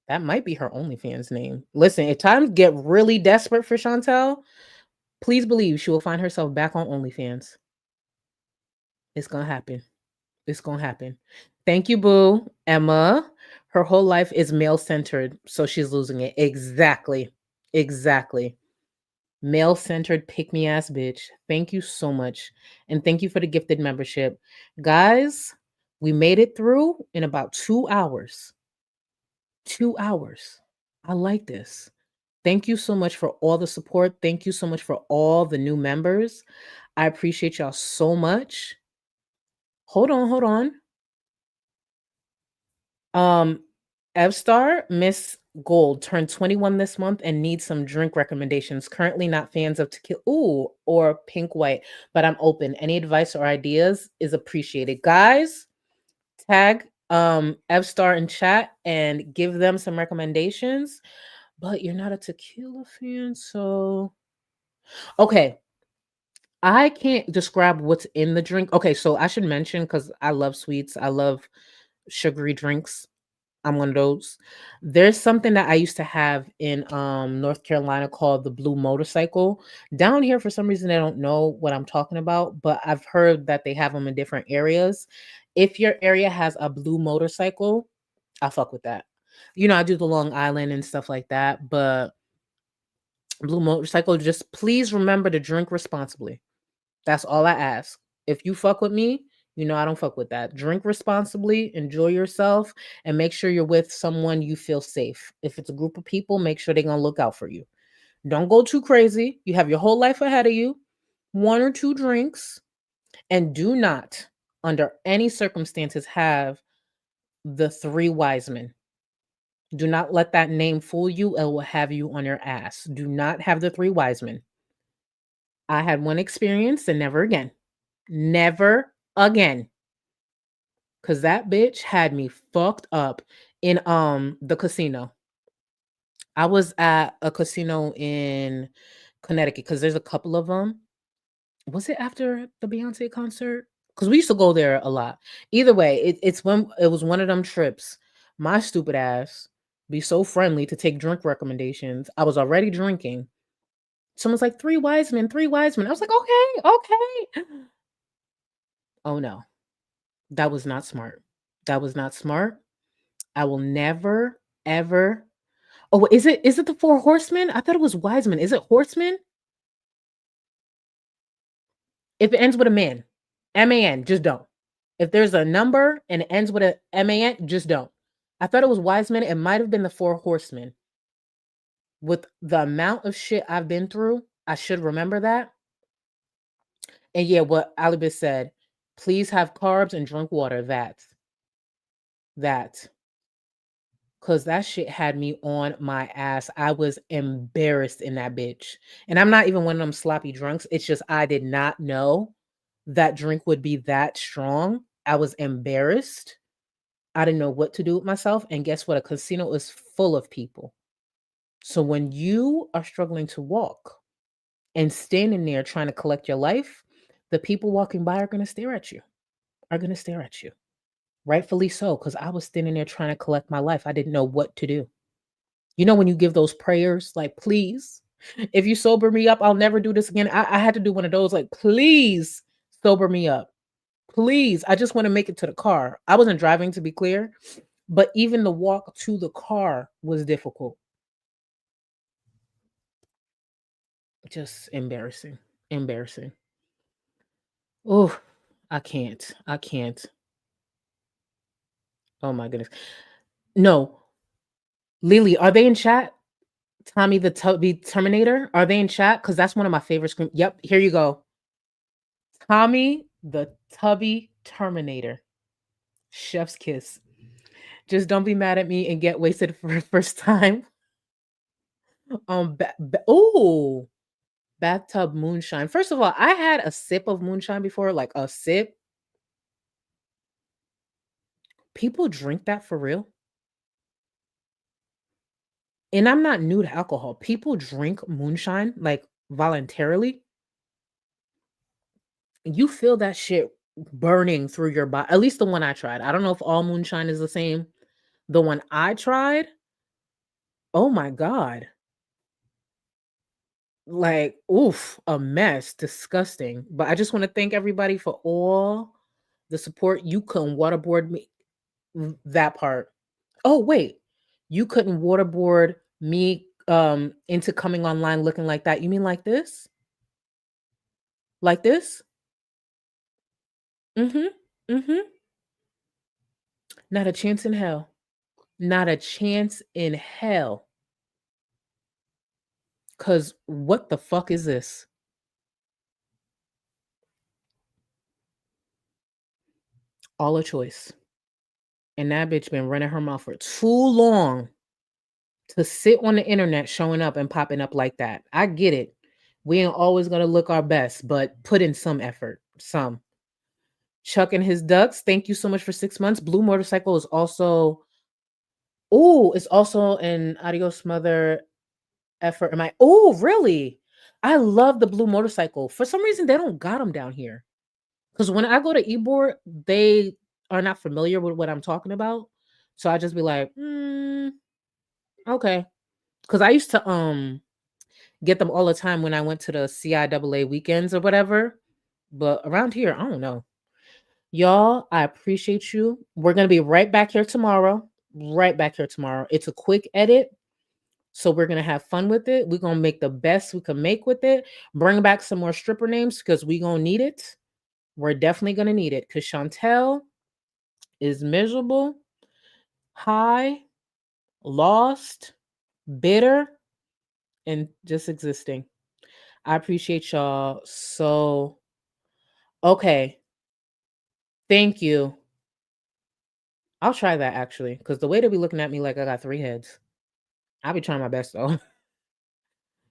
That might be her OnlyFans name. Listen, if times get really desperate for Chantel, Please believe she will find herself back on OnlyFans. It's gonna happen. It's gonna happen. Thank you, boo. Emma. Her whole life is male-centered, so she's losing it. Exactly. Exactly. Male-centered pick-me-ass bitch. Thank you so much. And thank you for the gifted membership. Guys, we made it through in about 2 hours. 2 hours. I like this. Thank you so much for all the support. Thank you so much for all the new members. I appreciate y'all so much. Hold on. Evstar, Miss Gold turned 21 this month and needs some drink recommendations. Currently not fans of tequila or pink white, but I'm open. Any advice or ideas is appreciated. Guys, tag Evstar in chat and give them some recommendations. But you're not a tequila fan, so okay. I can't describe what's in the drink. Okay, so I should mention because I love sweets. I love sugary drinks. I'm one of those. There's something that I used to have in North Carolina called the Blue Motorcycle. Down here, for some reason, I don't know what I'm talking about, but I've heard that they have them in different areas. If your area has a Blue Motorcycle, I fuck with that. You know, I do the Long Island and stuff like that, but Blue Motorcycle, just please remember to drink responsibly. That's all I ask. If you fuck with me, you know I don't fuck with that. Drink responsibly, enjoy yourself, and make sure you're with someone you feel safe. If it's a group of people, make sure they're going to look out for you. Don't go too crazy. You have your whole life ahead of you. 1 or 2 drinks, and do not, under any circumstances, have the 3 wise men. Do not let that name fool you. It will have you on your ass. Do not have the 3 wise men. I had one experience and never again. Never again. Cause that bitch had me fucked up in the casino. I was at a casino in Connecticut because there's a couple of them. Was it after the Beyonce concert? Because we used to go there a lot. Either way, it's when it was one of them trips. My stupid ass be so friendly to take drink recommendations. I was already drinking. Someone's like, 3 wise men, 3 wise men. I was like, okay. Oh no. That was not smart. That was not smart. I will never, ever. Oh, is it the 4 horsemen? I thought it was Wiseman. Is it horsemen? If it ends with a man, M-A-N, just don't. If there's a number and it ends with a M-A-N, just don't. I thought it was Wiseman. It might have been the 4 horsemen. With the amount of shit I've been through, I should remember that. And yeah, what Alibis said, please have carbs and drink water. That. Because that shit had me on my ass. I was embarrassed in that bitch. And I'm not even one of them sloppy drunks. It's just I did not know that drink would be that strong. I was embarrassed. I didn't know what to do with myself. And guess what? A casino is full of people. So when you are struggling to walk and standing there trying to collect your life, the people walking by are going to stare at you. Rightfully so, because I was standing there trying to collect my life. I didn't know what to do. You know, when you give those prayers, like, please, if you sober me up, I'll never do this again. I had to do one of those, like, please sober me up. Please. I just want to make it to the car. I wasn't driving, to be clear, but even the walk to the car was difficult. Just embarrassing. Oh, I can't. Oh my goodness. No. Lily, are they in chat? Tommy the Tubby Terminator? Are they in chat? Because that's one of my favorite screams. Yep, here you go. Tommy the Tubby Terminator. Chef's kiss. Just don't be mad at me and get wasted for the first time. Oh, bathtub moonshine. First of all, I had a sip of moonshine before, like a sip. People drink that for real? And I'm not new to alcohol. People drink moonshine like voluntarily. You feel that shit burning through your body. At least the one I tried. I don't know if all moonshine is the same. The one I tried, oh my God. Like, oof, a mess. Disgusting. But I just want to thank everybody for all the support. You couldn't waterboard me. That part. Oh, wait. You couldn't waterboard me into coming online looking like that. You mean like this? Like this? Mm-hmm. Mm-hmm. Not a chance in hell. Not a chance in hell. Cause what the fuck is this? All a choice. And that bitch been running her mouth for too long to sit on the internet showing up and popping up like that. I get it. We ain't always gonna look our best, but put in some effort. Some. Chuck and his ducks, thank you so much for 6 months. Blue Motorcycle is also, it's also an Adios Mother effort. Really? I love the Blue Motorcycle. For some reason, they don't got them down here. Because when I go to Ebor, they are not familiar with what I'm talking about. So I just be like, okay. Because I used to get them all the time when I went to the CIAA weekends or whatever. But around here, I don't know. Y'all, I appreciate you. We're going to be right back here tomorrow. Right back here tomorrow. It's a quick edit. So we're going to have fun with it. We're going to make the best we can make with it. Bring back some more stripper names because we're going to need it. We're definitely going to need it because Chantel is miserable, high, lost, bitter, and just existing. I appreciate y'all. So, okay. Thank you. I'll try that actually, because the way they be looking at me like I got 3 heads. I'll be trying my best though.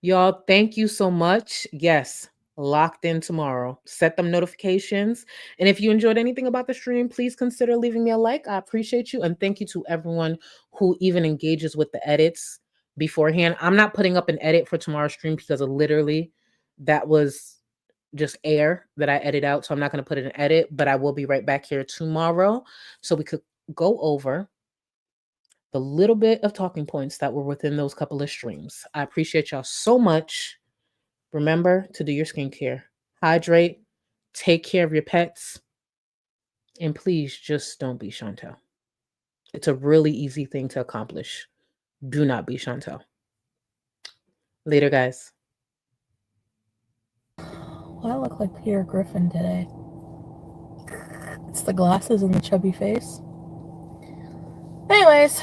Y'all, thank you so much. Yes, locked in tomorrow. Set them notifications. And if you enjoyed anything about the stream, please consider leaving me a like. I appreciate you. And thank you to everyone who even engages with the edits beforehand. I'm not putting up an edit for tomorrow's stream because literally that was just air that I edit out. So I'm not going to put in an edit, but I will be right back here tomorrow so we could go over the little bit of talking points that were within those couple of streams. I appreciate y'all so much. Remember to do your skincare, hydrate, take care of your pets, and please just don't be Chantal. It's a really easy thing to accomplish. Do not be Chantal. Later, guys. Well, I look like Peter Griffin today. It's the glasses and the chubby face. Anyways.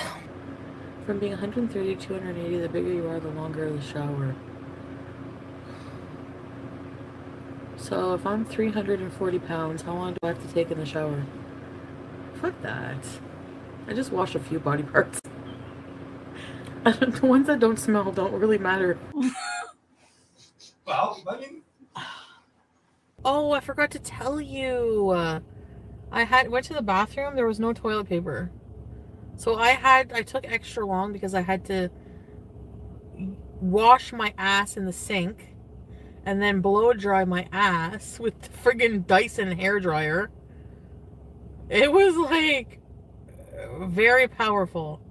From being 130 to 280, the bigger you are, the longer the shower. So if I'm 340 pounds, how long do I have to take in the shower? Fuck that. I just wash a few body parts. The ones that don't smell don't really matter. Well, I mean... Oh, I forgot to tell you. I went to the bathroom. There was no toilet paper. So I took extra long because I had to wash my ass in the sink and then blow dry my ass with the friggin' Dyson hairdryer. It was like very powerful.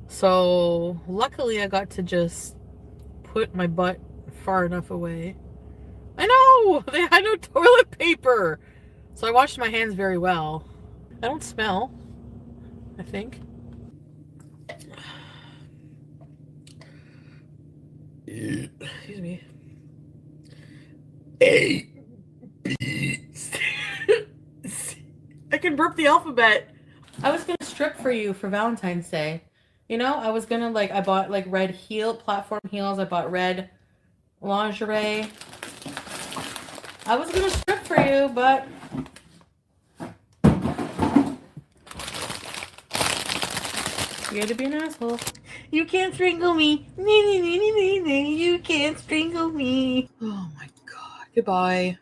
So luckily I got to just put my butt far enough away. I know! They had no toilet paper! So I washed my hands very well. I don't smell, I think. Excuse me. A, B, C. I can burp the alphabet. I was gonna strip for you for Valentine's Day. You know, I was gonna I bought red platform heels. I bought red lingerie. I was gonna strip for you, but you had to be an asshole. You can't strangle me. You can't strangle me. Oh my god. Goodbye.